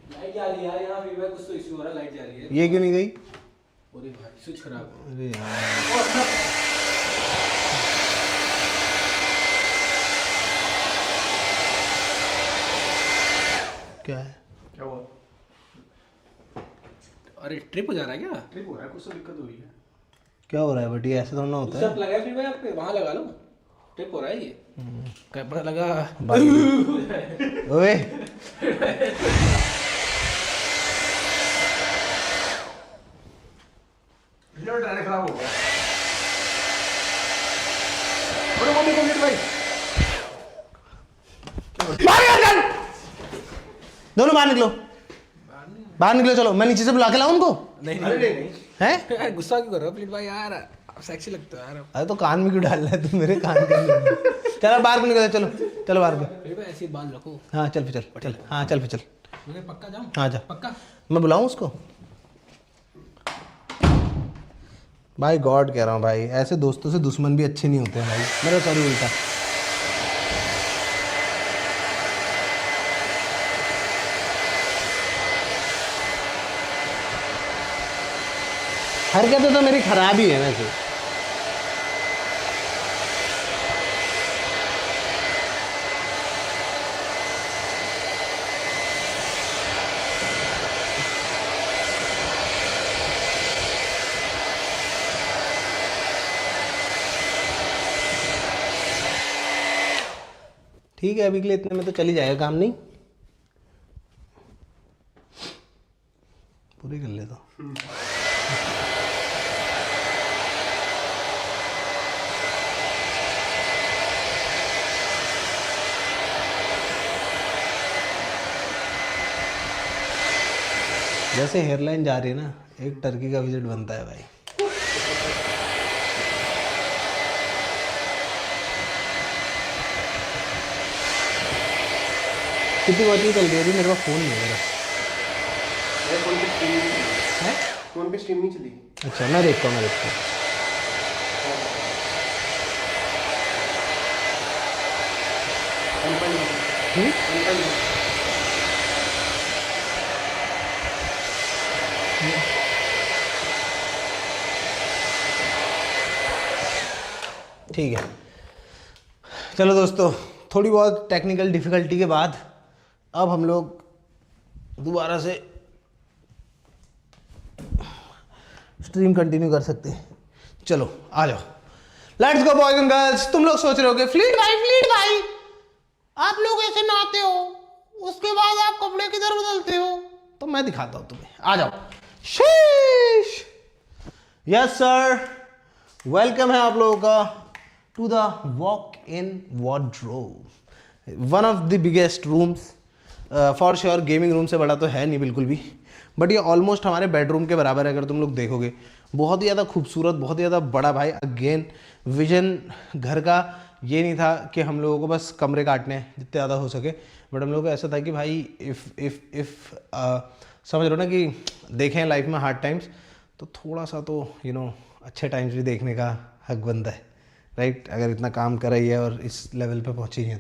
लाइट जा रही है यार, यहाँ फीडबैक कुछ तो इशू हो रहा है, लाइट जा रही है। ये क्यों नहीं गई? अरे भाई स्विच खराब है। अरे यार क्या है? क्या हुआ? अरे ट्रिप हो जा रहा है क्या? ट्रिप हो रहा है, कुछ तो दिक्कत हो रही है। क्या हो रहा है बटी, ऐसे थोड़ा ना होता सब है। लगा है फीडबैक पे, वहाँ लगा लो। ट्रिप हो रहा है ये। कैमरा लगा। ओए ड्रायर खराब हो गया। अरे वो देखो मीर भाई, दोनों बाहर निकलो, बाहर निकलो। चलो मैं नीचे से बुला के लाऊं उनको। नहीं अरे नहीं नहीं, हैं? यार गुस्सा क्यों कर रहे हो प्लीज भाई यार, आप सेक्सी लगते हो यार। अरे तो कान में क्यों डाल रहा है तू मेरे कान के अंदर? चलो बाहर को निकल, चलो चलो बाहर को। फिर भाई ऐसे ही बांध रखो। हाँ चल फिर चल, हाँ चल फिर चल। मुझे पक्का जाऊँ? हाँ जा, पक्का? मैं बुलाऊं उसको? भाई गॉड कह रहा हूँ भाई, ऐसे दोस्तों से दुश्मन भी अच्छे नहीं होते हैं भाई। मेरा सॉरी उल्टा। हरकतें तो मेरी खराब ही है वैसे। ठीक है, अभी के लिए इतने में तो चली जाएगा काम, नहीं पूरी कर ले तो। जैसे हेयरलाइन जा रही है ना, एक टर्की का विजिट बनता है भाई। कितनी वॉचिंग चल रही है? अभी मेरे पास फ़ोन नहीं है मेरा। ये कोई भी टीवी है? फोन पे स्ट्रीम नहीं चली। अच्छा मैं देखता हूँ। ठीक है, चलो दोस्तों, थोड़ी बहुत टेक्निकल डिफिकल्टी के बाद अब हम लोग दोबारा से स्ट्रीम कंटिन्यू कर सकते हैं। चलो आ जाओ, let's go boys and girls. तुम लोग सोच रहे होगे फ्लीट भाई आप लोग ऐसे नहाते हो, उसके बाद आप कपड़े किधर बदलते हो? तो मैं दिखाता हूं तुम्हें, आ जाओ। शीश, यस सर, वेलकम है आप लोगों का to the walk in wardrobe, one of the biggest rooms. For sure gaming room से बड़ा तो है नहीं बिल्कुल भी, बट ये ऑलमोस्ट हमारे बेडरूम के बराबर है अगर तुम लोग देखोगे। बहुत ही ज़्यादा खूबसूरत, बहुत ही ज़्यादा बड़ा भाई। अगेन विजन घर का ये नहीं था कि हम लोगों को बस कमरे काटने हैं जितने ज़्यादा हो सके, बट हम लोगों को ऐसा था कि भाई इफ़ समझ लो ना कि देखें लाइफ में हार्ड टाइम्स, तो थोड़ा सा तो अच्छे टाइम्स भी देखने का हक बनता है, राइट? अगर इतना काम कर रही है और इस लेवल पे पहुंची है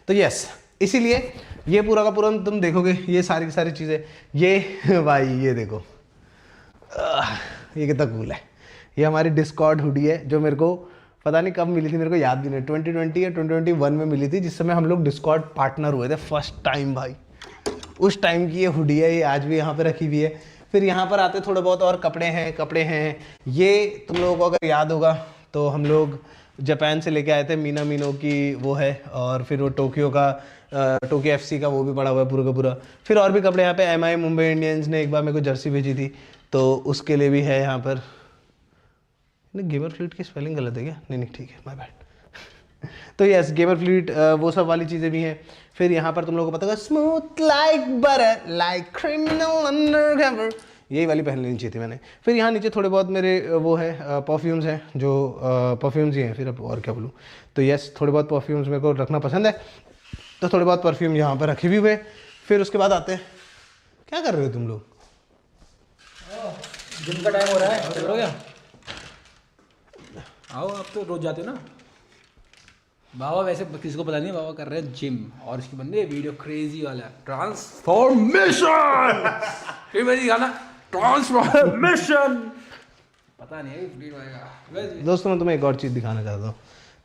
तो यस, इसीलिए ये पूरा का पूरा तुम देखोगे ये सारी की सारी चीज़ें। ये भाई ये देखो, ये कितना कूल है। ये हमारी डिस्कॉर्ड हुडी है जो मेरे को पता नहीं कब मिली थी, मेरे को याद भी नहीं, 2020 या 2021 में मिली थी, जिस समय हम लोग डिस्कॉर्ड पार्टनर हुए थे फर्स्ट टाइम भाई। उस टाइम की ये हुडी है, ये आज भी यहाँ पे रखी हुई है। फिर यहाँ पर आते थोड़े बहुत और कपड़े हैं। ये तुम लोगों को अगर याद होगा तो हम लोग जापान से लेके आए थे, मीना मीनो की वो है, और फिर वो टोक्यो FC का वो भी पड़ा हुआ है पूरा का पूरा। फिर और भी कपड़े यहाँ पे MI मुंबई इंडियंस ने एक बार मेरे को जर्सी भेजी थी, तो उसके लिए भी है यहाँ पर। गेमर फ्लीट की स्पेलिंग गलत है क्या? नहीं ठीक है, माय बैड। तो यस, गेमर फ्लीट वो सब वाली चीज़ें भी हैं। फिर यहाँ पर तुम लोगों को पता होगा, smooth like butter like criminal undercover, यही वाली पहन लेनी चाहिए थी मैंने। फिर यहाँ नीचे थोड़े बहुत मेरे वो है परफ्यूम्स हैं, जो परफ्यूम्स ही हैं, फिर अब और क्या बोलूँ। तो यस, थोड़े बहुत परफ्यूम्स मेरे को रखना पसंद है, तो थोड़े बहुत परफ्यूम यहाँ पर रखे भी हुए। फिर उसके बाद आते हैं, क्या कर रहे हो तुम लोग? जिम का टाइम हो रहा है, चलो क्या? आओ, आप तो रोज जाते हो ना। बाबा वैसे किसी को पता नहीं, बाबा कर रहे हैं जिम, और इसकी बन रही है वीडियो क्रेजी वाला ट्रांसफॉर्मेशन। फिर मैं दिखाना ट्रांसफॉर्मेशन, पता नहीं है वीडियो आएगा। दोस्तों मैं तुम्हें एक और चीज़ दिखाना चाहता हूँ।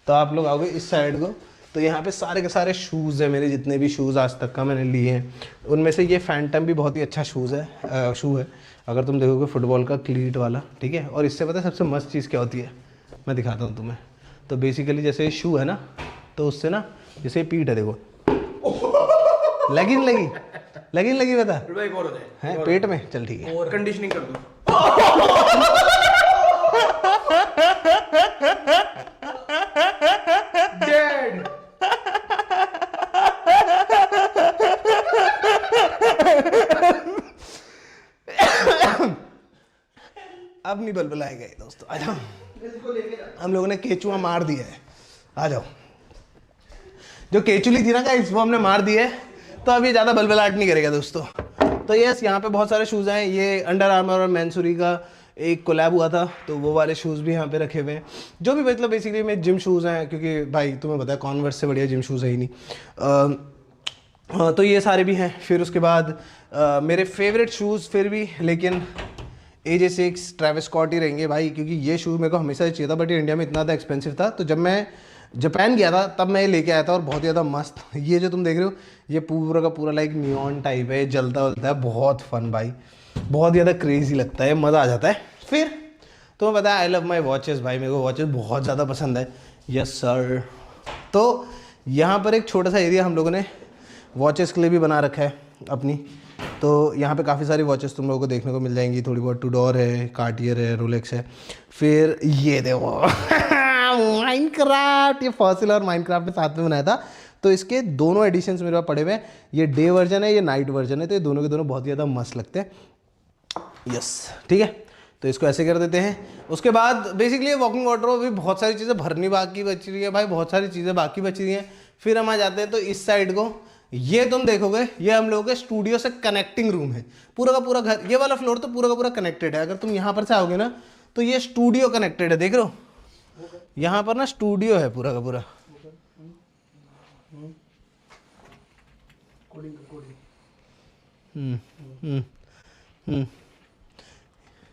तो आप लोग आओगे इस साइड को, तो यहाँ पे सारे के सारे शूज़ हैं मेरे, जितने भी शूज़ आज तक का मैंने लिए हैं उनमें से ये फैंटम भी बहुत ही अच्छा शू है। अगर तुम देखोगे फुटबॉल का क्लीट वाला, ठीक है। और इससे पता है सबसे मस्त चीज़ क्या होती है, मैं दिखाता हूँ तुम्हें। तो बेसिकली जैसे शू है ना, तो उससे ना जैसे पीठ है, देखो लगी बता है पेट में। चल ठीक है, और कंडीशनिंग कर दो। डेड। अब नहीं बलबलाएगा दोस्तों, आ जाओ। हम लोगों ने केचुआ मार दिया है, आ जाओ। जो केचुली थी ना गाइस, वो हमने मार दी है, तो अब ये ज़्यादा बलबलाहट नहीं करेगा दोस्तों। तो यस, यहाँ पे बहुत सारे शूज़ हैं। ये अंडर आर्मर और मैनसूरी का एक कोलैब हुआ था, तो वो वाले शूज़ भी यहाँ पे रखे हुए हैं। जो भी मतलब बेसिकली में जिम शूज़ हैं, क्योंकि भाई तुम्हें पता है कॉन्वर्स से बढ़िया जिम शूज़ है ही नहीं। तो ये सारे भी हैं। फिर उसके बाद मेरे फेवरेट शूज़ फिर भी लेकिन AJ6 ट्रैविस स्कॉट ही रहेंगे भाई, क्योंकि ये शूज़ मेरे को हमेशा ही चाहिए था, बट ये इंडिया में इतना ज़्यादा एक्सपेंसिव था। तो जब मैं जापान गया था तब मैं ये लेके आया था, और बहुत ज़्यादा मस्त। ये जो तुम देख रहे हो, ये पूरा का पूरा लाइक नियॉन टाइप है, जलता है, बहुत फन भाई, बहुत ज़्यादा क्रेजी लगता है, मज़ा आ जाता है। फिर तुम्हें पता है आई लव माई वॉचेस भाई, मेरे को वॉचेस बहुत ज़्यादा पसंद है। Yes sir. तो यहाँ पर एक छोटा सा एरिया हम लोगों ने वॉचेस के लिए भी बना रखा है अपनी। तो यहाँ पे काफ़ी सारी वॉचेस तुम लोगों को देखने को मिल जाएंगी। थोड़ी बहुत टूडोर है, कार्टियर है, रोलेक्स है। फिर ये देखो माइनक्राफ्ट, ये फॉसिल और माइनक्राफ्ट ने साथ में बनाया था, तो इसके दोनों एडिशंस मेरे पास पड़े हुए हैं। ये डे वर्जन है, ये नाइट वर्जन है, तो ये दोनों के दोनों बहुत ज़्यादा मस्त लगते हैं। यस, ठीक है। तो इसको ऐसे कर देते हैं। उसके बाद बेसिकली वॉकिंग वार्डरोब भी बहुत सारी चीज़ें भरनी बाकी बच रही है भाई, बहुत सारी चीज़ें बाकी बच रही हैं। फिर हम आ जाते हैं तो इस साइड को, ये तुम देखोगे, ये हम लोगों के स्टूडियो से कनेक्टिंग रूम है। पूरा का पूरा घर, ये वाला फ्लोर तो पूरा का पूरा कनेक्टेड है। अगर तुम यहाँ पर से आओगे ना तो ये स्टूडियो कनेक्टेड है, देख रहे हो, यहाँ पर ना स्टूडियो है पूरा का पूरा।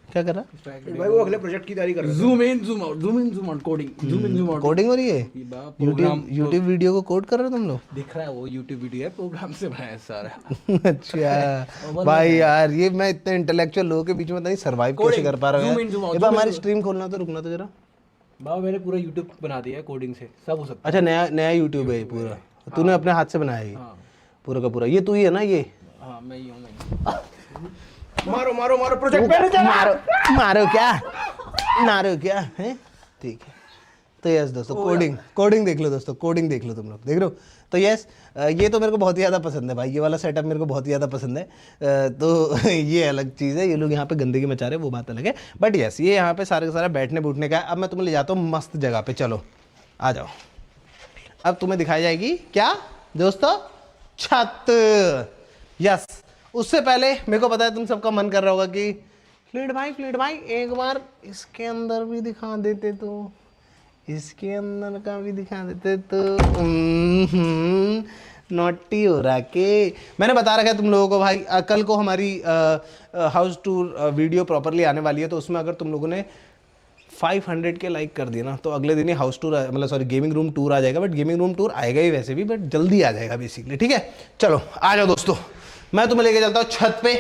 क्या कर रहा? भाई वो अगले प्रोजेक्ट की तैयारी कर रहे हैं। Zoom in zoom out, zoom in zoom out, coding, zoom in zoom out. Coding हो रही है? प्रोग्राम यूट्यूब वीडियो को कोड कर रहे हो तुम लोग? दिख रहा है वो यूट्यूब वीडियो है, प्रोग्राम से बनाया सारा। अच्छा भाई यार, ये मैं इतने इंटेलेक्चुअल लोगों के बीच में नहीं सर्वाइव कैसे कर पा रहा हूँ यार। ये हमारी स्ट्रीम खोलना तो, रुकना तो जरा। बाबा मैंने पूरा यूट्यूब बना दिया है कोडिंग से, सब हो सकता अच्छा, नया यूट्यूब है ये पूरा? तूने अपने हाथ से बनाया ये पूरा का पूरा? ये तू ही है ना ये? हाँ मैं ही हूँ, मैं मारो मारो मारो प्रोजेक्ट मैनेजर, मारो क्या, मारो क्या है? ठीक है। तो यस दोस्तों, कोडिंग देख लो दोस्तों, कोडिंग देख लो तुम लोग, देख रहे हो? तो यस, ये तो मेरे को बहुत ही ज़्यादा पसंद है भाई, ये वाला सेटअप मेरे को बहुत ही ज़्यादा पसंद है। तो ये अलग चीज़ है, ये लोग यहाँ पे गंदगी मचा रहे हैं वो बात अलग है, बट यस ये यहाँ पे सारे का सारा बैठने बूठने का है। अब मैं तुम्हें ले जाता हूँ मस्त जगह पे, चलो आ जाओ। अब तुम्हें दिखाई जाएगी क्या दोस्तों? छत। यस, उससे पहले मेरे को पता है तुम सबका मन कर रहा होगा कि फ्लिट भाई एक बार इसके अंदर भी दिखा देते तो, इसके अंदर का भी दिखा देते तो। नॉटी हो रहा के मैंने बता रखा है तुम लोगों को भाई, कल को हमारी हाउस टूर वीडियो प्रॉपरली आने वाली है, तो उसमें अगर तुम लोगों ने 500 के लाइक कर दिया ना तो अगले दिन ही हाउस टूर, मतलब सॉरी गेमिंग रूम टूर आ जाएगा। बट गेमिंग रूम टूर आएगा ही वैसे भी, बट जल्दी आ जाएगा बेसिकली, ठीक है? चलो आ जाओ दोस्तों, मैं तुम्हें लेके चलता हूँ छत पे,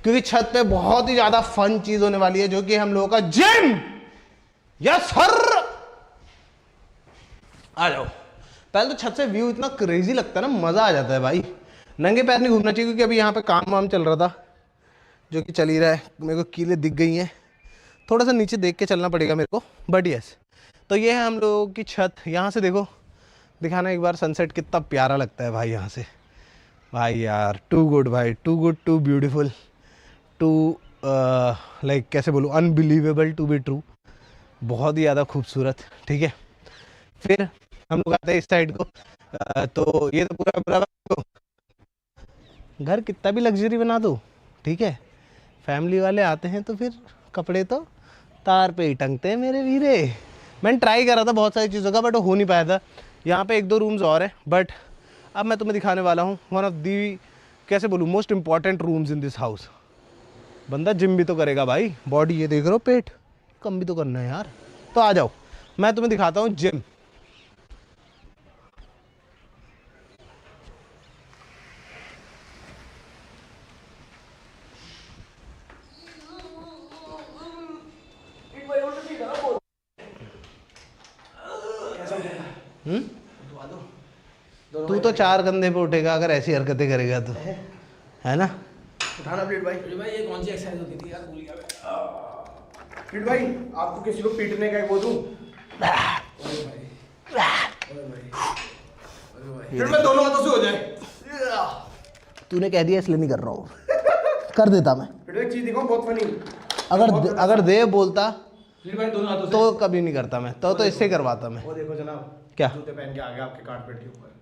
क्योंकि छत पे बहुत ही ज़्यादा फन चीज़ होने वाली है, जो कि हम लोगों का जिम। यस सर, आ जाओ। पहले तो छत से व्यू इतना क्रेजी लगता है ना, मज़ा आ जाता है भाई। नंगे पैर नहीं घूमना चाहिए, क्योंकि अभी यहाँ पे काम वाम चल रहा था, जो कि चल ही रहा है। मेरे को कीलें दिख गई हैं, थोड़ा सा नीचे देख के चलना पड़ेगा मेरे को, बट यस। तो ये है हम लोगों की छत। यहाँ से देखो, दिखाना एक बार सनसेट कितना प्यारा लगता है भाई यहाँ से। भाई यार टू गुड भाई, too good, too beautiful, too like कैसे बोलूँ, अनबिलीवेबल टू बी ट्रू। बहुत ही ज़्यादा खूबसूरत, ठीक है? फिर हम लोग आते हैं इस साइड को। तो ये तो पूरा घर कितना भी लग्जरी बना दो, ठीक है, फैमिली वाले आते हैं तो फिर कपड़े तो तार पे ही टंगते हैं मेरे वीरे। मैंने ट्राई करा था बहुत सारी चीज़ों का, बट वो हो नहीं पाया था। यहाँ पे एक दो रूम्स और हैं, बट अब मैं तुम्हें दिखाने वाला हूँ वन ऑफ दी, कैसे बोलूँ, most important rooms in this house. बंदा जिम भी तो करेगा भाई, बॉडी ये देख रहे हो, पेट कम भी तो करना है यार। तो आ जाओ, मैं तुम्हें दिखाता हूँ जिम। तू तो 4 कंधे पे उठेगा अगर ऐसी हरकतें करेगा तो, है ना? उठाना प्लीट भाई। भाई ये कौन सी एक्सरसाइज होती थी यार, भूल गया मैं। प्लीट भाई, आपको किसी को पीटने का वो दूं? फिर मैं दोनों हाथों से हो जाए। तूने कह दिया इसलिए नहीं कर रहा हूँ, कर देता मैं। प्लीट एक चीज दिखाऊं बहुत फनी। अगर देव बोलता भाई दोनों हाथों तो कभी नहीं करता मैं, तो इससे करवाता मैं। वो देखो जनाब, क्या? जूते पहन के आ गया आपके कारपेट के ऊपर।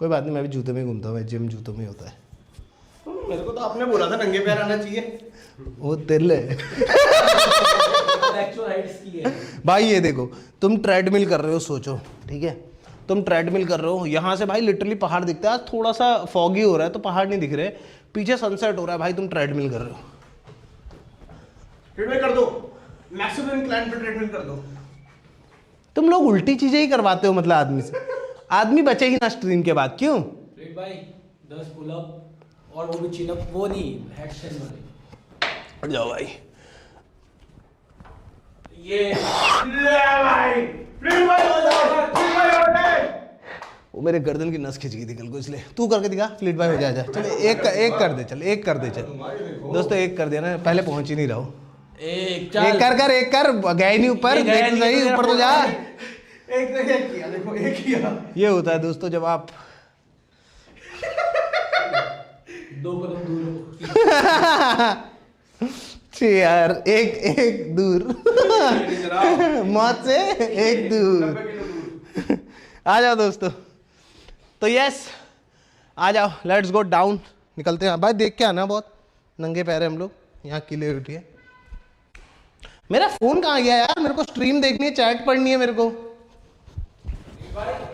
कोई बात नहीं, मैं भी जूते में ही घूमता हूँ, जिम जूतों में होता है। मेरे को तो आपने बोला था नंगे पैर आना चाहिए। वो तिल है एक्चुअल हाइट इसकी है भाई। ये देखो, तुम ट्रेडमिल कर रहे हो, सोचो, ठीक है, तुम ट्रेडमिल कर रहे हो, यहाँ से भाई लिटरली पहाड़ दिखता है। थोड़ा सा फॉगी हो रहा है तो पहाड़ नहीं दिख रहे, पीछे सनसेट हो रहा है भाई, तुम ट्रेडमिल कर रहे हो। ट्रेडमिल कर दो, मैक्सिमम इंक्लाइन पे ट्रेडमिल कर दो। तुम लोग उल्टी चीजें ही करवाते हो, मतलब आदमी से। आदमी बचे ही ना स्ट्रीम के बाद, क्यों? भाई 10 पुलअप और वो भी चिनअप, वो नहीं हैंडस्टैंड वाले। हट जाओ भाई। ये भाई प्लीज भाई हो जाओ, प्लीज भाई हो जाए। वो मेरे गर्दन की नस खिंच गई थी कल को, इसलिए तू करके दिखा। फ्लीट भाई हो जा। चल एक कर दे, चल एक कर दे, चल दोस्तों एक कर दिया ना, पहले पहुंच ही नहीं रहो। एक कर गए नहीं ऊपर, देख तो सही, ऊपर तो जा। एक किया, देखो एक किया। ये होता है दोस्तों जब आप 2 कदम दूर हो। यार एक दूर मौत से एक दूर। आ जाओ दोस्तों, तो यस, आ जाओ, लेट्स गो डाउन, निकलते हैं भाई। देख के आना, बहुत नंगे पैर है हम लोग, यहाँ किले उठिए। मेरा फोन कहाँ गया यार, मेरे को स्ट्रीम देखनी है, चैट पढ़नी है मेरे को।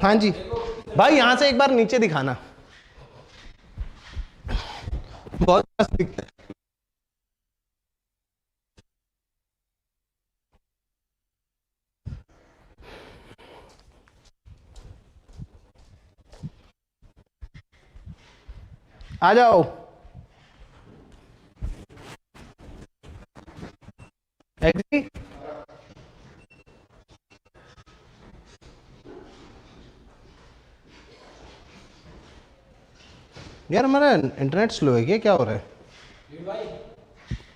हाँ जी भाई, यहाँ से एक बार नीचे दिखाना, बहुत मस्त दिखता है। आ जाओ। एग्री? यार हमारा इंटरनेट स्लो है क्या हो रहा है?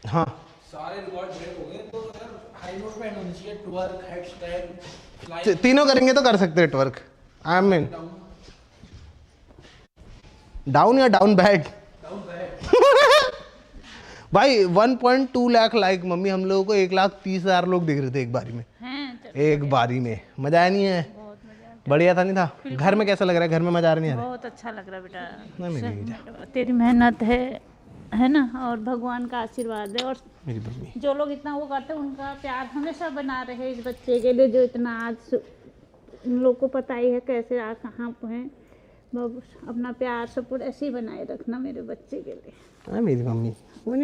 हाँ सारे रिकॉर्ड ब्रेक हो गए तो यार हाई नोट पे एंड होनी चाहिए। ट्वर्क, हेडस्टैंड, फ्लाइट, तीनों करेंगे तो कर सकते हैं ट्वर्क। आई मीन डाउन या डाउन बैड। भाई 1.2 लाख लाइक मम्मी, हम लोगों को 1,30,000 लोग दिख रहे थे एक बारी में। एक बारी में मजा आया नहीं है? बढ़िया था नहीं था? घर में कैसा लग रहा है? घर में मजा आ रहा नहीं आ रहा? बहुत अच्छा लग रहा है बेटा। ना मेरी बेटा, तेरी मेहनत है ना, और भगवान का आशीर्वाद है, और मेरी मम्मी। जो लोग इतना वो करते हैं उनका प्यार हमेशा बना रहे इस बच्चे के लिए, जो इतना आज उन लोग को पता ही है कैसे आज कहाँ पे हैं। बाबू अपना प्यार सपोर्ट ऐसे ही बनाए रखना मेरे बच्चे के लिए। हाँ मेरी मम्मी बहुत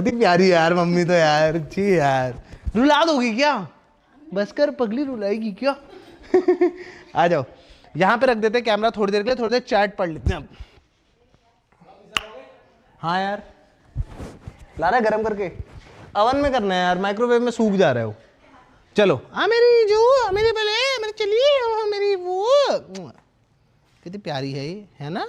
ही प्यारी है यार मम्मी तो यार, अच्छी यार। रुला दोगी क्या? बस कर पगली, रुलाएगी क्या? आ जाओ, यहाँ पे रख देते हैं कैमरा थोड़ी देर के लिए, थोड़ी देर चैट पढ़ लेते हैं अब। हाँ यार, ला रहा है गरम करके, अवन में करना है यार, माइक्रोवेव में सूख जा रहा है वो। चलो हाँ मेरी जो, मेरी भले, मेरी चलिए, मेरी वो कितनी प्यारी है ये, है ना?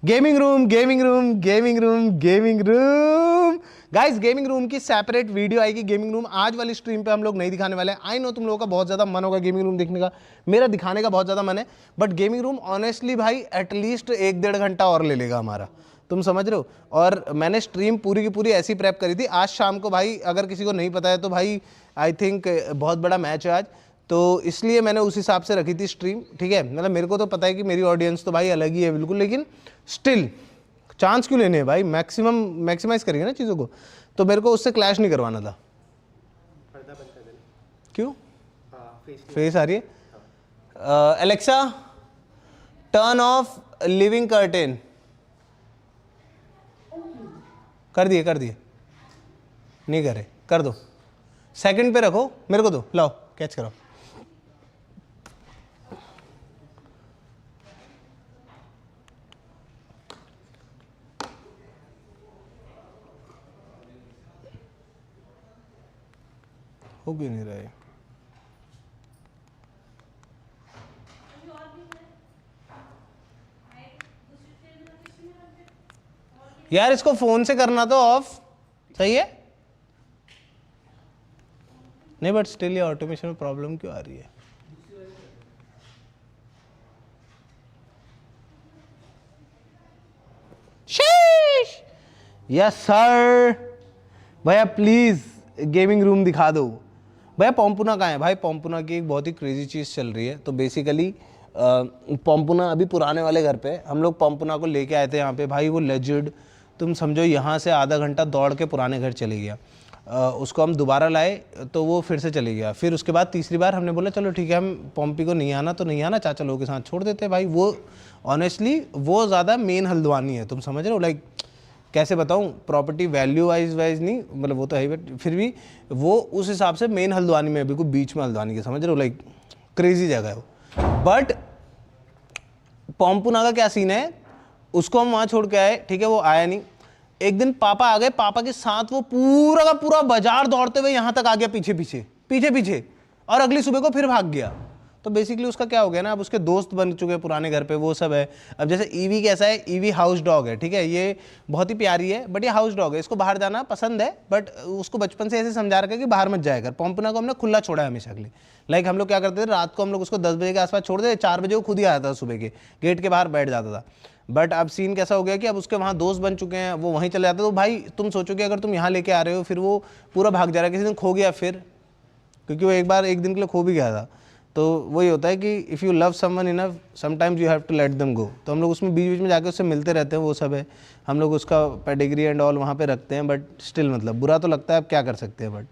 Gaming room, gaming room, gaming room, gaming room. Guys gaming room की सेपरेट वीडियो आएगी। गेमिंग रूम आज वाली स्ट्रीम पे हम लोग नहीं दिखाने वाले हैं। आई नो तुम लोगों का बहुत ज़्यादा मन होगा गेमिंग रूम देखने का, मेरा दिखाने का बहुत ज़्यादा मन है, बट गेमिंग रूम ऑनेस्टली भाई एटलीस्ट 1-1.5 घंटा और ले लेगा हमारा, तुम समझ रहे हो। और मैंने स्ट्रीम पूरी की पूरी ऐसी प्रेप करी थी आज शाम को भाई, अगर किसी को नहीं पता है तो भाई आई थिंक बहुत बड़ा मैच है आज, तो इसलिए मैंने उस हिसाब से रखी थी स्ट्रीम, ठीक है। मतलब मेरे को तो पता है कि मेरी ऑडियंस तो भाई अलग ही है बिल्कुल, लेकिन स्टिल चांस क्यों लेने हैं भाई, मैक्सिमाइज करेंगे ना चीज़ों को, तो मेरे को उससे क्लैश नहीं करवाना था। क्यों? फेस आ रही है। Alexa turn off living curtain. कर दिए नहीं करे, कर दो, सेकंड पे रखो, मेरे को दो, लाओ कैच करो। हो क्यों नहीं रहा है? यार इसको फोन से करना तो ऑफ सही है नहीं, बट स्टिल ये ऑटोमेशन में प्रॉब्लम क्यों आ रही है? Yes sir. भैया प्लीज गेमिंग रूम दिखा दो। भैया पॉम्पुना कहाँ है? भाई पॉम्पुना की एक बहुत ही क्रेजी चीज़ चल रही है। तो बेसिकली पॉम्पुना अभी पुराने वाले घर पे, हम लोग पॉम्पुना को लेके आए थे यहाँ पे। भाई वो लेजिड, तुम समझो यहाँ से आधा घंटा दौड़ के पुराने घर चले गया। उसको हम दोबारा लाए तो वो फिर से चले गया। फिर उसके बाद तीसरी बार हमने बोला चलो ठीक है, हम पॉम्पी को नहीं आना तो नहीं आना, चाचा लोगों के साथ छोड़ देते। भाई वो ऑनेस्टली वो ज़्यादा मेन हल्द्वानी है, तुम समझ रहे हो। लाइक कैसे बताऊँ, प्रॉपर्टी वैल्यू वाइज नहीं, मतलब वो तो है, बट फिर भी वो उस हिसाब से मेन हल्द्वानी में, बिल्कुल बीच में हल्द्वानी के, समझ रहे हो। लाइक क्रेजी जगह है वो। बट पॉम्पुना का क्या सीन है, उसको हम वहाँ छोड़ के आए, ठीक है, वो आया नहीं। एक दिन पापा आ गए, पापा के साथ वो पूरा का पूरा बाजार दौड़ते हुए यहाँ तक आ गया, पीछे, और अगली सुबह को फिर भाग गया। तो बेसिकली उसका क्या हो गया ना, अब उसके दोस्त बन चुके हैं पुराने घर पे, वो सब है। अब जैसे ईवी कैसा है, ईवी हाउस डॉग है, ठीक है, ये बहुत ही प्यारी है, बट ये हाउस डॉग है, इसको बाहर जाना पसंद है, बट उसको बचपन से ऐसे समझा रखा है कि बाहर मत जाया कर। पॉम्पुना को हमने खुला छोड़ा है हमेशा के लिए। लाइक हम लोग क्या करते थे, रात को हम लोग उसको 10 बजे के आसपास छोड़ देते, 4 बजे वो खुद ही आता था, सुबह के गेट के बाहर बैठ जाता था। बट अब सीन कैसा हो गया कि अब उसके वहाँ दोस्त बन चुके हैं, वो वहीं चले जाते। तो भाई तुम सोचो कि अगर तुम यहाँ लेके आ रहे हो, फिर वो पूरा भाग जा रहा है, किसी दिन खो गया फिर, क्योंकि वो एक दिन के लिए खो भी गया था। तो वही होता है कि if you love someone enough sometimes you have to let them go. तो हम लोग उसमें बीच बीच में जाके उससे मिलते रहते हैं, वो सब है, हम लोग उसका पेडिग्री एंड ऑल वहाँ पे रखते हैं, बट स्टिल मतलब बुरा तो लगता है, अब क्या कर सकते हैं, बट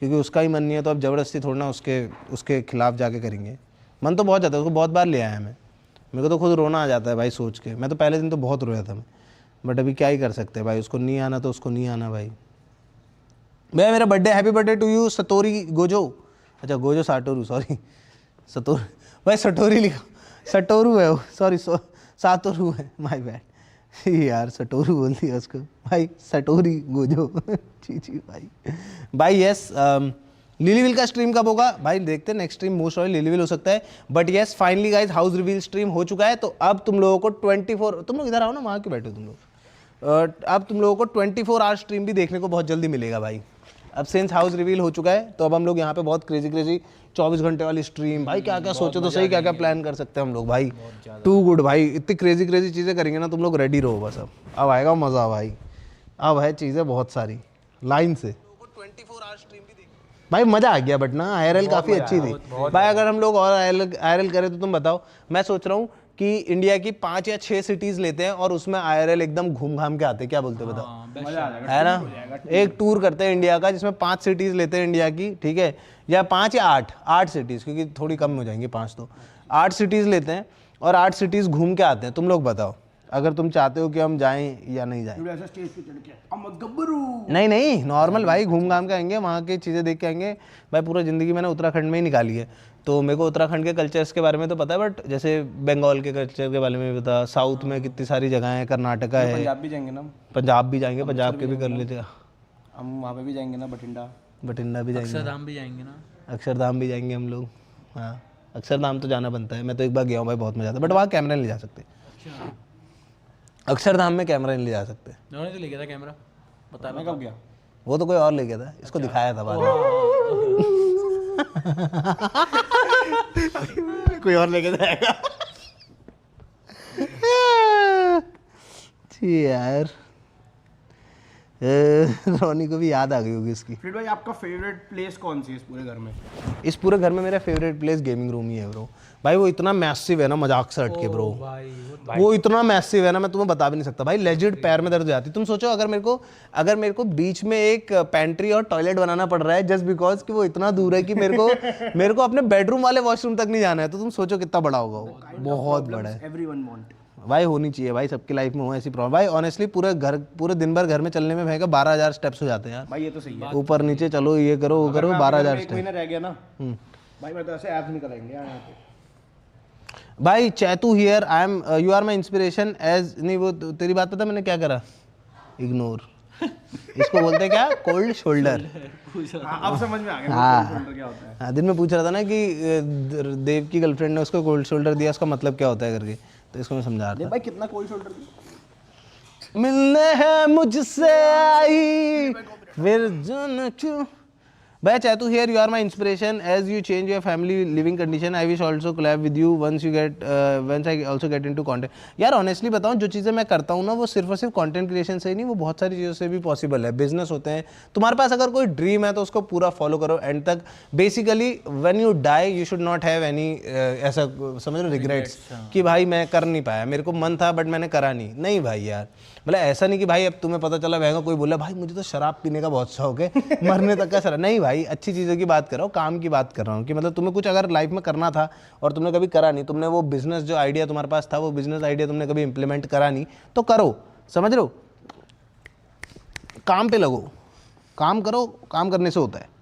क्योंकि उसका ही मन नहीं है तो अब ज़बरदस्ती थोड़ा ना उसके खिलाफ जाके करेंगे। मन तो बहुत जाता है, उसको बहुत बार ले आया मैं, मेरे को तो खुद रोना आ जाता है भाई सोच के। मैं तो पहले दिन तो बहुत रोया था मैं, बट अभी क्या ही कर सकते हैं भाई, उसको नहीं आना तो उसको नहीं आना भाई। भैया मेरा birthday, happy birthday to you Satoru Gojo. अच्छा गोजो साटोरू, सॉरी सतोर भाई, सटोरी लिखा, सटोरू है वो, सॉरी सातोरू है, माय बैड यार, सटोरू बोल दिया उसको भाई, सटोरी गोजो जी भाई यस। लिलीविल का स्ट्रीम कब होगा भाई, देखते हैं नेक्स्ट स्ट्रीम मोस्ट ऑफ लिलीविल हो सकता है, but yes finally guys house reveal stream हो चुका है। तो अब तुम लोगों को 24, तुम लोग इधर आओ ना, वहाँ क्यों बैठे हो तुम लोग, अब तुम लोगों को 24 आवर स्ट्रीम भी देखने को बहुत जल्दी मिलेगा भाई। अब सिंस हाउस रिवील हो चुका है तो अब हम लोग यहाँ पे बहुत क्रेजी 24 घंटे वाली स्ट्रीम, भाई क्या क्या सोचो तो सही, क्या क्या प्लान कर सकते हैं हम लोग भाई, टू गुड भाई, इतनी क्रेजी चीज़ें करेंगे ना, तुम लोग रेडी रहो बस। अब आएगा मज़ा भाई, अब है चीज़ें बहुत सारी लाइन से। 24 आवर स्ट्रीम भी भाई मज़ा आ गया, बट ना IRL काफ़ी अच्छी थी भाई। अगर हम लोग और IRL करें तो तुम बताओ, मैं सोच रहा हूँ कि इंडिया की 5 या 6 सिटीज़ लेते हैं और उसमें IRL एकदम घूम घाम के आते हैं, क्या बोलते हो बताओ, है ना, एक टूर करते हैं इंडिया का जिसमें 5 सिटीज़ लेते हैं इंडिया की, ठीक है, या 5 या 8 सिटीज़, क्योंकि थोड़ी कम हो जाएंगी 5, तो 8 सिटीज़ लेते हैं और 8 सिटीज़ घूम के आते हैं। तुम लोग बताओ अगर तुम चाहते हो कि हम जाएं या नहीं जाएं। नहीं नॉर्मल भाई, घूम घाम के आएंगे, वहाँ की चीज़ें देख के आएंगे भाई। पूरा ज़िंदगी मैंने उत्तराखंड में ही निकाली है, तो मेरे को उत्तराखंड के कल्चर्स के बारे में तो पता है, बट जैसे बंगाल के कल्चर के बारे में भी पता, साउथ में कितनी सारी जगह है, कर्नाटका है, पंजाब भी जाएंगे ना, पंजाब भी जाएंगे, पंजाब के भी कर लेते, हम वहाँ पे भी जाएंगे ना, बठिंडा भी जाएंगे, अक्षरधाम भी जाएंगे ना, अक्षरधाम भी जाएंगे हम लोग। हाँ अक्षरधाम तो जाना बनता है, मैं तो एक बार गया हूँ भाई, बहुत मज़ा आता है, बट वहाँ कैमरा नहीं ले जा सकते, अक्षरधाम में कैमरा नहीं ले जा सकते। उन्होंने तो ले गया था कैमरा, पता मैं कब गया, वो तो कोई और ले गया था, इसको दिखाया था बाद में कोई और लेके जाएगा यार। रोनी को भी याद आ गई होगी इसकी। फिर भाई आपका फेवरेट प्लेस कौन सी है इस पूरे घर में? इस पूरे घर में मेरा फेवरेट प्लेस गेमिंग रूम ही है ब्रो भाई। वो इतना मैसिव है ना, मजाक से हट के ब्रो, वो इतना मैसिव है ना, मैं तुम्हें बता भी नहीं सकता भाई, लेजिट पैर में दर्द हो जाती। तुम सोचो अगर मेरे को बीच में एक पेंट्री और टॉयलेट बनाना पड़ रहा है जस्ट बिकॉज कि वो इतना दूर है कि मेरे को अपने बेडरूम वाले वॉशरूम तक नहीं जाना है, तो तुम सोचो कितना बड़ा होगा वो, बहुत बड़ा है एवरीवन वांट भाई, होनी चाहिए भाई, सबकी लाइफ में हो ऐसी प्रॉब्लम भाई। ऑनेस्टली पूरे दिन भर घर में चलने में भाई 12,000 स्टेप्स हो जाते हैं यार भाई, ये तो सही है। ऊपर नीचे चलो, ये करो वो करो, 12,000 एक महीना स्टेप्स रह गया ना भाई, मैं तो ऐसे ऐप्स निकलेंगे यहाँ पे भाई। Chaitu here, I am you are my inspiration as, नहीं वो तेरी बात पता मैंने क्या करा, इग्नोर इसको बोलते हैं क्या, कोल्ड शोल्डर। अब समझ में आ गया हाँ क्या होता है। हाँ, दिन में पूछ रहा था ना कि देव की गर्लफ्रेंड ने उसको कोल्ड शोल्डर दिया, उसका मतलब क्या होता है करके, तो इसको मैं समझा रहा था। भाई कितना कोल्ड शोल्डर दिया? मिलने है मुझसे आई फिर जन क्यों भाई। Chaitu here, you are my inspiration as you change your family living condition, I wish also collab with you once I also get into content. यार ऑनेस्टली बताऊँ, जो चीज़ें मैं करता हूँ ना, वो सिर्फ और सिर्फ कंटेंट क्रिएशन से ही नहीं, वो बहुत सारी चीज़ों से भी पॉसिबल है। बिजनेस होते हैं, तुम्हारे पास अगर कोई ड्रीम है तो उसको पूरा फॉलो करो एंड तक। Basically when you die you should not have any ऐसा समझ लो रिग्रेट्स कि भाई मैं कर नहीं पाया, मेरे को मन था बट मैंने करा नहीं भाई यार। मतलब ऐसा नहीं कि भाई अब तुम्हें पता चला वह कोई बोला भाई मुझे तो शराब पीने का बहुत शौक है मरने तक का शराब, नहीं भाई, अच्छी चीज़ों की बात कर रहा हूँ, काम की बात कर रहा हूँ कि मतलब तुम्हें कुछ अगर लाइफ में करना था और तुमने कभी करा नहीं, तुमने वो बिजनेस जो आइडिया तुम्हारे पास था वो बिजनेस आइडिया तुमने कभी इंप्लीमेंट करा नहीं, तो करो, समझ रहे हो, काम पे लगो, काम करो, काम करने से होता है।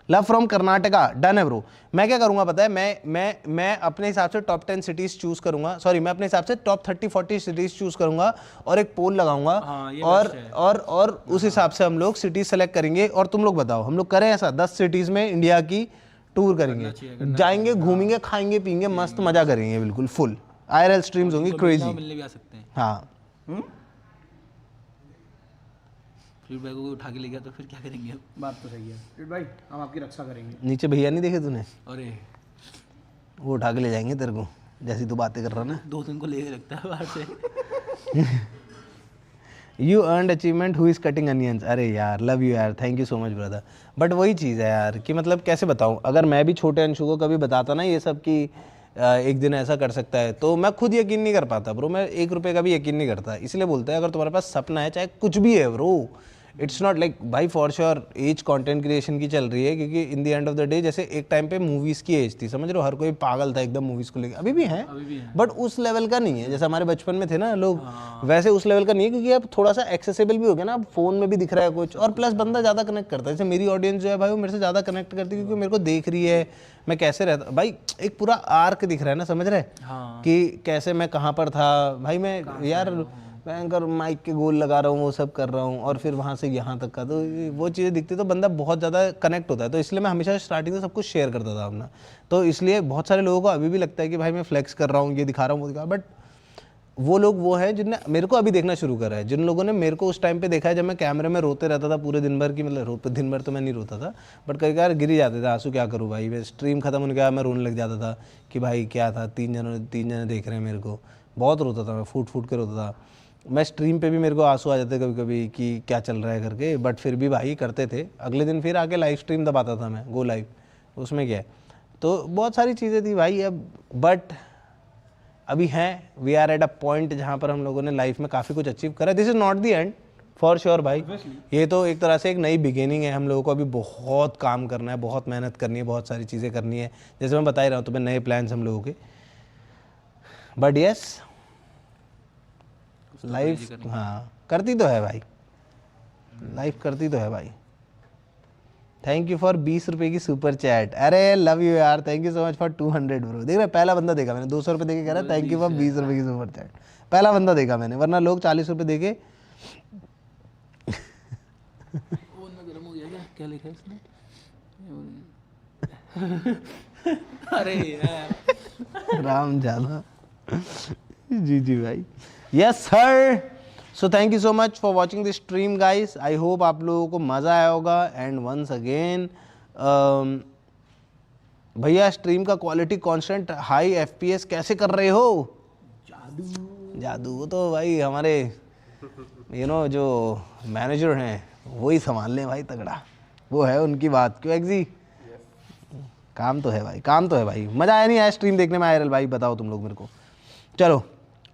लव फ्रॉम कर्नाटका, डन है ब्रो। मैं क्या करूंगा पता है, मैं अपने हिसाब से टॉप 10 सिटीज़ चूज करूंगा, सॉरी मैं अपने हिसाब से टॉप 30-40 सिटीज़ चूज करूंगा और एक पोल लगाऊंगा। और उस हिसाब से हम लोग सिटीज़ सेलेक्ट करेंगे और तुम लोग बताओ, हम लोग करें ऐसा 10 सिटीज़ में इंडिया की टूर करेंगे, जाएंगे, घूमेंगे, खाएंगे, पीएंगे, मस्त मजा करेंगे, बिल्कुल फुल IRL स्ट्रीम्स होंगी, क्रेजी। मिलने भी आ सकते हैं। हाँ फीडबैक को उठा के ले गया तो फिर क्या करेंगे? बात तो सही है फिर भाई, हम आपकी रक्षा करेंगे। नीचे भैया नहीं देखे तूने, अरे वो उठा के ले जाएंगे तेरे को, जैसी तू बातें कर रहा ना। 2 दिन को ले रखता है बाहर से। You earn achievement who is cutting onions. अरे यार लव यू यार, thank you so much brother. But वही चीज़ है यार कि मतलब कैसे बताऊँ, अगर मैं भी छोटे अंशु को कभी बताता ना ये सब कि एक दिन ऐसा कर सकता है, तो मैं खुद यकीन नहीं कर पाता ब्रो। मैं 1 रुपये का भी यकीन नहीं करता। इसलिए बोलते हैं अगर तुम्हारे पास सपना है, चाहे कुछ भी है ब्रो, इट्स नॉट लाइक भाई for sure as content creation की चल रही है, क्योंकि in the end of the day जैसे एक टाइम पे मूवीज़ की एज थी, समझ रहे हो, हर कोई पागल था एकदम मूवीज़ को लेकर, अभी भी है बट उस लेवल का नहीं है जैसे हमारे बचपन में थे ना लोग, वैसे उस लेवल का नहीं है, क्योंकि अब थोड़ा सा एक्सेसिबल भी हो गया ना, अब फोन में भी दिख रहा है कुछ, और प्लस बंदा ज़्यादा कनेक्ट करता है। जैसे मेरी ऑडियंस जो है भाई वो मेरे से ज़्यादा कनेक्ट करती है, क्योंकि मेरे को देख रही है मैं कैसे रहता भाई, एक पूरा आर्क दिख रहा है ना, समझ रहे कि कैसे मैं कहाँ पर था भाई, मैं यार भयंकर माइक के गोल लगा रहा हूँ, वो सब कर रहा हूँ, और फिर वहाँ से यहाँ तक का, तो वो चीज़ें दिखती तो बंदा बहुत ज़्यादा कनेक्ट होता है। तो इसलिए मैं हमेशा स्टार्टिंग से सब कुछ शेयर करता था अपना। तो इसलिए बहुत सारे लोगों को अभी भी लगता है कि भाई मैं फ्लेक्स कर रहा हूँ, ये दिखा रहा हूँ, वो दिखा, बट वो लोग वो हैं जिनने मेरे को अभी देखना शुरू करा है, जिन लोगों ने मेरे को उस टाइम पे देखा है जब मैं कैमरे में रोते रहता था पूरे दिन भर की, मतलब दिन भर तो मैं नहीं रोता था, बट कई बार गिर ही जाते थे आंसू, क्या करूँ भाई, मैं स्ट्रीम खत्म होने के बाद मैं रोने लग जाता था कि भाई क्या था, 3 जने देख रहे हैं मेरे को, बहुत रोता था मैं, फूट फूट के रोता था मैं। स्ट्रीम पे भी मेरे को आंसू आ जाते कभी कभी कि क्या चल रहा है करके, बट फिर भी भाई करते थे। अगले दिन फिर आके लाइव स्ट्रीम दबाता था मैं, गो लाइव, उसमें क्या है। तो बहुत सारी चीज़ें थी भाई अब, बट अभी हैं, we are at a point जहाँ पर हम लोगों ने लाइफ में काफ़ी कुछ अचीव करा। This is not the end for sure भाई, ये तो एक तरह से एक नई बिगिनिंग है। हम लोगों को अभी बहुत काम करना है, बहुत मेहनत करनी है, बहुत सारी चीज़ें करनी है, जैसे मैं बता ही रहा हूँ तुम्हें, नए प्लान्स हम लोगों के। बट यस लाइफ, हाँ करती तो है भाई, लाइफ करती तो है भाई। थैंक यू फॉर 20 रुपये की सुपर चैट। अरे लव यू यार, thank you so much for 200 bro. देख रहे पहला बंदा देखा मैंने, 200 रुपये देके कह रहा है थैंक यू फॉर 20 रुपये की सुपर चैट, पहला बंदा देखा मैंने, वरना लोग 40 रुपये देके। गर्म हो गया क्या लिखा है इसने? अरे यार राम जाना। जी जी भाई, yes sir. So thank you so much for watching this stream guys, I hope आप लोगों को मज़ा आया होगा। एंड वंस अगेन भैया स्ट्रीम का क्वालिटी कांस्टेंट हाई FPS कैसे कर रहे हो? जादू वो तो भाई हमारे जो मैनेजर हैं वही संभाल लें भाई, तगड़ा वो है उनकी बात, क्यों एग्जी? काम तो है भाई, काम तो है भाई। मज़ा आया नहीं आया स्ट्रीम देखने में आयरल भाई, बताओ तुम लोग मेरे को। चलो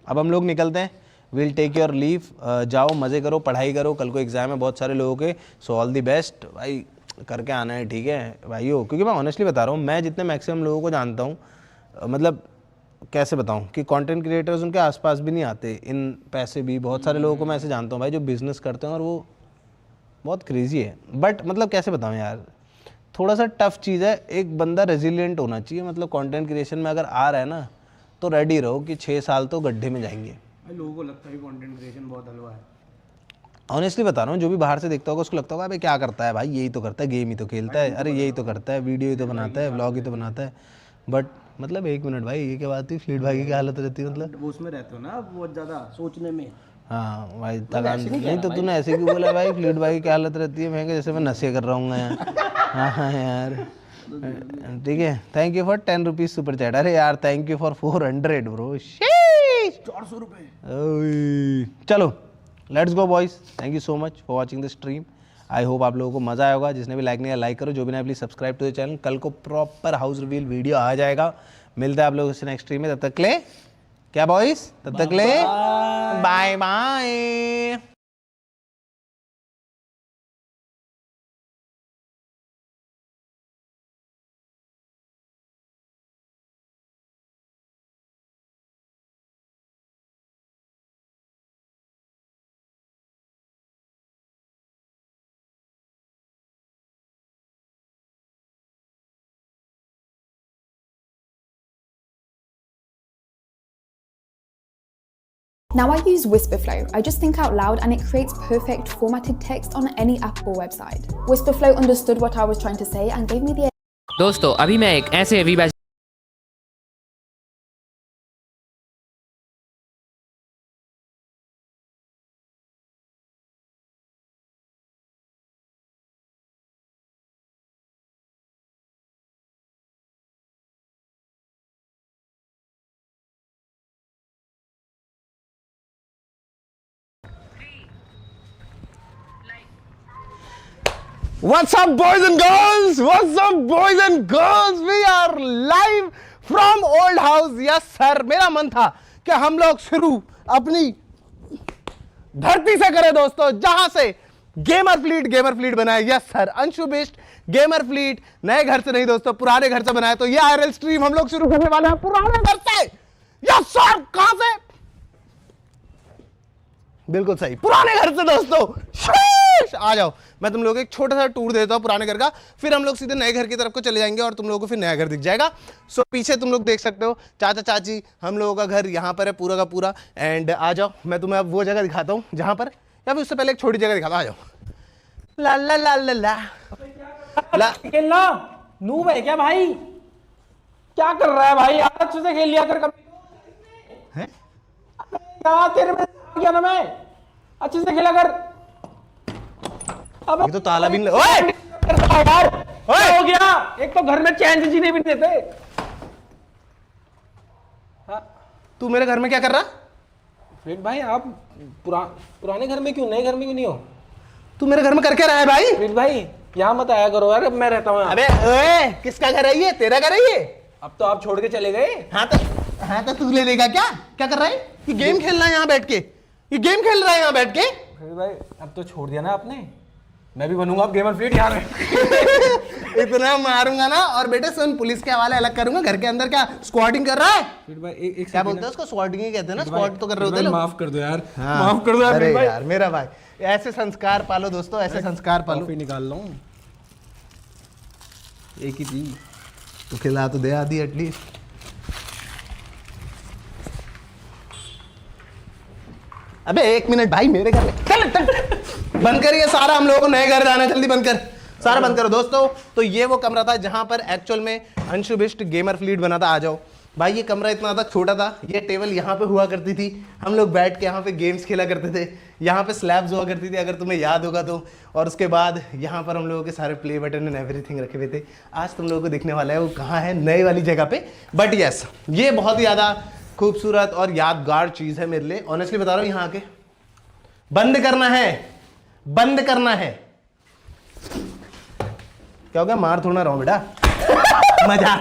अब हम लोग निकलते हैं, विल टेक योर लीव। जाओ मज़े करो, पढ़ाई करो, कल को एग्ज़ाम है बहुत सारे लोगों के, सो ऑल दी बेस्ट भाई, करके आना है ठीक है भाइयों। क्योंकि मैं ऑनेस्टली बता रहा हूँ, मैं जितने मैक्सिमम लोगों को जानता हूँ, मतलब कैसे बताऊँ कि कंटेंट क्रिएटर्स उनके आसपास भी नहीं आते इन पैसे भी। बहुत सारे लोगों को मैं ऐसे जानता हूँ भाई जो बिज़नेस करते हैं और वो बहुत क्रेजी है। बट मतलब कैसे बताऊँ यार, थोड़ा सा टफ चीज़ है, एक बंदा रेजिलिएंट होना चाहिए। मतलब कंटेंट क्रिएशन में अगर आ रहा है ना, तो रेडी रहो कि 6 साल तो गड्ढे में जाएंगे। लोगों को लगता है कंटेंट क्रिएशन बहुत हलवा है। ऑनेस्टली बता रहा हूँ, जो भी बाहर से देखता होगा उसको लगता होगा भाई क्या करता है भाई, यही तो करता है, गेम ही तो खेलता है, अरे यही तो करता है, वीडियो ही तो बनाता है, व्लॉग ही तो बनाता है। बट मतलब 1 मिनट भाई, ये क्या बात हुई, फ्लीट भाई की क्या हालत रहती है? मतलब वो उसमें रहते हो ना बहुत ज़्यादा सोचने में। हाँ भाई थकान नहीं तो तूने ऐसे क्यों बोला भाई, फ्लीट भाई की क्या हालत रहती है? मैं जैसे मैं नशे कर रहा हूँ यार। हाँ हाँ यार ठीक है। Thank you for 10 rupees super chat. अरे यार थैंक यू फॉर 400 ब्रो, 400 रुपये। चलो let's go boys, thank you so much for watching the stream. I hope आप लोगों को मज़ा आया होगा। जिसने भी लाइक नहीं किया लाइक करो, जो भी नहीं please subscribe to the channel. कल को प्रॉपर हाउस रिवील वीडियो आ जाएगा। मिलता है आप लोगों से नेक्स्ट स्ट्रीम में, तब तक ले क्या बॉयज, तब तक ले bye bye. Now I use Whisperflow. I just think out loud and it creates perfect formatted text on any app or website. Whisperflow understood what I was trying to say and gave me the दोस्तों अभी मैं एक ऐसे वीबैच What's up, boys and girls? What's up, boys and girls? We are live from old house. Yes, sir. मेरा मन था कि हम लोग शुरू अपनी धरती से करें दोस्तों, जहां से गेमर फ्लीट बनाए। Yes sir, Anshu Bisht gamer fleet नए घर से नहीं दोस्तों, पुराने घर से बनाया। तो ये आईआरएल स्ट्रीम हम लोग शुरू करने वाले हैं पुराने घर से। यस सर, कहां से? बिल्कुल सही, पुराने घर से दोस्तों। आ जाओ, मैं तुम लोगों को एक छोटा सा टूर देता हूं पुराने घर का, फिर हम लोग सीधे नए घर की तरफ को चले जाएंगे और तुम लोगों को फिर नया घर दिख जाएगा। सो पीछे तुम लोग देख सकते हो चाचा चाची, हम लोगों का घर यहाँ पर है पूरा का पूरा। एंड आ जाओ, मैं तुम्हें अब वो जगह दिखाता हूँ जहाँ पर, या फिर उससे पहले एक छोटी जगह दिखाता हूँ। आ जाओ। ला ला ला ला ला ला खेलना नूब है क्या भाई? क्या कर रहा है भाई यार? अच्छे से खेल लिया कर कभी। क्या तेरे में क्या नाम है? अच्छे से खेला कर। अब ये तो ताला भी ओए यार हो गया। एक तो घर में चैन से जीने भी नहीं देते। तू मेरे घर में क्या कर रहा? फ्रेड भाई आप पुराने घर में क्यों, नए घर में क्यों नहीं हो? तू मेरे घर में करके रहा है भाई? फ्रेड भाई यहाँ मत आया करो यार, अब मैं रहता हूँ। अबे ओए, किसका घर है ये? तेरा घर है ये? अब तो आप छोड़ के चले गए। हाँ तो तू ले लेगा क्या? क्या कर रहा है? ये गेम खेल रहा है यहाँ बैठ के, ये गेम खेल रहा है यहाँ बैठ के। फ्रेड भाई अब तो छोड़ दिया ना आपने, मैं भी बनूंगा अब गेमर फ्लीट यार। इतना मारूंगा ना, और बेटे सुन, पुलिस के हवाले अलग करूंगा। घर के अंदर क्या स्क्वाटिंग कर रहा है? फ्रेड भाई एक क्या बोलते हैं उसको? स्क्वाटिंग ही कहते हैं ना, स्क्वाट तो कर रहे होते हैं। माफ कर दो यार, हाँ। माफ कर दो यार। अरे भाई यार मेरा भाई, ऐसे संस्कार पालो दोस्तों, ऐसे संस्कार पालो। कॉफी निकाल लो, एक ही थी तो खिला तो दे आधी एटलीस्ट। अबे एक मिनट भाई, मेरे घर में चल बंद करिए सारा, हम लोगों को नए घर जाना है, जल्दी बंद कर, सारा बंद करो दोस्तों। तो ये वो कमरा था जहां पर एक्चुअल में अंशु बिष्ट गेमर फ्लीट बना था। आ जाओ भाई, ये कमरा इतना तक छोटा था, ये टेबल यहाँ पे हुआ करती थी, हम लोग बैठ के यहाँ पे गेम्स खेला करते थे, यहाँ पे स्लैब्स हुआ करती थी अगर तुम्हें याद होगा तो। और उसके बाद यहाँ पर हम लोगों के सारे प्ले बटन एंड एवरीथिंग रखे हुए थे। आज तुम लोगों को दिखने वाला है वो कहाँ है, नए वाली जगह पे। बट यस, ये बहुत ही ज़्यादा खूबसूरत और यादगार चीज़ है मेरे लिए, ऑनेस्टली बता रहा हूँ। यहाँ आके बंद करना है, बंद करना है। क्या हो गया? मार थोड़ा रहा हूँ बेटा, मजा